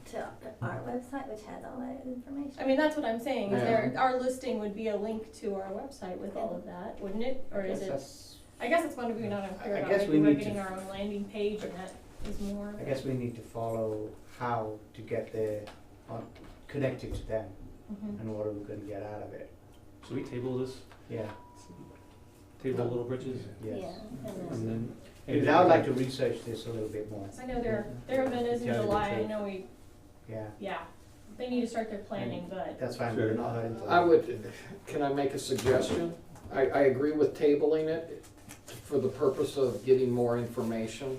to our website which has all that information? I mean, that's what I'm saying, is Yeah. our listing would be a link to our website with all of that, wouldn't it? Or is it, I guess it's one we're not unclear I about, guess maybe we we're need to- getting our own landing page and that is more. I guess we need to follow how to get connected to them, Mhm. and what are we gonna get out of it. Should we table this? Yeah, Table Little Britches? yes. Yeah, And and then, then. Because I would like to research this a little bit more, I know their event is in Tell you the July, I truth. know yeah, they need to start their planning, but, that's fine, Sure. we're not hurting. I would, can I make a suggestion? I agree with tabling it for the purpose of getting more information.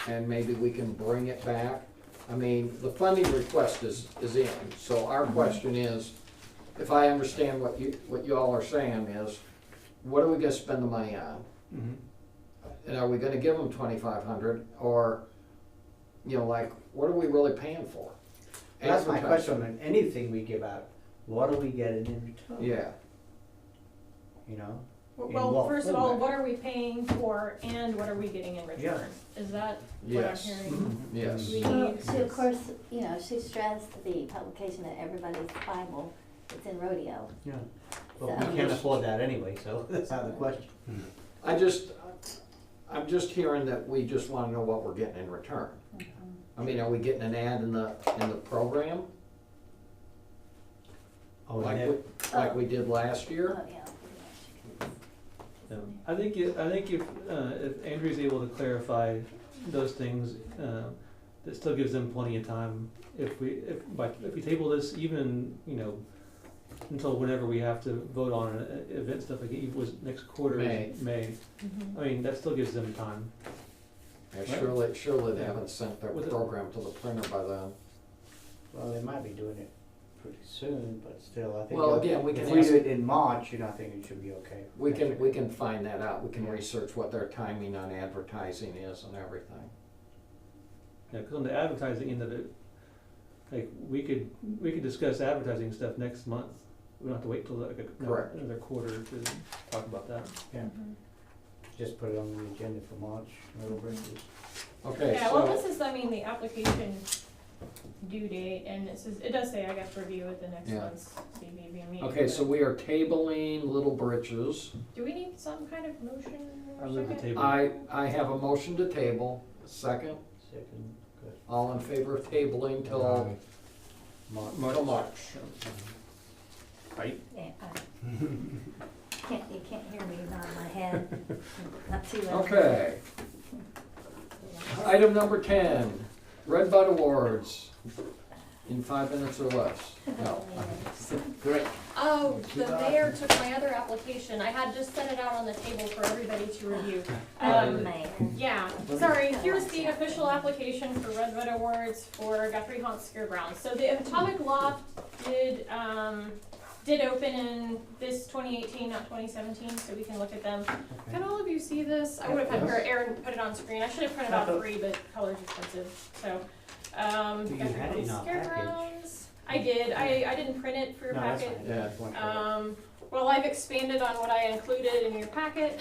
And maybe we can bring it back. I mean, the funding request is in, so our question is, if I understand what you all are saying is, what are we gonna spend the money on? Mhm. And are we gonna give them 2,500, or, you know, like, what are we really paying for? That's my Advertising. question, on anything we give out, what are we getting in return? Yeah, You know? well, what first of all, format? what are we paying for and what are we getting in return? Is that what I'm yes, hearing? yes. We well, need, she, of course, you know, she stressed the publication of everybody's Bible, it's in rodeo. Yeah. But So- we can't afford that anyway, so that's not the question. I'm just hearing that we just wanna know what we're getting in return. I mean, are we getting an ad in the program, Oh, like and like we did last year? Oh, yeah. Yeah. I think if Andrew's able to clarify those things, that still gives them plenty of time. If we table this, even, you know, until whenever we have to vote on an event stuff, like it was next quarter, May. May. Mhm. I mean, that still gives them time. Yeah, surely they haven't sent their With it- program to the printer by then. well, they might be doing it pretty soon, but still, I think. Well, again, we if can we ask- do it in March, you know, I think it should be okay. We can find that out, we can research what their timing on advertising is and everything. Yeah, because on the advertising end of it, like, we could discuss advertising stuff next month. We don't have to wait till Correct. another quarter to talk about that. Yeah, Mhm. just put it on the agenda for March, Little Britches. Okay, Yeah, well, so, this is, I mean, the application due date, and it does say, I guess, review at the next Yeah. month's CBB meeting. okay, so but- we are tabling Little Britches. Do we need some kind of motion I or move the second? table. I have a motion to table, second, Second, good. all in favor of tabling till March. Right? Yeah, you can't hear me nod my head, not too loud. Okay, item number 10, Red Bud Awards, in 5 minutes or less. No, Great. Oh, the mayor took my other application, I had just set it out on the table for everybody to review. Yeah, sorry, here's the official application for Red Bud Awards for Guthrie Haunts Fairgrounds. So the Atomic Loft did open in this 2018, not 2017, so we can look at them. Can all of you see this? I would have had Aaron put it on screen. I should have printed out 3, but color's expensive, so. You Guthrie had it in Haunts our package. Fairgrounds. I did. I didn't print it for your No, that's packet. fine. Yeah. Just want to- Well, I've expanded on what I included in your packet.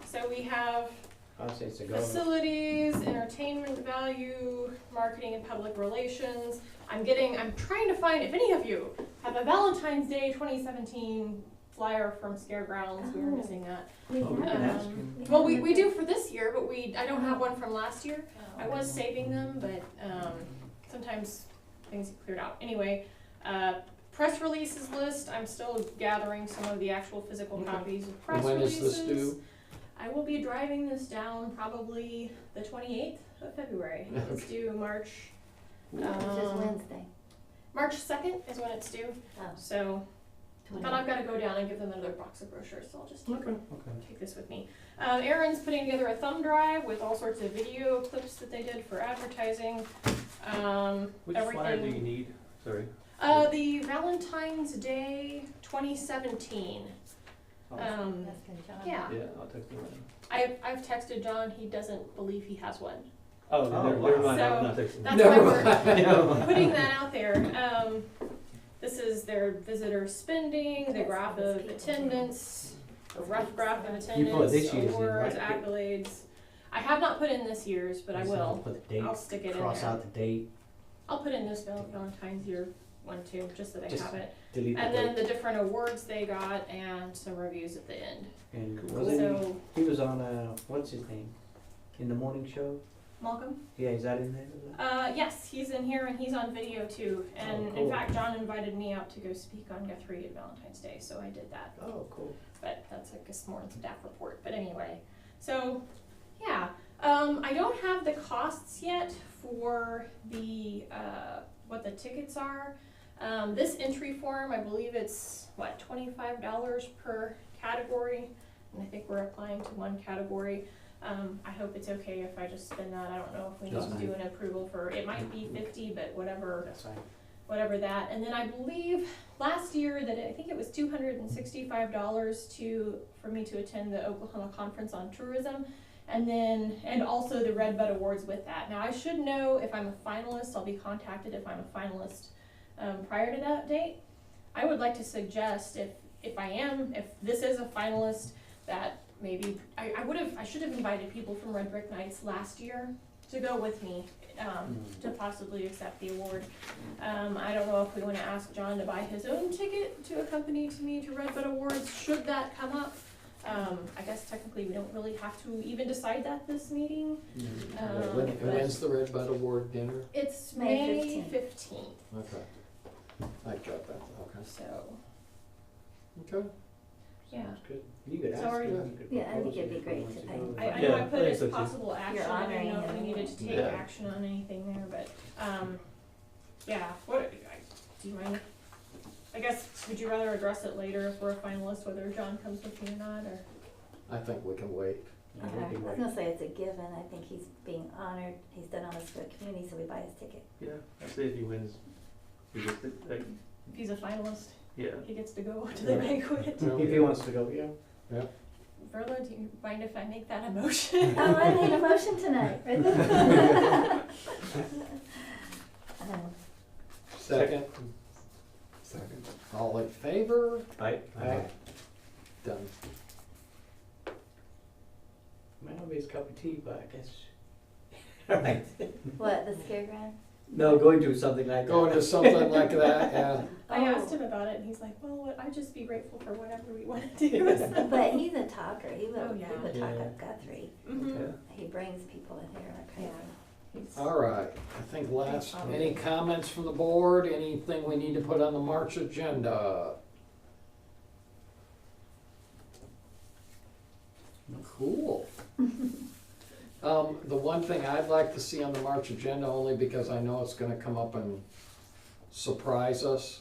So we have I'll say it's a go. facilities, entertainment value, marketing and public relations. I'm trying to find, if any of you have a Valentine's Day 2017 flyer from Scaregrounds, we were missing that. Oh, we can ask Um, him. Well, we do for this year, but I don't have one from last year. I was saving them, but sometimes things get cleared out. Anyway, press releases list, I'm still gathering some of the actual physical copies of press when is releases. this due? I will be driving this down probably the 28th of February. It's due March, Which is Wednesday. March 2nd is when it's due. Oh, So, but 20. I've got to go down and give them another box of brochures, so I'll just take, Okay. take this with me. Aaron's putting together a thumb drive with all sorts of video clips that they did for advertising. Which Everything. flyer do you need? Sorry. The Valentine's Day 2017. That's good, John. Yeah. Yeah, I'll text you right now. I've texted John, he doesn't believe he has one. Oh, Oh, never wow. mind, I'm So, not texting. That's Never why we're putting that out there. This is their visitor spending, the That's graph what of it's people attendance, a rough graph of You put this attendance, year's in, awards, right? accolades. I have not put in this year's, but I So will. Put the date, I'll stick it in cross there. out the date, I'll put in this Valentine's year one too, just so they Just have it. delete the And then date. the different awards they got and some reviews at the end. And wasn't So, he was on, what's his name? In the morning show? Malcolm? Yeah, is that in there? Is it? Yes, he's in here and he's on video too. And Oh, in cool. fact, John invited me out to go speak on Guthrie at Valentine's Day, so I did that. Oh, cool. But that's like a more staff report. But anyway, so yeah, I don't have the costs yet for the what the tickets are. This entry form, I believe it's what, $25 per category, and I think we're applying to one category. I hope it's okay if I just spend that. I don't know if we That's need to do fine. an approval for, it might be 50, but whatever. That's fine. Whatever that, and then I believe last year that I think it was $265 for me to attend the Oklahoma Conference on Tourism, and also the Red Bud Awards with that. Now I should know if I'm a finalist. I'll be contacted if I'm a finalist prior to that date. I would like to suggest if this is a finalist, that maybe I should have invited people from Red Brick Nights last year to go with me. To possibly accept the award. I don't know if we want to ask John to buy his own ticket to accompany me to Red Bud Awards, should that come up. I guess technically we don't really have to even decide that this meeting. When's the Red Bud Award dinner? It's May May 15th, Okay. I got that, okay. so, Okay. yeah. Sounds good. You could ask Sorry. him. You could Yeah, I think propose it'd be if he great wants to go. pay. I know Yeah, I put I think as so too. possible action, You're I didn't know if honoring we him. needed to take Yeah. action on anything there, but, yeah, do you mind? I guess, would you rather address it later if we're a finalist, whether John comes with me or not, or? I think we can wait. Yeah, I we can was wait. gonna say it's a given. I think he's being honored. He's done all this for the community, so we buy his ticket. Yeah, I say if he wins, he gets it, like, If he's a finalist, yeah. he gets to go to the banquet. If he wants to go, yeah. Verla, do you mind if I make that a motion? Oh, I made a motion tonight. Second, Second. all in favor? Aye. Done. Might not be his cup of tea, but I guess. Alright. What, the scareground? No, going to something like that. Going to something like that, yeah. I asked him about it, and he's like, well, I'd just be grateful for whatever we want to do. But he's a talker. He Oh, would, yeah. he would talk Yeah. up Guthrie. Mhm. Yeah. He brings people in here like crazy. He's- All right, I think any comments from the board, anything we need to put on the March agenda? Cool. The one thing I'd like to see on the March agenda, only because I know it's gonna come up and surprise us,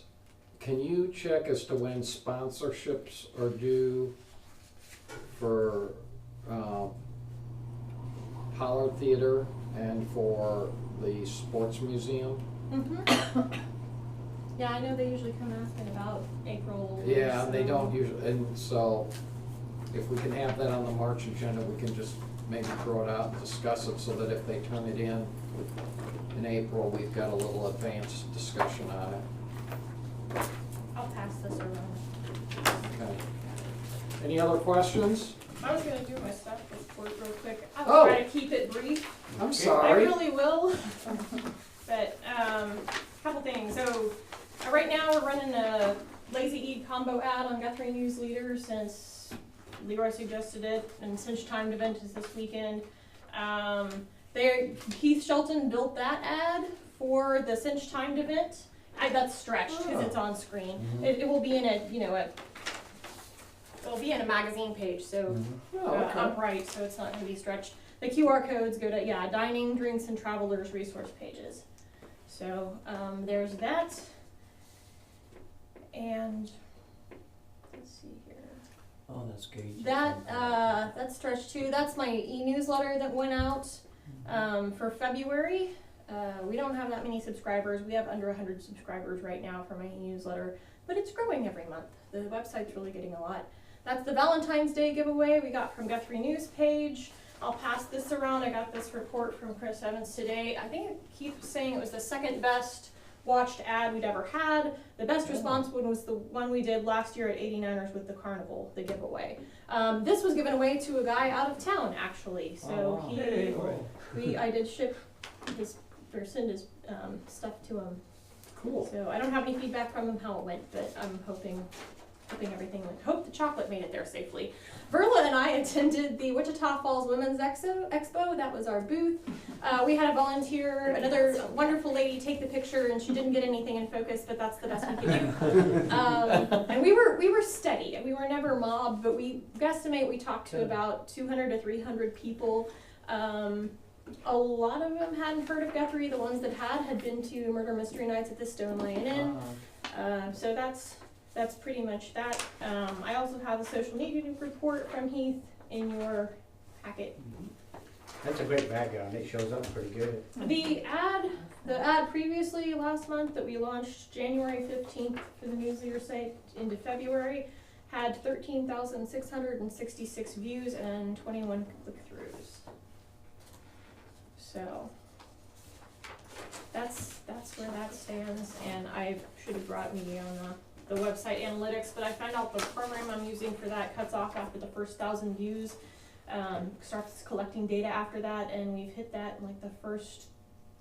can you check as to when sponsorships are due for, Pollard Theater and for the Sports Museum? Mhm. Yeah, I know they usually come asking about April. or Yeah, they so. don't usually, and so if we can have that on the March agenda, we can just maybe throw it out and discuss it so that if they turn it in April, we've got a little advanced discussion on it. I'll pass this around. Okay. Any other questions? I was gonna do my staff report real quick. Oh. I'll try to keep it brief. I'm I sorry. really will. But, couple things. So, right now we're running a Lazy Eat combo ad on Guthrie News Leader since Leroy suggested it, and Cinch Timed event is this weekend. Keith Shelton built that ad for the Cinch Timed event. That's stretched because it's on screen. Mhm. It will be in a it'll be in a magazine page, so Oh, okay. upright, so it's not gonna be stretched. The QR codes go to, dining, drinks, and travelers resource pages. So, there's that. And, let's see here. Oh, that's great. That's stretched too. That's my e-newsletter that went out, for February. We don't have that many subscribers. We have under 100 subscribers right now for my e-newsletter, but it's growing every month. The website's really getting a lot. That's the Valentine's Day giveaway we got from Guthrie News page. I'll pass this around. I got this report from Chris Evans today. I think it keeps saying it was the second best watched ad we'd ever had. The best response one was the one we did last year at 89ers with the carnival, the giveaway. This was given away to a guy out of town, actually. So I did ship send his stuff to him. Cool. So I don't have any feedback from him how it went, but I'm hoping everything went. Hope the chocolate made it there safely. Verla and I attended the Wichita Falls Women's Expo. That was our booth. We had a volunteer, another wonderful lady, take the picture, and she didn't get anything in focus, but that's the best we could do. And we were steady. We were never mobbed, but we guesstimate we talked to about 200 to 300 people. A lot of them hadn't heard of Guthrie. The ones that had been to Murder Mystery Nights at the Stone Lion Inn. So that's pretty much that. I also have a social media report from Heath in your packet. That's a great background. It shows up pretty good. The ad previously last month that we launched January 15th for the newsletter site into February had 13,666 views and 21 click-throughs. So that's where that stands, and I should have brought me on the website analytics, but I found out the program I'm using for that cuts off after the first 1,000 views, starts collecting data after that, and we've hit that in like the first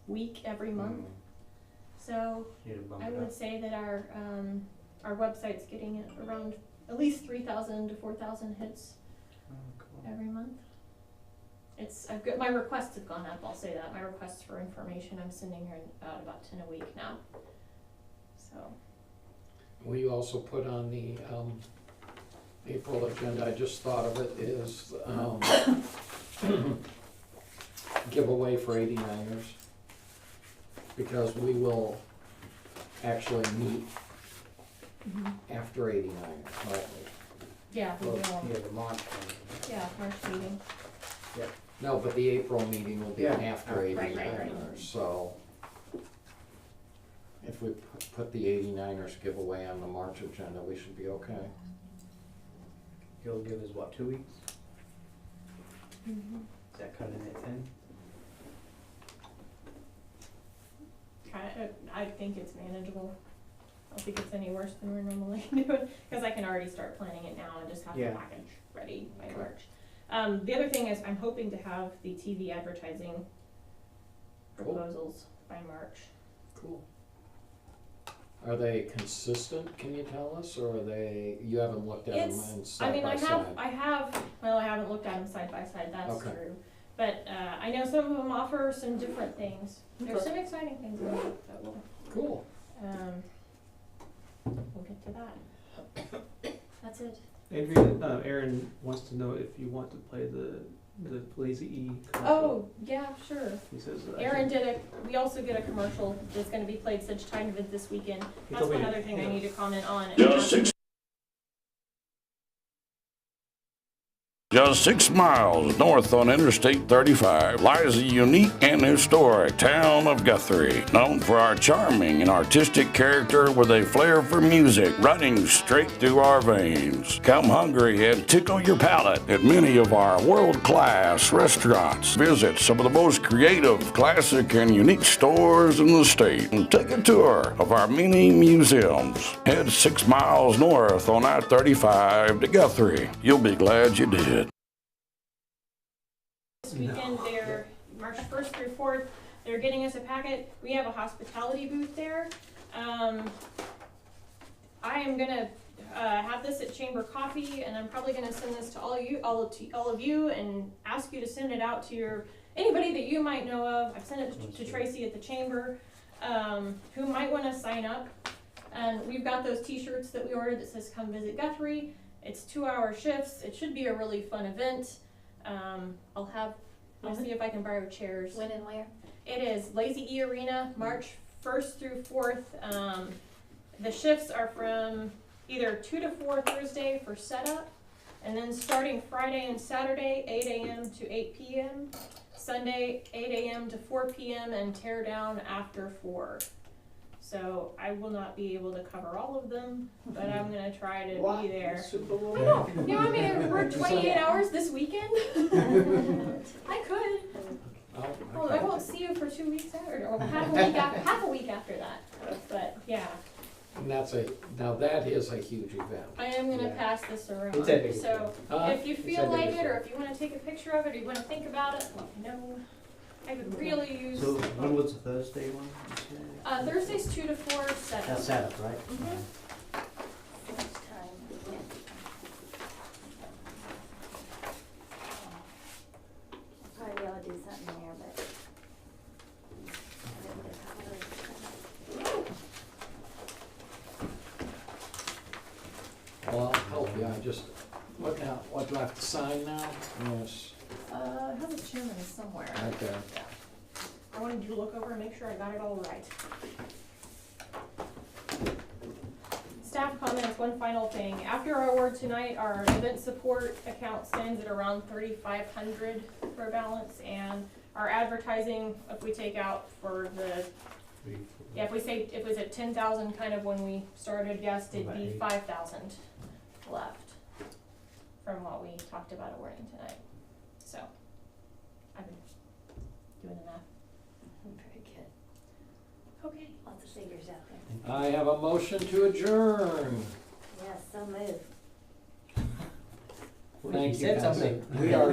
week every month. So I would say that our website's getting around at least 3,000 to 4,000 hits every month. My requests have gone up, I'll say that. My requests for information, I'm sending her about 10 a week now. So. Will you also put on the April agenda, I just thought of it, is giveaway for 89ers. Because we will actually meet after 89ers, won't we? Yeah, we will. Yeah, the March one. Yeah, March meeting. Yep. No, but the April meeting will be after 89ers, Right. so if we put the 89ers giveaway on the March agenda, we should be okay. He'll give us what, 2 weeks? Is that cutting it thin? I think it's manageable. I don't think it's any worse than we're normally doing, because I can already start planning it now and just have the package ready by March. The other thing is I'm hoping to have the TV advertising proposals by March. Cool. Are they consistent, can you tell us, or are they, you haven't looked at them side by side? I haven't looked at them side by side, that's true. But I know some of them offer some different things. There's some exciting things about it that will. Cool. We'll get to that. That's it. Andrea, Aaron wants to know if you want to play the Lazy E commercial. Oh, yeah, sure. He says Aaron we also did a commercial that's gonna be played such time event this weekend. That's one other thing I need to comment on. Just 6 miles north on Interstate 35 lies the unique and historic town of Guthrie, known for our charming and artistic character with a flair for music running straight through our veins. Come hungry and tickle your palate at many of our world-class restaurants. Visit some of the most creative, classic, and unique stores in the state and take a tour of our many museums. Head 6 miles north on I-35 to Guthrie. You'll be glad you did. This weekend, they're March 1st through 4th. They're getting us a packet. We have a hospitality booth there. I am gonna have this at Chamber Coffee, and I'm probably gonna send this to all of you, and ask you to send it out to anybody that you might know of. I've sent it to Tracy at the Chamber, who might want to sign up. And we've got those T-shirts that we ordered that says "Come visit Guthrie." It's 2-hour shifts. It should be a really fun event. I'll see if I can borrow chairs. When and where? It is Lazy E Arena, March 1st through 4th. The shifts are from either 2 to 4 Thursday for setup, and then starting Friday and Saturday, 8 a.m. to 8 p.m., Sunday, 8 a.m. to 4 p.m., and tear down after 4. So I will not be able to cover all of them, but I'm gonna try to be there. I know. You want me to work 28 hours this weekend? I could. Well, I won't see you for 2 weeks after, or half a week after that. But yeah, And now that is a huge event. I am gonna pass this around. It's epic. So Huh? if you feel like it, or if you wanna take a picture of it, or you wanna think about it, let me know. I could really use. So when was the Thursday one? Thursdays 2 to 4 setup. That's setup, right? Mhm. Next time. Probably be able to do something there, but. Well, I'll help you. I just, what now? What do I have to sign now? Yes. It has a chairman somewhere. Okay. Yeah. I wanted you to look over and make sure I got it all right. Staff comments, one final thing. After our award tonight, our event support account stands at around $3,500 for balance, and our advertising, if we take out for the, yeah, if we say, it was at 10,000 kind of when we started, yes, it'd be 5,000 left from what we talked about awarding tonight. So, I've been doing the math. Very good. Okay. Lots of figures out there. I have a motion to adjourn. Yes, so moved. Thank you, said guys. something. We are.